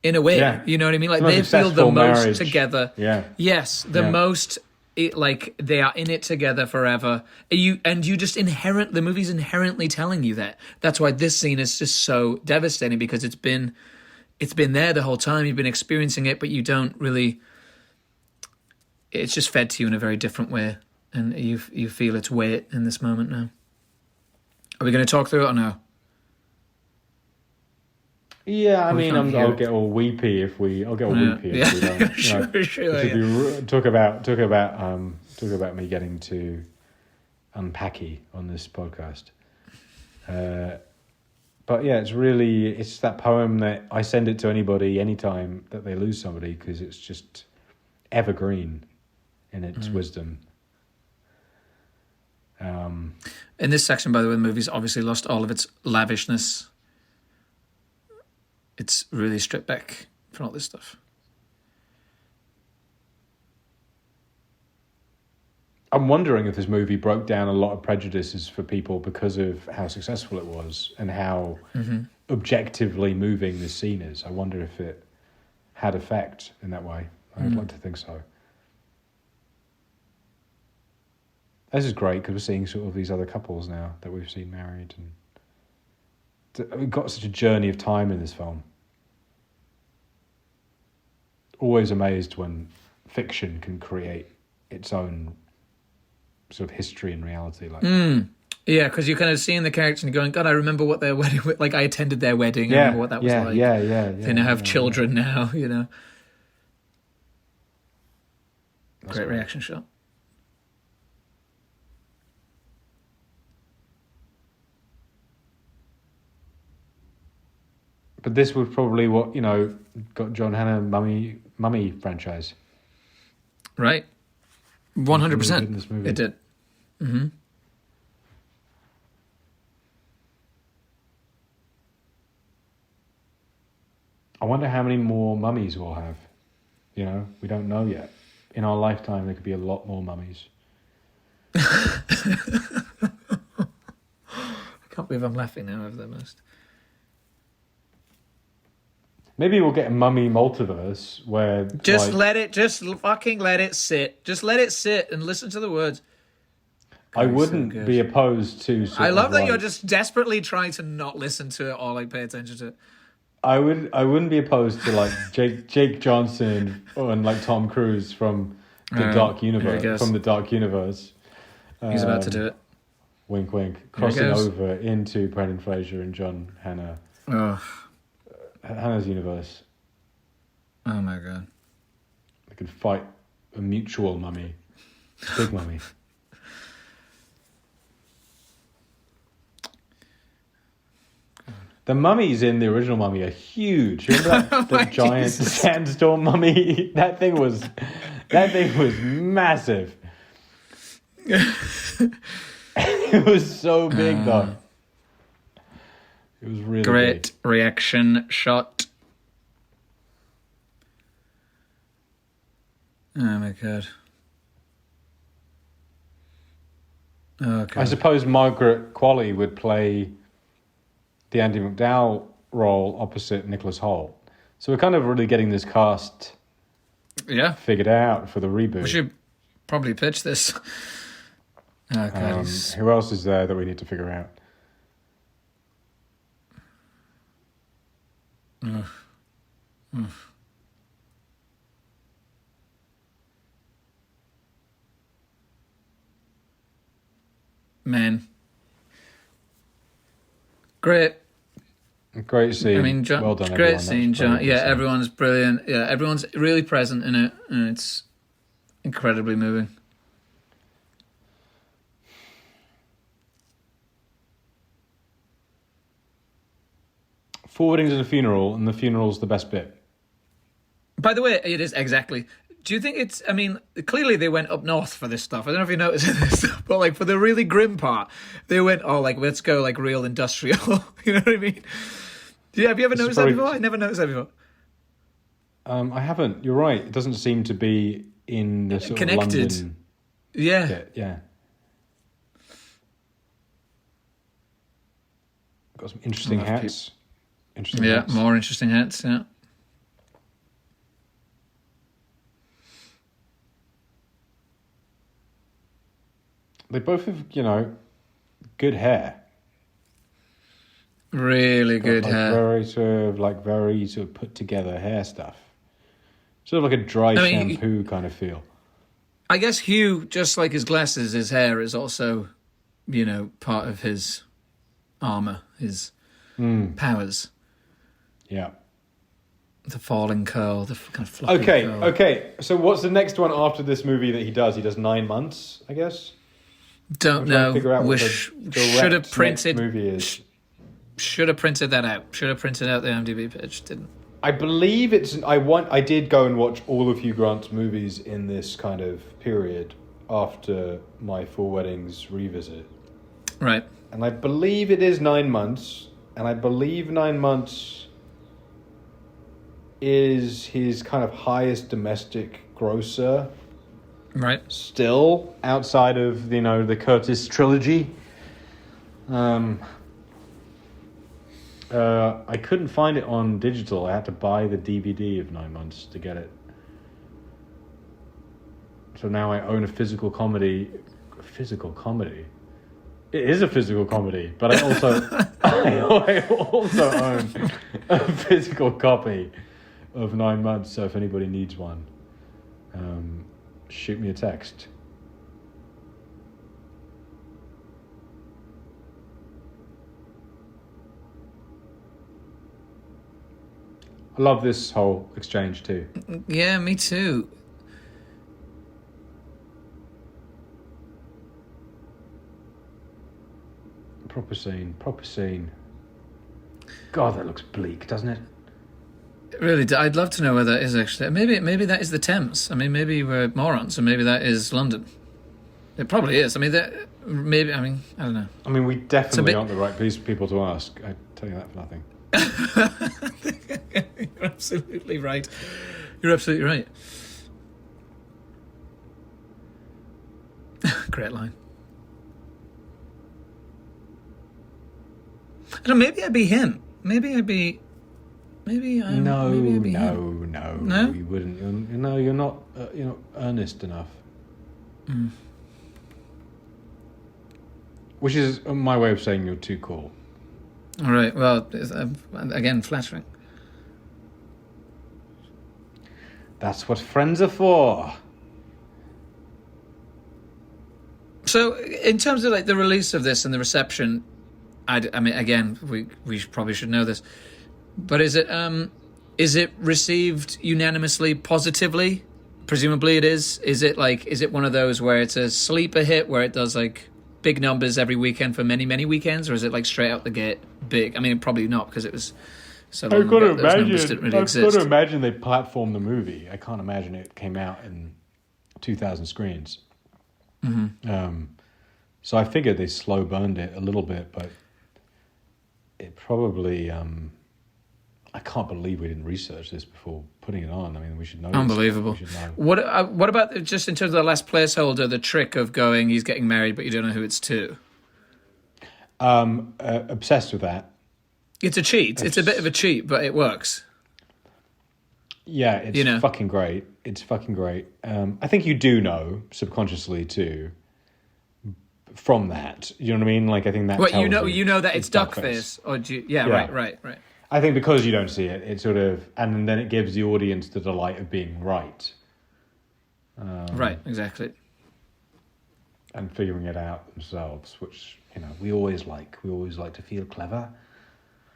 In a way, you know what I mean? Like they feel the most together. Yeah. Yes, most. They are in it together forever. The movie's inherently telling you that. That's why this scene is just so devastating, because it's been there the whole time. You've been experiencing it, but you don't really. It's just fed to you in a very different way, and you feel its weight in this moment now. Are we going to talk through it or no? Yeah, I We mean, can't hear I'll it. get all weepy if we. I'll get all weepy if we don't. Sure, If we talk about me getting too unpacky on this podcast. But yeah, it's that poem that I send it to anybody anytime that they lose somebody, because it's just evergreen in its wisdom. In this section, by the way, the movie's obviously lost all of its lavishness. It's really stripped back from all this stuff. I'm wondering if this movie broke down a lot of prejudices for people because of how successful it was and how objectively moving this scene is. I wonder if it had effect in that way. I'd like to think so. This is great because we're seeing sort of these other couples now that we've seen married, and we've got such a journey of time in this film. Always amazed when fiction can create its own sort of history and reality. Yeah, because you're kind of seeing the characters and going, God, I remember what their wedding was like. I attended their wedding. I remember what that was like. Yeah. They now have children now, you know. Great reaction shot. But this was probably what, got John Hannah Mummy franchise. Right. 100%. Movie. It did. Mm-hmm. I wonder how many more mummies we'll have. We don't know yet. In our lifetime, there could be a lot more mummies. I can't believe I'm laughing now over the most. Maybe we'll get a mummy multiverse where just fucking let it sit. Just let it sit and listen to the words. God, I wouldn't be opposed to. I love that you're just desperately trying to not listen to it or like pay attention to it. I wouldn't be opposed to like Jake Johnson and like Tom Cruise from the Dark Universe. From the Dark Universe. He's about to do it. Wink, wink. Crossing over into Brendan Fraser and John Hannah. Oh. Hannah's universe. Oh my God. They could fight a mutual mummy. Big mummy. The mummies in the original Mummy are huge. Remember that giant sandstorm mummy? That thing was massive. It was so big though. It was really great big. Reaction shot. Oh my God. Oh God. I suppose Margaret Qualley would play the Andie MacDowell role opposite Nicholas Hoult. So we're kind of really getting this cast figured out for the reboot. We should probably pitch this. Oh God. Who else is there that we need to figure out? Man. Great scene. I mean, John, well done, great everyone. scene, John. Yeah, everyone's brilliant. Yeah, everyone's really present in it, and it's incredibly moving. Four weddings and a funeral, and the funeral's the best bit. By the way, it is exactly. Do you think it's? I mean, clearly they went up north for this stuff. I don't know if you noticed this, but like for the really grim part, they went, let's go like real industrial. You know what I mean? Yeah. Have you ever noticed that before? I never noticed that before. I haven't. You're right. It doesn't seem to be in the sort connected. of London. Yeah. Bit. Yeah. Got some interesting hats. Hats. More interesting hats. Yeah. They both have, good hair. Really good hair. Very sort of put together hair stuff. Sort of like a dry shampoo kind of feel. I guess Hugh, just like his glasses, his hair is also, part of his armor, his powers. Yeah. The falling curl, the kind of fluffy curl. Okay. So what's the next one after this movie that he does? He does 9 months, I guess? Don't know. Figure out what Should have printed. Movie is. Should have printed that out. Should have printed out the IMDb page. Didn't. I believe it's. I did go and watch all of Hugh Grant's movies in this kind of period after my Four Weddings revisit. Right. And I believe it is 9 months. And I believe 9 months is his kind of highest domestic grosser. Right. Still outside of the Curtis trilogy. I couldn't find it on digital. I had to buy the DVD of 9 months to get it. So now I own a physical comedy. Physical comedy? It is a physical comedy, but I also I also own a physical copy of 9 months. So if anybody needs one, shoot me a text. I love this whole exchange too. Yeah, me too. Proper scene. God, that looks bleak, doesn't it? Really, I'd love to know where that is actually. Maybe that is the Thames. I mean, maybe we're morons, and maybe that is London. It probably is. I mean, I don't know. I mean, we definitely aren't the right people to ask. I tell you that for nothing. You're absolutely right. You're absolutely right. Great line. I don't know, maybe I'd be him. Maybe I'm. No, maybe I'd be no, him. no. You wouldn't. You're not. You're not earnest enough. Mm. Which is my way of saying you're too cool. All right. Well, again, flattering. That's what friends are for. So, in terms of like the release of this and the reception, I mean, again, we probably should know this, but is it received unanimously positively? Presumably, it is. Is it one of those where it's a sleeper hit where it does like big numbers every weekend for many, many weekends, or is it like straight out the gate big? I mean, probably not because it was so long ago. Those numbers didn't really exist. I've got to imagine they platformed the movie. I can't imagine it came out in 2,000 screens. Mm-hmm. So I figured they slow burned it a little bit, but it probably. I can't believe we didn't research this before putting it on. I mean, we should know. Unbelievable. We should know. What about just in terms of the last placeholder, the trick of going, he's getting married, but you don't know who it's to? Obsessed with that. It's a cheat. It's a bit of a cheat, but it works. Yeah, it's fucking great. It's fucking great. I think you do know subconsciously too. From that, you know what I mean? Like I think that. What you know that it's Duckface, or do you, yeah, right. I think because you don't see it, it sort of, and then it gives the audience the delight of being right. Right, exactly. And figuring it out themselves, which we always like. We always like to feel clever.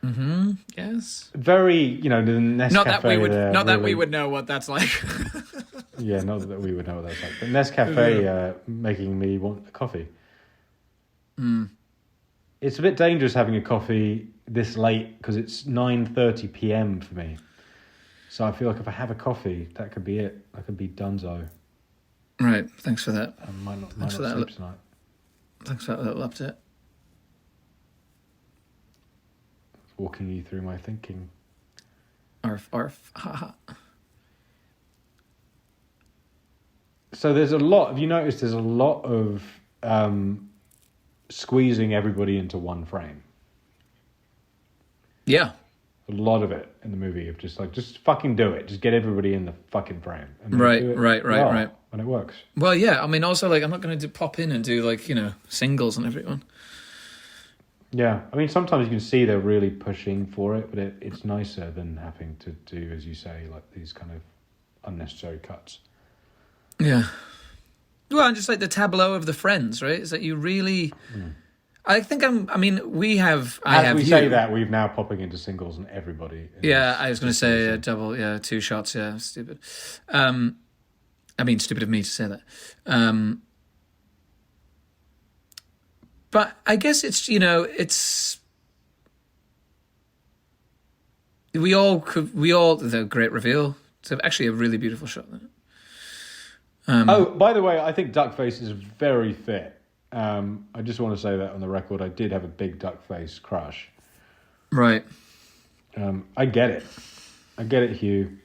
Mm-hmm. Yes. Very, the Nescafe. Not that we would know what that's like. Yeah, not that we would know what that's like. But Nescafe making me want a coffee. Mm. It's a bit dangerous having a coffee this late because it's 9:30 p.m. for me. So I feel like if I have a coffee, that could be it. I could be donezo. Right. Thanks for that. I might not sleep tonight. Thanks for that little update. Walking you through my thinking. Arf, haha. So there's a lot. Have you noticed there's a lot of squeezing everybody into one frame? Yeah. A lot of it in the movie of just fucking do it. Just get everybody in the fucking frame. And right. And it works. Well, yeah. I mean, also, like, I'm not going to pop in and do, like, singles on everyone. Yeah. I mean, sometimes you can see they're really pushing for it, but it's nicer than having to do, as you say, like these kind of unnecessary cuts. Yeah. Well, and just like the tableau of the friends, right? Is that you really... I think I mean, we have. I As have we you. say that, we've now popping into singles and everybody. Yeah, I was going to say a double. Yeah, 2 shots. Yeah, stupid. I mean, stupid of me to say that. But I guess it's we all the great reveal. It's actually a really beautiful shot. By the way, I think Duckface is very fit. I just want to say that on the record. I did have a big Duckface crush. Right. I get it, Hugh.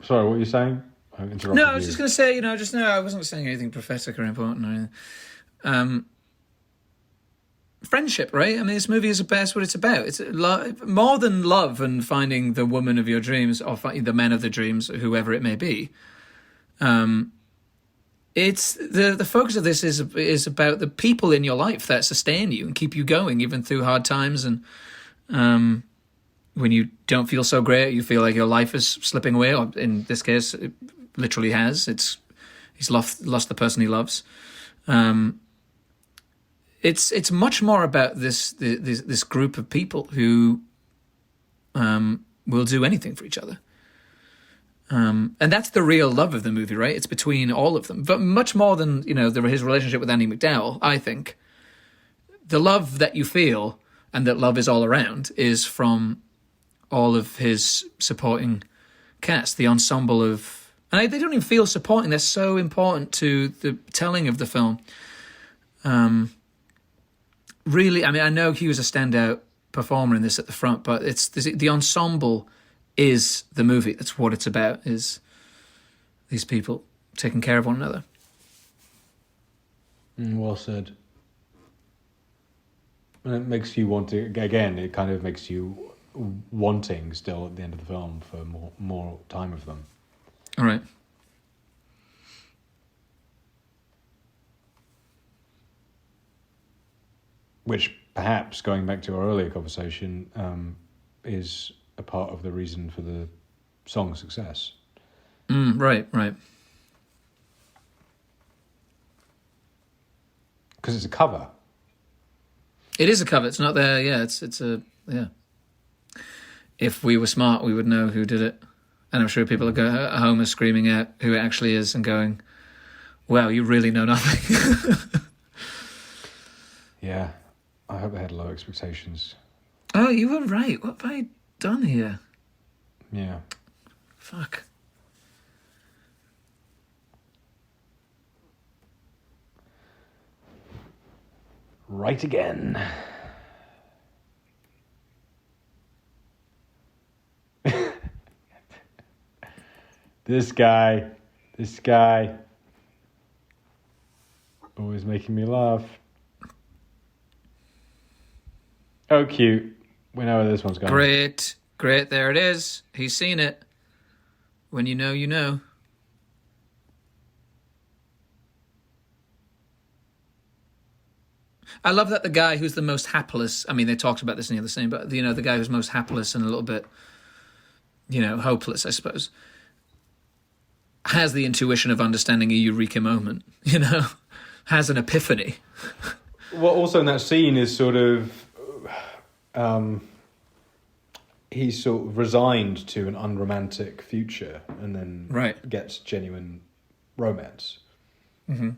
Sorry, what were you saying? I interrupted No, I was you. just going to say, just now I wasn't saying anything prophetic or important or anything. Friendship, right? I mean, this movie is about what it's about. It's more than love and finding the woman of your dreams or finding the man of the dreams, whoever it may be. It's the focus of this is about the people in your life that sustain you and keep you going even through hard times, and when you don't feel so great, you feel like your life is slipping away. Or in this case, it literally has. He's lost the person he loves. It's much more about this group of people who will do anything for each other. And that's the real love of the movie, right? It's between all of them. But much more than, his relationship with Annie McDowell, I think. The love that you feel and that love is all around is from all of his supporting cast, the ensemble of... And they don't even feel supporting. They're so important to the telling of the film. Really, I mean, I know he was a standout performer in this at the front, but it's the ensemble is the movie. That's what it's about, is these people taking care of one another. Well said. And it makes you want to, again, it kind of makes you wanting still at the end of the film for more time with them. All right. Which perhaps, going back to our earlier conversation, is a part of the reason for the song's success. Right. Because it's a cover. It is a cover. It's not there. Yeah, it's a yeah. If we were smart, we would know who did it, and I'm sure people at home are screaming out who it actually is and going, "Wow, you really know nothing." Yeah, I hope they had low expectations. Oh, you were right. What have I done here? Yeah. Fuck. Right again. This guy. Always making me laugh. Oh, cute. We know where this one's going. Great. There it is. He's seen it. When you know, you know. I love that the guy who's the most hapless, I mean, they talked about this in the other scene, but, the guy who's most hapless and a little bit, hopeless, I suppose, has the intuition of understanding a eureka moment, has an epiphany. Well, also in that scene is sort of... he's sort of resigned to an unromantic future and then gets genuine romance. Mm-hmm.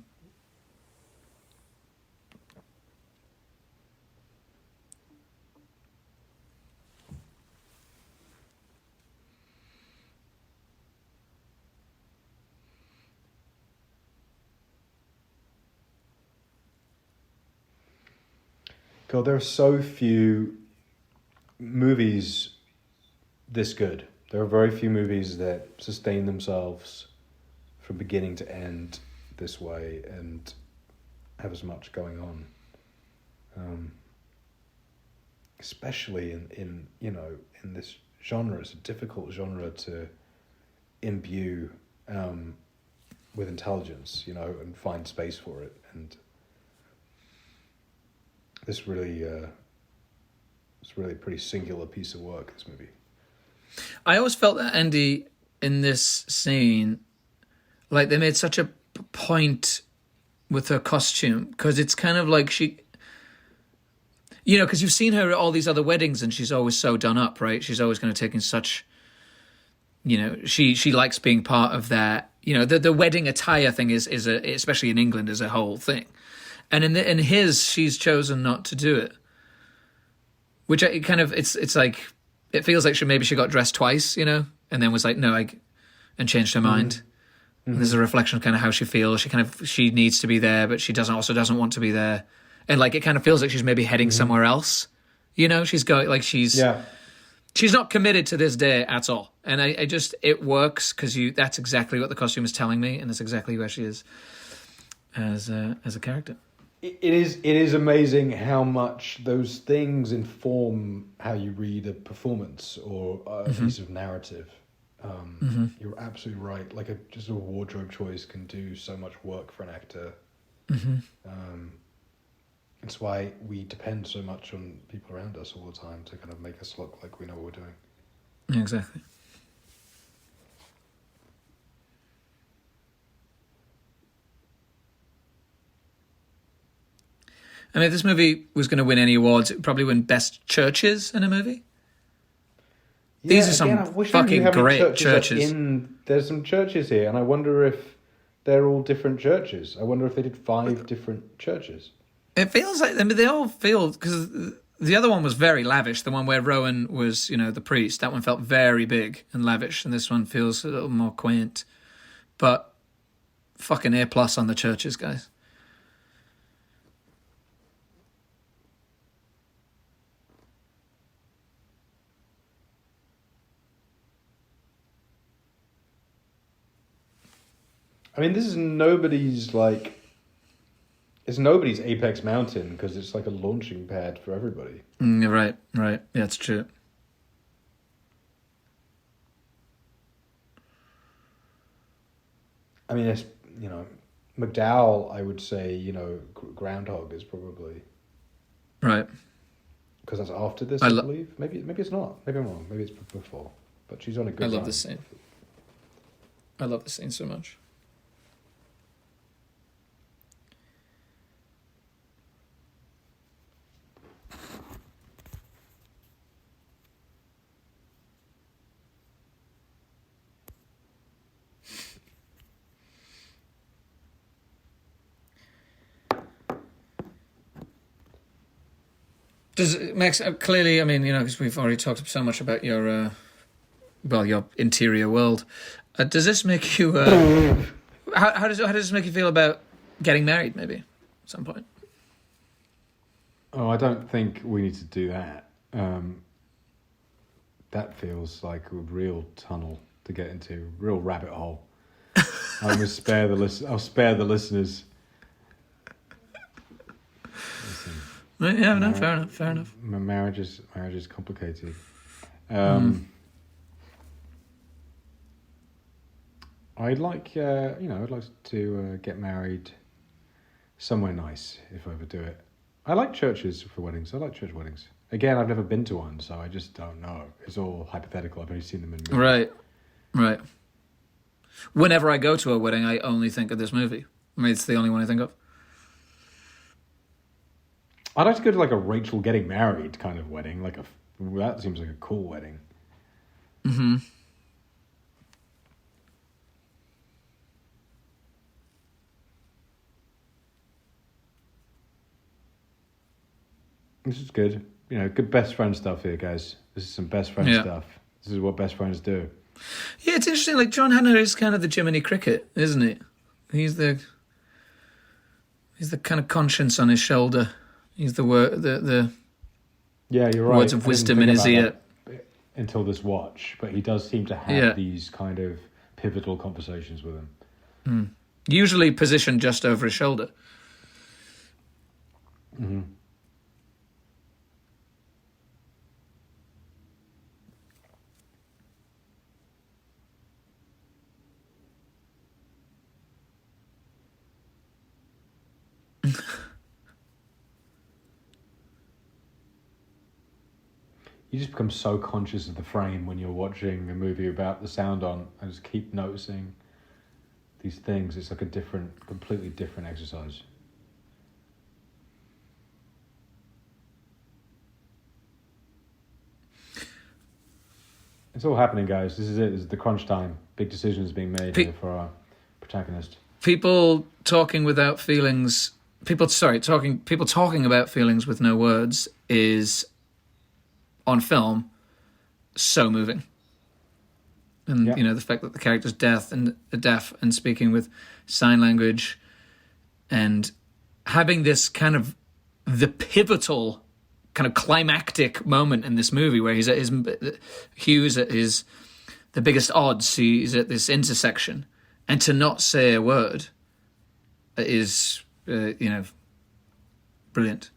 God, there are so few movies this good. There are very few movies that sustain themselves from beginning to end this way and have as much going on. Especially in this genre. It's a difficult genre to imbue with intelligence, and find space for it. And this really, it's really a pretty singular piece of work, this movie. I always felt that Andy, in this scene, like they made such a point with her costume, because it's kind of like she, you know, because you've seen her at all these other weddings and she's always so done up, right? She's always going to take in such, you know, she likes being part of that. You know, the wedding attire thing is especially in England, is a whole thing. And in his, she's chosen not to do it, which it's like, it feels like she got dressed twice, you know, and then was like, no, and changed her mind. Mm-hmm. There's a reflection of kind of how she feels. She needs to be there, but she doesn't want to be there. And like, it kind of feels like she's maybe heading somewhere else. You know, she's going, like, she's not committed to this day at all. And I just, it works because that's exactly what the costume is telling me. And that's exactly where she is as a character. It is amazing how much those things inform how you read a performance or a piece of narrative. You're absolutely right. Like just a wardrobe choice can do so much work for an actor. It's why we depend so much on people around us all the time to kind of make us look like we know what we're doing. Exactly. I mean, if this movie was going to win any awards, it would probably win Best Churches in a movie. These are some fucking great churches. There's some churches here, and I wonder if they're all different churches. I wonder if they did 5 different churches. It feels like, I mean, they all feel, because the other one was very lavish. The one where Rowan was, you know, the priest. That one felt very big and lavish, and this one feels a little more quaint. But fucking A+ on the churches, guys. I mean, this is nobody's, like... It's nobody's apex mountain, because it's like a launching pad for everybody. Right. Yeah, it's true. I mean, it's, you know, McDowell, I would say, you know, Groundhog is probably... Right. Because that's after this, I believe. Maybe it's not. Maybe I'm wrong. Maybe it's before. But she's on a good I love run. this scene. I love this scene so much. Does Max, clearly, I mean, you know, because we've already talked so much about your interior world. Does this make you? How does this make you feel about getting married? Maybe at some point. Oh, I don't think we need to do that. That feels like a real tunnel to get into, real rabbit hole. I'll spare the listeners. Yeah, no, fair enough. Marriage is complicated. I'd like to get married somewhere nice if I ever do it. I like churches for weddings. I like church weddings. Again, I've never been to one, so I just don't know. It's all hypothetical. I've only seen them in movies. Right. Whenever I go to a wedding, I only think of this movie. I mean, it's the only one I think of. I'd like to go to like a Rachel getting married kind of wedding. That seems like a cool wedding. Mm-hmm. This is good. You know, good best friend stuff here, guys. This is some best friend stuff. This is what best friends do. Yeah, it's interesting. Like, John Hannah is kind of the Jiminy Cricket, isn't he? He's the kind of conscience on his shoulder. He's the yeah, you're right. Words of wisdom in his ear. Until this watch, but he does seem to have these kind of pivotal conversations with him. Usually positioned just over his shoulder. Mm-hmm. You just become so conscious of the frame when you're watching a movie about the sound on. I just keep noticing these things, it's like a completely different exercise. It's all happening, guys. This is it. This is the crunch time. Big decisions being made here for our protagonist. People talking without feelings. People talking about feelings with no words is, on film, so moving. And the fact that the character's deaf and speaking with sign language, and having this kind of the pivotal kind of climactic moment in this movie where he's at Hugh's at the biggest odds. He's at this intersection, and to not say a word is, brilliant.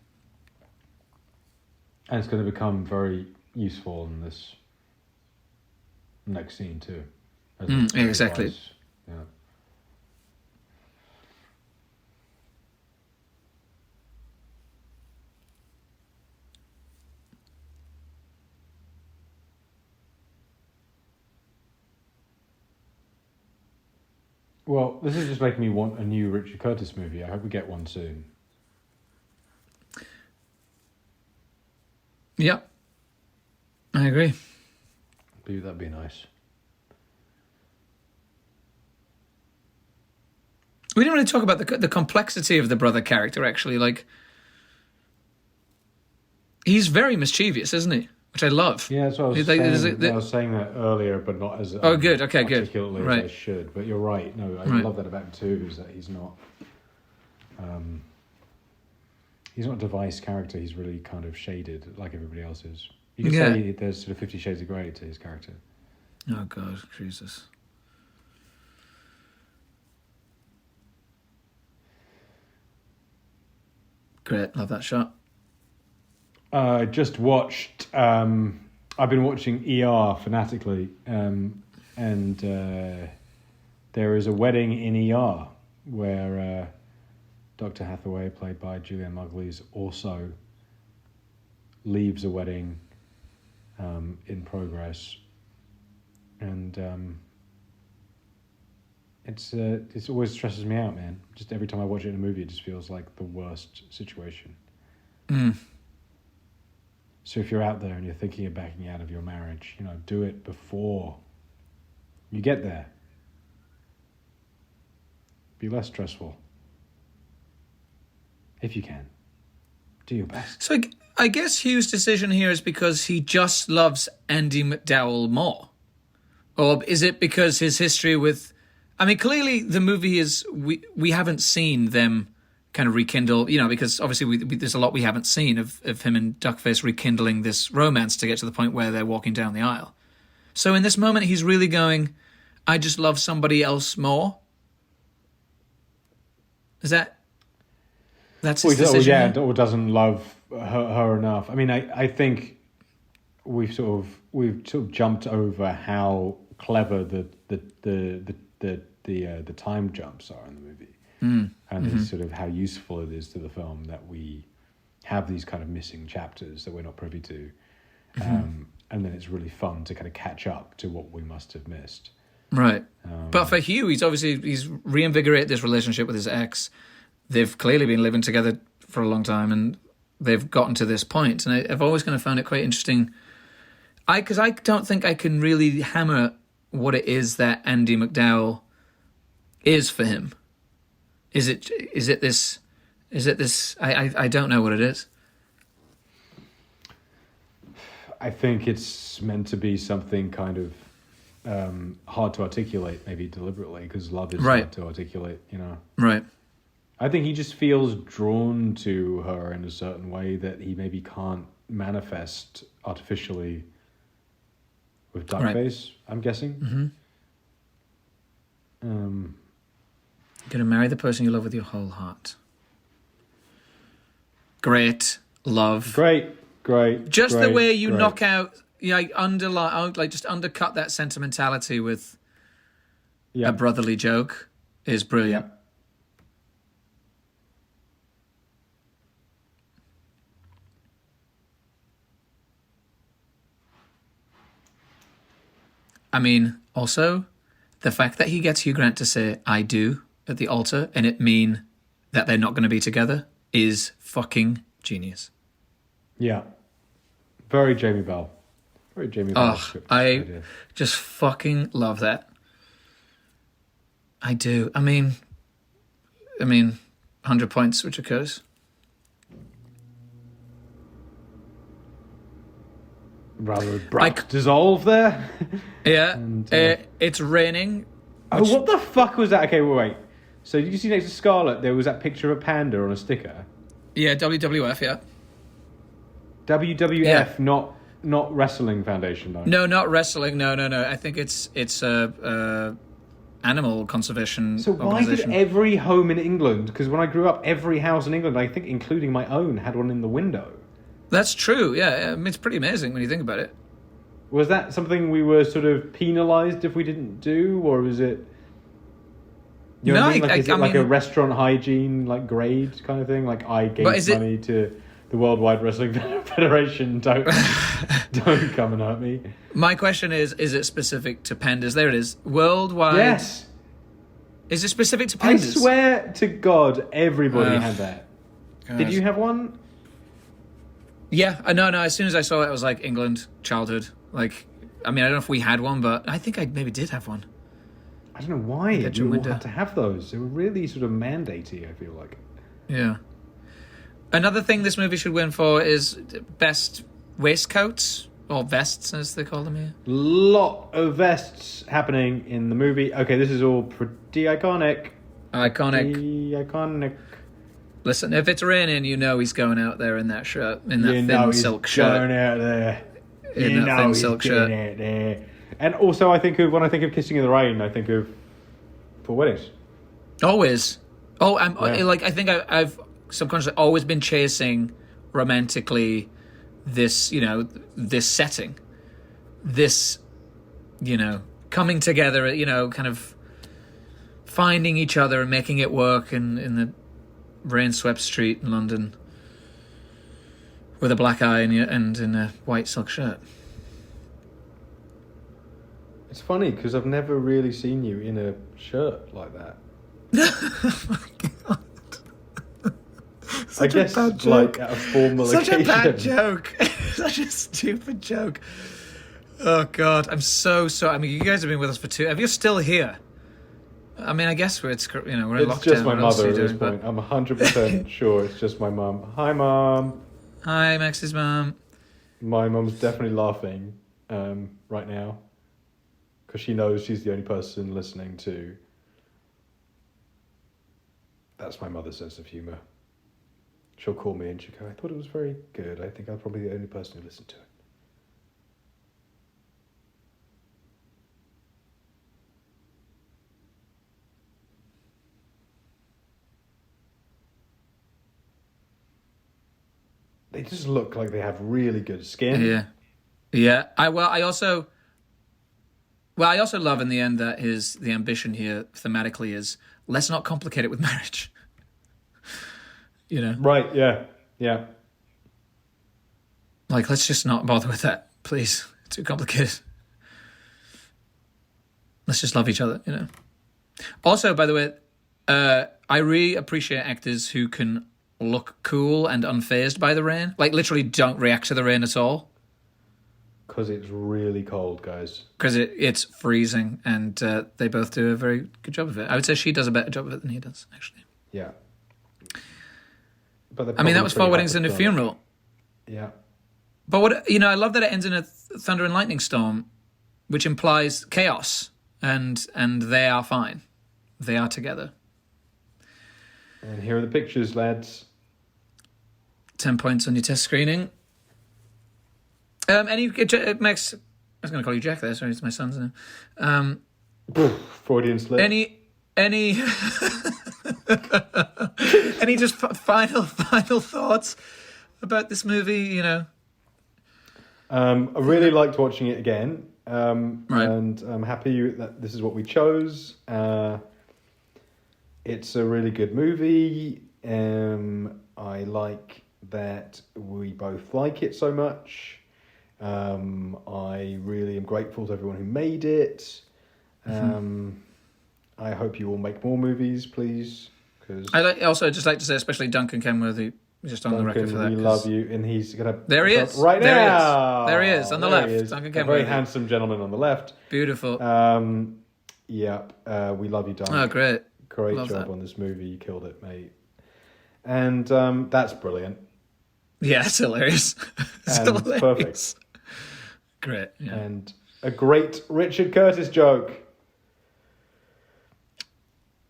And it's going to become very useful in this next scene too. Exactly. Yeah. Well, this is just making me want a new Richard Curtis movie. I hope we get one soon. Yeah, I agree. That'd be nice. We didn't really talk about the complexity of the brother character, actually. Like, he's very mischievous, isn't he? Which I love. Yeah, that's what I was saying. I was saying that earlier, but not as good. Okay, good. Articulately Right. as I should. But you're right. No, I love that about him too. Is that he's not a device character. He's really kind of shaded, like everybody else is. You can say there's sort of 50 Shades of Grey to his character. Oh God, Jesus. Great, love that shot. Just watched. I've been watching ER fanatically, and there is a wedding in ER where Dr. Hathaway, played by Julianne Margulies, also leaves a wedding in progress, and it always stresses me out, man. Just every time I watch it in a movie, it just feels like the worst situation. So if you're out there and you're thinking of backing out of your marriage, do it before you get there. Be less stressful. If you can. Do your best. So I guess Hugh's decision here is because he just loves Andie MacDowell more. Or is it because his history with... I mean, clearly the movie is... We haven't seen them kind of rekindle, because obviously there's a lot we haven't seen of him and Duckface rekindling this romance to get to the point where they're walking down the aisle. So in this moment, he's really going, I just love somebody else more? Is that... That's his decision? Yeah, or doesn't love her enough. I mean, I think we've sort of jumped over how clever the time jumps are in the movie. And sort of how useful it is to the film that we have these kind of missing chapters that we're not privy to. And then it's really fun to kind of catch up to what we must have missed. Right. But for Hugh, he's reinvigorated this relationship with his ex. They've clearly been living together for a long time, and they've gotten to this point. And I've always kind of found it quite interesting. Because I don't think I can really hammer what it is that Andie MacDowell is for him. Is it this? I don't know what it is. I think it's meant to be something kind of hard to articulate, maybe deliberately, because love is hard to articulate, Right. I think he just feels drawn to her in a certain way that he maybe can't manifest artificially with Duckface, I'm guessing. You're going to marry the person you love with your whole heart. Great. Love. Great. Just the way you knock out, just undercut that sentimentality with a brotherly joke is brilliant. I mean, also, the fact that he gets Hugh Grant to say "I do" at the altar and it mean that they're not going to be together is fucking genius. Yeah. Very Jamie Bell. Very Jamie Bell. I just fucking love that. I do. I mean, 100 points, which occurs. Rather abrupt dissolve there. Yeah. And, it's raining. Oh, what the fuck was that? Okay, wait. So did you see next to Scarlet there was that picture of a panda on a sticker? Yeah, WWF, yeah. WWF, yeah. Not Wrestling Foundation, though. No, not wrestling. No. I think it's animal conservation. So why did every home in England? Because when I grew up, every house in England, I think including my own, had one in the window. That's true. Yeah, I mean, it's pretty amazing when you think about it. Was that something we were sort of penalised if we didn't do, or was it? You know what I mean? Like, is it like a restaurant hygiene grade kind of thing? Like I gave money to the Worldwide Wrestling Federation. Don't come and hurt me. My question is it specific to pandas? There it is. Worldwide. Yes. Is it specific to pandas? I swear to God, everybody had that. God. Did you have one? Yeah, no. As soon as I saw it, I was like, England, childhood. I don't know if we had one, but I think I maybe did have one. I don't know why you all had to have those. They were really sort of mandatey, I feel like. Yeah. Another thing this movie should win for is best waistcoats, or vests as they call them here. Lot of vests happening in the movie. Okay, this is all pretty iconic. Iconic. Listen, if it's raining, you know he's going out there in that shirt, in that thin silk shirt. Going out there. In that thin silk shirt. Out there. And also, when I think of Kissing in the Rain, I think of Four Weddings. Always. Oh, I think I've subconsciously always been chasing romantically this, this setting, this, coming together, kind of finding each other and making it work in the rain-swept street in London with a black eye and in a white silk shirt. It's funny because I've never really seen you in a shirt like that. Oh my God. I guess like at a formal Such occasion. Such a bad joke. Such a stupid joke. Oh God, I'm so sorry. I mean, you guys have been with us for 2. If you're still here, I mean, I guess we're in lockdown. It's just my mother at this point. I'm 100% sure it's just my mum. Hi, Mum. Hi, Max's mum. My mum's definitely laughing right now because she knows she's the only person listening to. That's my mother's sense of humour. She'll call me and she'll go, I thought it was very good. I think I'm probably the only person who listened to it. They just look like they have really good skin. Yeah. I also love in the end that the ambition here thematically is let's not complicate it with marriage. Right, yeah. Let's just not bother with that, please. It's too complicated. Let's just love each other, Also, by the way, I really appreciate actors who can look cool and unfazed by the rain. Literally don't react to the rain at all. Because it's really cold, guys. Because it's freezing, and they both do a very good job of it. I would say she does a better job of it than he does, actually. Yeah. But that was 4 Weddings and a Funeral. Yeah. But I love that it ends in a thunder and lightning storm, which implies chaos, and they are fine. They are together. And here are the pictures, lads. 10 points on your test screening. Max, I was going to call you Jack there. Sorry, it's my son's name. Freudian slip. Any just final thoughts about this movie? I really liked watching it again. Right. And I'm happy that this is what we chose. It's a really good movie. I like that we both like it so much. I really am grateful to everyone who made it. I hope you will make more movies, please. Cause also just like to say, especially Duncan Kenworthy, just on the record for that. We love you, and he's gonna. There he is right there now. There he is on the left. Duncan Kenworthy, a very handsome gentleman on the left. Beautiful. We love you, Duncan. Oh, great! Great love job that. on this movie. You killed it, mate. And that's brilliant. Yeah, it's hilarious. It's and hilarious. Perfect. Great. Yeah. And a great Richard Curtis joke.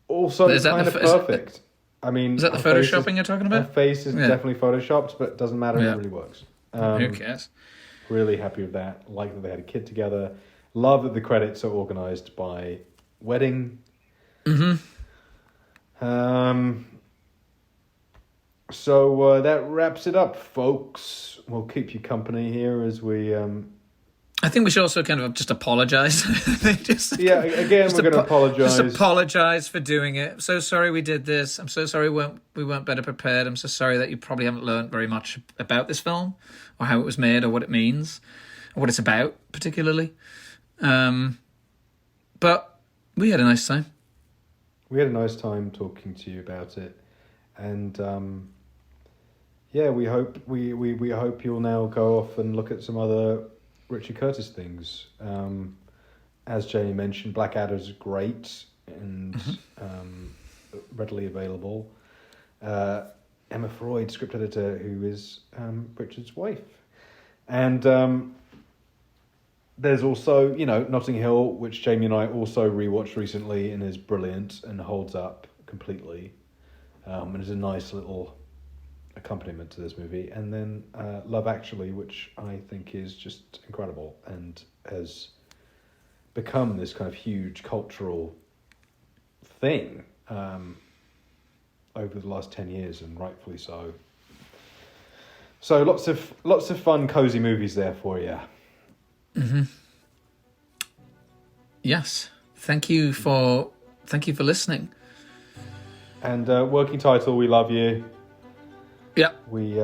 Also kind of perfect. I mean, is that the photoshopping you're talking about? Her face is definitely photoshopped, but it doesn't matter. It really works. Who cares? Really happy with that. Like that they had a kid together. Love that the credits are organised by wedding. Mm-hmm. So that wraps it up, folks. We'll keep you company here as we... I think we should also kind of just apologise. We're going to apologise. Just apologise for doing it. I'm so sorry we did this. I'm so sorry we weren't better prepared. I'm so sorry that you probably haven't learned very much about this film or how it was made or what it means or what it's about, particularly. But we had a nice time. We had a nice time talking to you about it. And we hope we hope you'll now go off and look at some other Richard Curtis things. As Jamie mentioned, Blackadder's great and readily available. Emma Freud, script editor, who is Richard's wife. And there's also, Notting Hill, which Jamie and I also rewatched recently and is brilliant and holds up completely. And is a nice little accompaniment to this movie. And then Love Actually, which I think is just incredible and has become this kind of huge cultural thing over the last 10 years, and rightfully so. So lots of fun, cozy movies there for you. Mm-hmm. Yes. Thank you for listening. And working title, We Love You. Yeah. We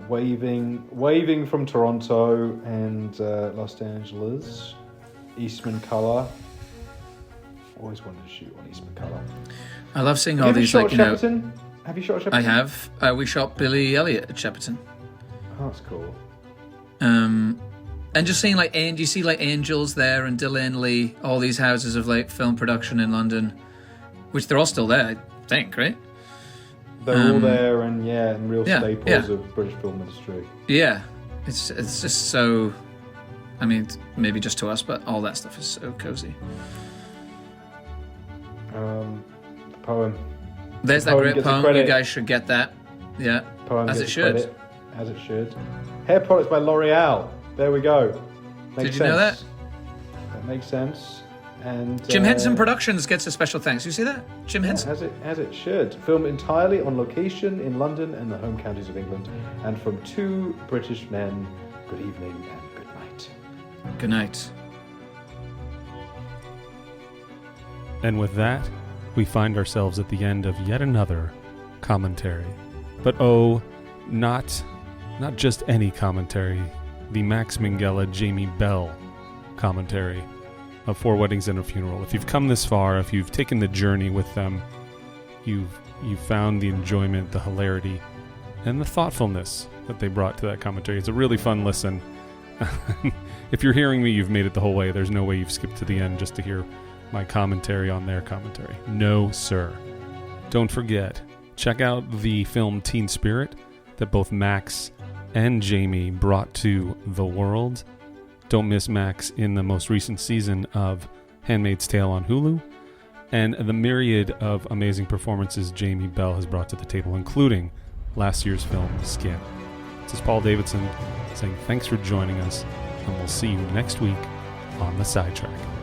waving from Toronto and Los Angeles. Eastman Colour. Always wanted to shoot on Eastman Colour. I love seeing all these, like, Shepperton? Have you shot Shepperton? I have. We shot Billy Elliot at Shepperton. Oh, that's cool. And just seeing, like, you see, like, Angels there and Dylan Lee, all these houses of, like, film production in London, which they're all still there, I think, right? They're all there, and real staples of British film industry. Yeah, it's just so. I mean, maybe just to us, but all that stuff is so cozy. The poem. There's that great poem. You guys should get that. Yeah, poem as it should. As it should. Hair products by L'Oreal. There we go. Did you know that? That makes sense. And Jim Henson Productions gets a special thanks. You see that? Jim Henson. As it should. Filmed entirely on location in London and the home counties of England. And from two British men, good evening and good night. Good night. And with that, we find ourselves at the end of yet another commentary. But not just any commentary. The Max Minghella, Jamie Bell commentary of Four Weddings and a Funeral. If you've come this far, if you've taken the journey with them, you've found the enjoyment, the hilarity, and the thoughtfulness that they brought to that commentary. It's a really fun listen. If you're hearing me, you've made it the whole way. There's no way you've skipped to the end just to hear my commentary on their commentary. No, sir. Don't forget, check out the film Teen Spirit that both Max and Jamie brought to the world. Don't miss Max in the most recent season of Handmaid's Tale on Hulu, and the myriad of amazing performances Jamie Bell has brought to the table, including last year's film, Skin. This is Paul Davidson saying thanks for joining us, and we'll see you next week on The Sidetrack.